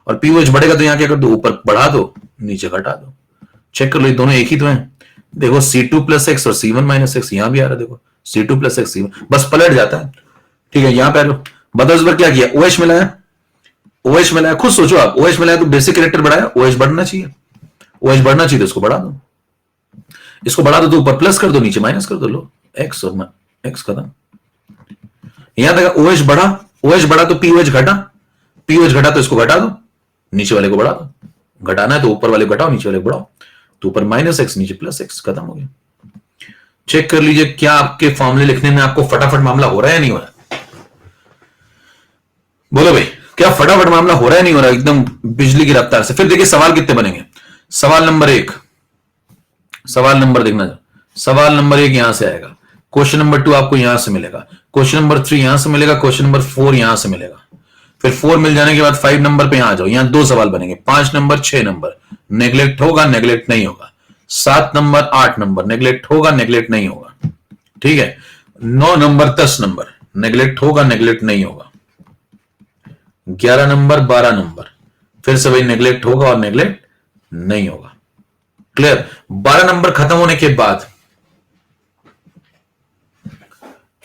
और POH बढ़ेगा तो यहां क्या कर दो, ऊपर बढ़ा दो नीचे घटा दो, चेक कर लो ये दोनों एक ही तो हैं, देखो C2 प्लस एक्स और C1 माइनस एक्स, यहां भी आ रहा है देखो C2 प्लस एक्स C1, बस पलट जाता है, ठीक है। यहां पे लो, बताओ इस बार क्या किया, OH मिलाया, OH मिलाया, खुद सोचो आप, OH मिलाया तो बेसिक कैरेक्टर बढ़ाया, OH बढ़ना चाहिए, OH बढ़ना चाहिए तो इसको बढ़ा दो, इसको बढ़ा दो तो ऊपर प्लस कर दो नीचे माइनस कर दो, लो एक्स और एक्स खत्म। यहां तक OH बढ़ा, OH बढ़ा तो POH घटा, POH घटा तो इसको घटा दो, नीचे वाले को बढ़ा दो, घटाना है तो ऊपर वाले को घटाओ नीचे वाले को बढ़ाओ, तो ऊपर माइनस एक्स नीचे प्लस एक्स, खत्म हो गया। चेक कर लीजिए क्या आपके फॉर्मूले लिखने में आपको फटाफट मामला हो रहा है या नहीं हो रहा, बोलो भाई क्या फटाफट मामला हो रहा है नहीं हो रहा, एकदम बिजली की रफ्तार से। फिर देखिए सवाल कितने बनेंगे, सवाल नंबर 1, सवाल नंबर देखना, सवाल नंबर 1 यहां से आएगा, क्वेश्चन नंबर 2 आपको यहां से मिलेगा, क्वेश्चन नंबर 3 यहां से मिलेगा, क्वेश्चन नंबर 4 यहां से मिलेगा, फिर 4 मिल जाने के बाद 5 नंबर पे यहां आ जाओ, यहां 2 सवाल बनेंगे, 5 नंबर 6 नंबर, नेग्लेक्ट होगा नेग्लेक्ट नहीं होगा, 7 नंबर 8 नंबर, नेग्लेक्ट होगा नेग्लेक्ट नहीं होगा, ठीक है, 9 नंबर 10 नंबर, नेग्लेक्ट होगा नेग्लेक्ट नहीं होगा, 11 नंबर 12 नंबर, फिर से वही नेग्लेक्ट होगा और नेग्लेक्ट नहीं होगा, क्लियर। 12 नंबर खत्म होने के बाद,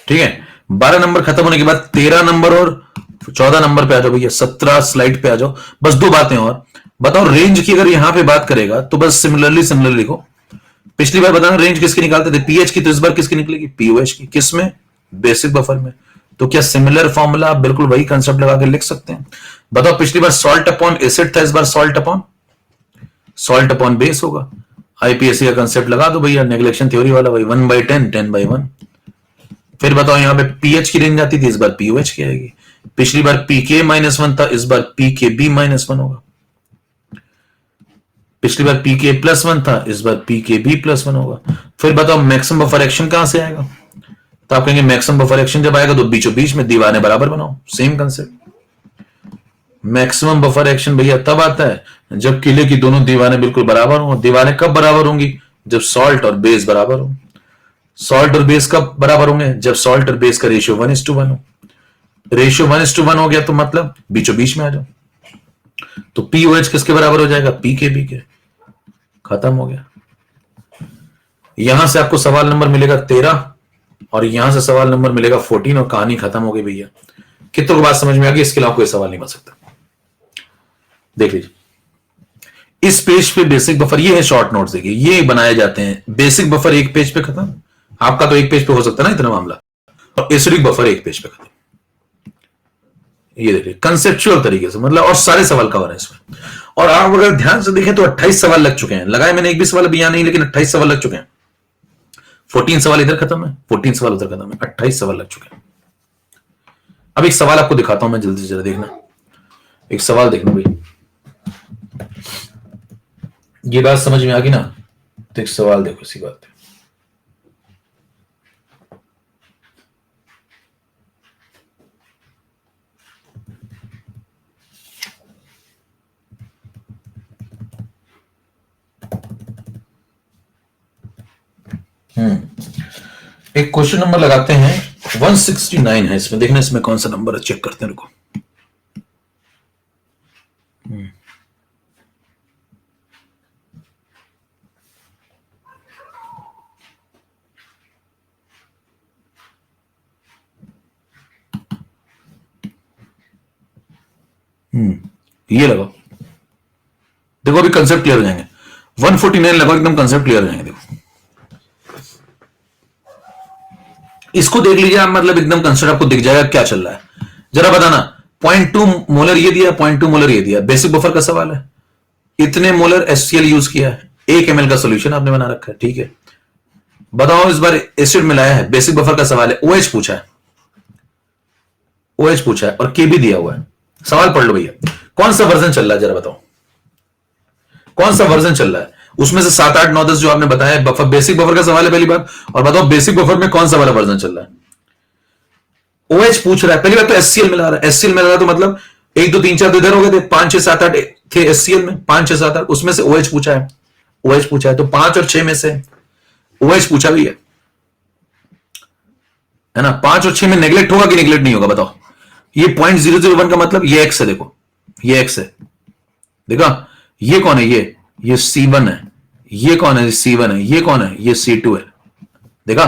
ठीक है, 12 नंबर खत्म होने के बाद 13 नंबर और 14 नंबर पे आ जाओ भैया, 17 स्लाइड पे आ जाओ, बस 2 बातें और बताओ, रेंज की अगर यहां पे बात करेगा तो बस सिमिलरली लिखो, पिछली बार बताना रेंज किसकी निकालते थे, पीएच की, तो इस बार किसकी निकलेगी, पीओएच की, किसमें, बेसिक बफर में, तो क्या सिमिलर फॉर्मूला आप बिल्कुल वही कंसेप्ट लगा के लिख सकते हैं। बताओ पिछली बार सॉल्ट अपॉन एसिड था, इस बार सॉल्ट अपॉन बेस होगा, आईपीएससी का कंसेप्ट लगा दो भैया, नेग्लेक्शन थ्योरी वाला भाई, 1/10 10/1। फिर बताओ यहां पे पीएच की रेंज आती थी, इस बार पीओएच की आएगी, पिछली बार पीके -1 था, इस बार पीकेबी -1 होगा, पिछली बार पीके +1 था, इस बार पीकेबी +1 होगा। फिर बताओ मैक्सिमम बफर एक्शन कहां से आएगा, तो आप कहेंगे मैक्सिमम बफर एक्शन जब आएगा तो बीचों बीच में दीवारें बराबर बनाओ, same concept. Maximum buffer action भैया तब आता है जब किले की दोनों दीवारें बिल्कुल बराबर हों। दीवारें कब बराबर होंगी, जब सॉल्ट और बेस बराबर हो। सॉल्ट और बेस कब बराबर होंगे, जब सॉल्ट और बेस का रेशियो 1:1 हो। रेशियो 1:1 हो गया तो मतलब बीचों बीच में आ जाओ, तो पी ओ एच किसके बराबर हो जाएगा? पी के बी के। खत्म हो गया। यहां से आपको सवाल नंबर मिलेगा 13 और यहां से सवाल नंबर मिलेगा 14 और कहानी खत्म हो गई भैया। कितनों को बात समझ में आ गई? इसके अलावा कोई सवाल नहीं बन सकता। देख लीजिए इस पेज पे बेसिक बफर, ये है शॉर्ट नोट्स, देखिए ये बनाए जाते हैं। बेसिक बफर एक पेज पे खत्म, आपका तो एक पेज पे हो सकता है ना इतना मामला, और एसिडिक बफर एक पेज पे खत्म। ये देखिए कंसेप्चुअल तरीके से मतलब, और सारे सवाल कवर है इसमें। और आप अगर ध्यान से देखें तो 28 सवाल लग चुके हैं। लगाए मैंने एक भी सवाल अभी यहां नहीं, लेकिन 28 सवाल लग चुके हैं। 14 सवाल इधर खत्म है, 14 सवाल उधर खत्म है, 28 सवाल लग चुके हैं। अब एक सवाल आपको दिखाता हूं मैं, जल्दी से जरा देखना, एक सवाल देखना भाई। ये बात समझ में आ गई ना? तो एक सवाल देखो इसी बात पे। एक क्वेश्चन नंबर लगाते हैं 169 है इसमें, देखना इसमें कौन सा नंबर है, चेक करते हैं रुको। ये लगाओ, देखो अभी कंसेप्ट क्लियर हो जाएंगे। 149 लगाओ, एकदम कंसेप्ट क्लियर हो जाएंगे। देखो इसको देख लीजिए आप, मतलब एकदम कंसेप्ट आपको दिख जाएगा क्या चल रहा है। जरा बताना, 0.2 मोलर ये दिया, 0.2 मोलर ये दिया, बेसिक बफर का सवाल है। इतने मोलर एचसीएल यूज किया है, 1 ml का सोल्यूशन आपने बना रखा है, ठीक है। बताओ इस बार एसिड मिलाया है, बेसिक बफर का सवाल है, ओएच पूछा है, ओएच पूछा है और के भी दिया हुआ है। सवाल पढ़ लो भैया, कौन सा वर्जन चल रहा है, जरा बताओ कौन सा वर्जन चल रहा है। उसमें से 7, 8, 9, 10 जो आपने बताया, बफर बेसिक बफर का सवाल है पहली बात। और बताओ बेसिक बफर में कौन सा वाला वर्जन चल रहा है। ओएच पूछ रहा है, पहली बात तो एचसीएल मिला रहा है। एचसीएल मिला रहा है तो मतलब 1, 2, 3, 4 तो इधर हो गए थे, 5, 6, 7, 8 थे एचसीएल में, 5, 6, 7, 8 उसमें से ओएच पूछा है। ओएच पूछा है तो 5 और 6 में से ओएच पूछा भी है ना। 5 और 6 में नेग्लेक्ट होगा कि नेग्लेक्ट नहीं होगा, बताओ। ये 0.001 का मतलब ये एक्स है, देखो ये एक्स है, देखा। ये कौन है, ये C1 है। ये कौन है, C1 है। ये कौन है, ये C2 है, देखा।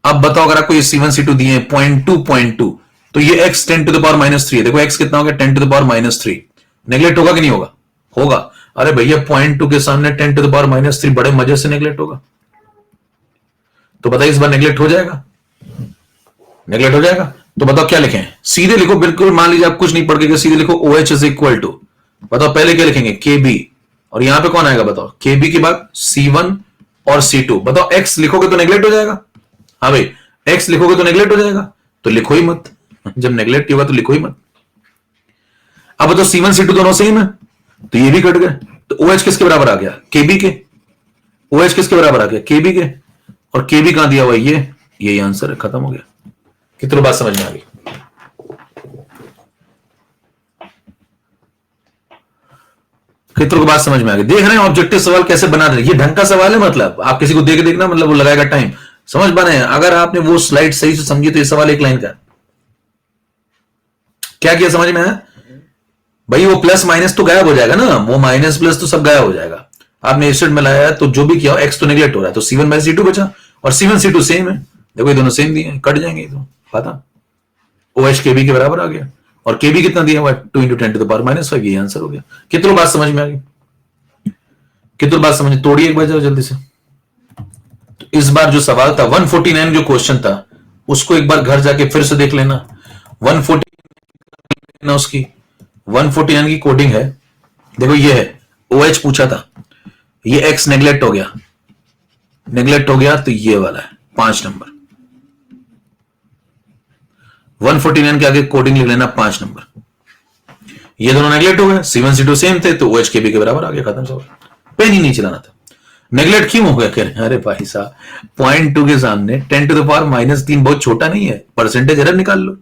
अब बताओ अगर आपको ये C1 C2 दिए 0.2 तो ये x 10 to the power -3 है। देखो x कितना हो गया, 10 to the power -3। नेग्लेक्ट होगा कि नहीं होगा? होगा। अरे भैया 0.2 के सामने 10 to the power -3 बड़े मजे से नेग्लेक्ट होगा। तो बताइए इस बार नेग्लेक्ट हो जाएगा? नेग्लेक्ट हो जाएगा। तो बताओ क्या लिखें, सीधे लिखो, बिल्कुल मान लीजिए आप कुछ नहीं पढ़ के सीधे लिखो OH इज इक्वल टू, बताओ पहले क्या लिखेंगे, KB, और यहां पे कौन आएगा बताओ, KB के बाद C1 और C2। बताओ x लिखोगे तो नेग्लेक्ट हो जाएगा। हाँ भाई, x लिखोगे तो नेग्लेक्ट हो जाएगा, तो लिखो ही मत। जब नेग्लेक्ट होगा तो लिखो ही मत। अब बताओ C1 C2 दोनों सेम है, तो ये भी कट गए। तो OH किसके बराबर आ गया, KB के। OH किसके बराबर आ गया, KB के। और KB कहां दिया हुआ है, ये आंसर है, खत्म हो गया। कितनी बात समझ में आ गई? कितनों को बात समझ में आ गई? देख रहे हैं ऑब्जेक्टिव सवाल कैसे बना रहे हैं। ये ढंग का सवाल है, मतलब आप किसी को देख देखना, मतलब वो लगाएगा टाइम, समझ पा रहे हैं। अगर आपने वो स्लाइड सही से समझी तो ये सवाल एक लाइन का। क्या किया समझ में आया भाई? वो प्लस माइनस तो गायब हो जाएगा ना, वो माइनस प्लस तो सब गायब हो जाएगा। आपने एसिड मिलाया है तो जो भी किया एक्स तो नेग्लेक्ट हो रहा है, तो C1 बाई C2 बचा, और C1 C2 सेम है। देखो ये दोनों सेम दिए, कट जाएंगे तो खत्म। OH KB के बराबर आ गया, और KB कितना दिया हुआ है, 2 × 10 to the power -5, ये आंसर हो गया। कितनी बात समझ में आ गई? कितनी बात समझ, तोड़िए एक बार जाओ जल्दी से। तो इस बार जो सवाल था 149 जो क्वेश्चन था, उसको एक बार घर जाके फिर से देख लेना। 149 उसकी 149 की कोडिंग है, देखो ये है OH पूछा था, ये X नेग्लेक्ट हो गया, नेग्लेक्ट हो गया तो ये वाला है 5 नंबर। 149 के आगे कोडिंग लिख लेना 5 नंबर। ये दोनों नेग्लेक्ट हो गए, C1 C2 सेम थे तो OH KB के बराबर आ गया, खत्म सवाल। पेन ही नहीं चलाना था। नेग्लेक्ट क्यों हो गया, कह रहे हैं अरे भाई साहब 0.2 के सामने 10 to the power -3 बहुत छोटा नहीं है, परसेंटेज एरर निकाल लो।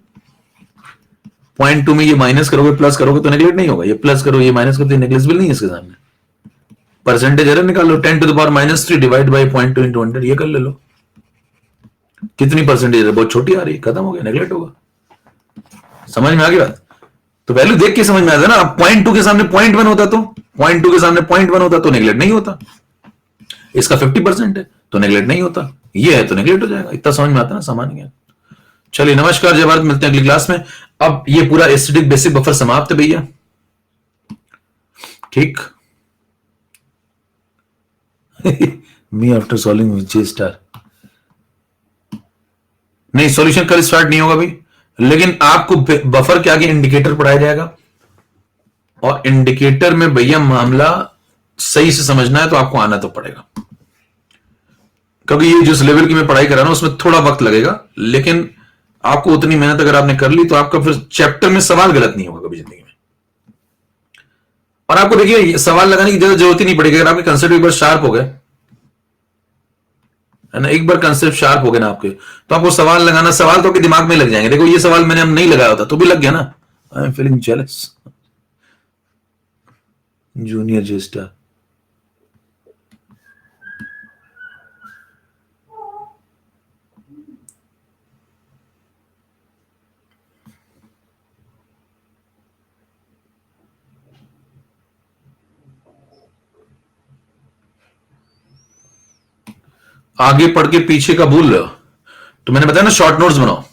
0.2 में ये माइनस करोगे प्लस करोगे तो नेग्लेक्ट नहीं होगा, ये प्लस करो ये माइनस करो तो नेग्लेक्सिबल नहीं है इसके सामने। परसेंटेज एरर निकाल लो, 10 to the power -3 divide by 0.2 × 100, ये कर ले लो। कितनी परसेंटेज एरर, बहुत छोटी आ रही है, खत्म हो गया, नेग्लेक्ट होगा। समझ में आ गई बात? तो वैल्यू देख के समझ में आता है ना। पॉइंट टू के सामने पॉइंट वन होता, तो पॉइंट टू के सामने पॉइंट वन होता तो नेगलेक्ट नहीं होता। इसका 50% है तो नेगलेक्ट नहीं होता, ये है तो नेगलेक्ट हो जाएगा। इतना समझ में आता ना सामान्य ज्ञान। चलिए नमस्कार, जय भारत, मिलते हैं अगली क्लास में। अब ये पूरा एसिडिक बेसिक बफर समाप्त है भैया, ठीक। Me after solving with J star, नहीं सॉल्यूशन कल स्टार्ट नहीं होगा भाई, लेकिन आपको बफर के आगे इंडिकेटर पढ़ाया जाएगा, और इंडिकेटर में भैया मामला सही से समझना है तो आपको आना तो पड़ेगा, क्योंकि ये जिस लेवल की मैं पढ़ाई कर रहा हूं उसमें थोड़ा वक्त लगेगा, लेकिन आपको उतनी मेहनत अगर आपने कर ली तो आपका फिर चैप्टर में सवाल गलत नहीं होगा कभी जिंदगी में। और आपको देखिए सवाल लगाने की जरूरत ही नहीं पड़ेगी, अगर आपके कंसेप्ट एक बार शार्प हो गए है ना, एक बार कंसेप्ट शार्प हो गए ना आपके, तो आपको सवाल लगाना, सवाल तो आपके दिमाग में लग जाएंगे। देखो ये सवाल मैंने हम नहीं लगाया होता तो भी लग गया ना। I am feeling jealous junior J star. आगे पढ़ के पीछे का भूल रहे हो, तो मैंने बताया ना शॉर्ट नोट्स बनाओ।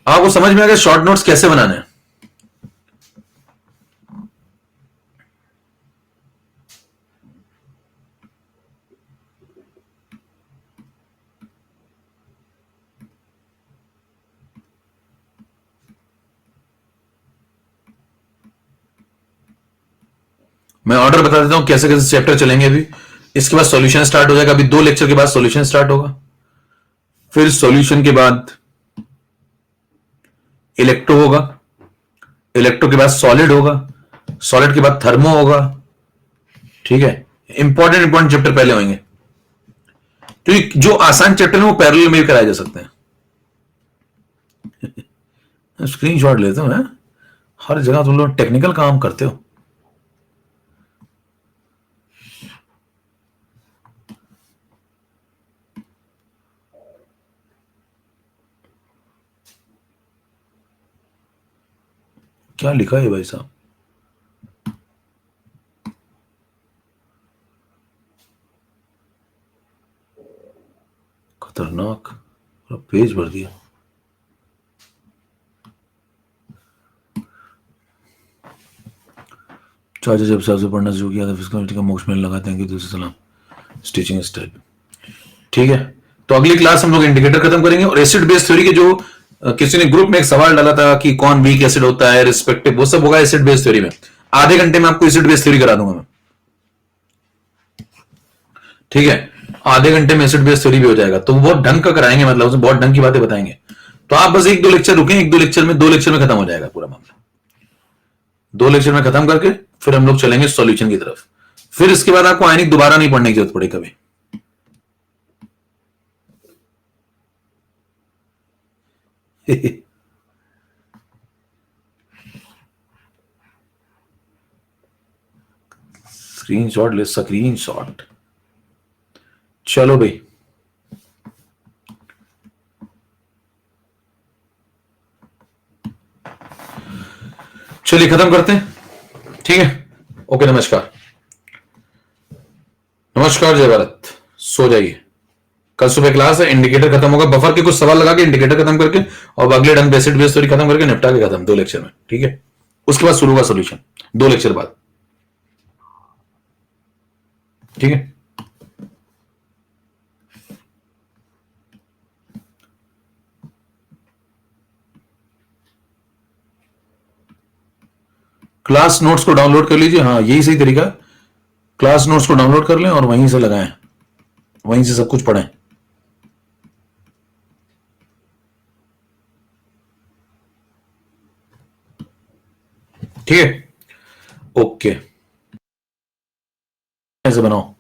आपको समझ में आ गया शॉर्ट नोट्स कैसे बनाने हैं। मैं ऑर्डर बता देता हूं कैसे कैसे चैप्टर चलेंगे अभी। इसके बाद सॉल्यूशन स्टार्ट हो जाएगा, अभी 2 लेक्चर के बाद सॉल्यूशन स्टार्ट होगा, फिर सॉल्यूशन के बाद इलेक्ट्रो होगा, इलेक्ट्रो के बाद सॉलिड होगा, सॉलिड के बाद थर्मो होगा, ठीक है। इंपॉर्टेंट चैप्टर पहले होंगे, क्योंकि जो आसान चैप्टर है वो पैरेलल में भी कराए जा सकते हैं। स्क्रीनशॉट लेते हो, हर जगह तुम लोग टेक्निकल काम करते हो। क्या लिखा है भाई साहब, खतरनाक, पेज भर दिया। चाचा जब से पढ़ना शुरू किया था फिजिकल का मोक्ष में लगाते हैं कि दूसरे सलाम स्टिचिंग स्टाइल, ठीक है। तो अगली क्लास हम लोग इंडिकेटर खत्म करेंगे, और एसिड बेस थ्योरी के जो किसी ने ग्रुप में एक सवाल डाला था कि कौन वीक एसिड होता है रिस्पेक्टिव, वो सब होगा एसिड बेस थ्योरी में। आधे घंटे में आपको एसिड बेस थ्योरी करा दूंगा मैं, ठीक है। आधे घंटे में एसिड बेस थ्योरी भी हो जाएगा, तो बहुत ढंग का कराएंगे, मतलब उसमें बहुत ढंग की बातें बताएंगे। तो आप बस 1-2 लेक्चर रुकें, 1-2 लेक्चर में 2 लेक्चर में खत्म हो जाएगा पूरा मामला। 2 लेक्चर में खत्म करके फिर हम लोग चलेंगे सॉल्यूशन की तरफ। फिर इसके बाद आपको आयनिक दोबारा नहीं पढ़ने की जरूरत पड़े कभी। स्क्रीनशॉट ले, स्क्रीनशॉट। चलो भाई, चलिए खत्म करते हैं, ठीक है। ओके, नमस्कार, नमस्कार, जय भारत। सो जाइए, कल सुबह क्लास है, इंडिकेटर खत्म होगा, बफर के कुछ सवाल लगा के इंडिकेटर खत्म करके, और अगले ढंग बेसिड बेस थ्योरी खत्म करके निपटा के खत्म 2 लेक्चर में, ठीक है। उसके बाद शुरू होगा सॉल्यूशन 2 लेक्चर बाद, ठीक है। क्लास नोट्स को डाउनलोड कर लीजिए, हाँ यही सही तरीका। क्लास नोट्स को डाउनलोड कर लें और वहीं से लगाएं, वहीं से सब कुछ पढ़ें, ठीक है। ओके, ऐसे बनाओ।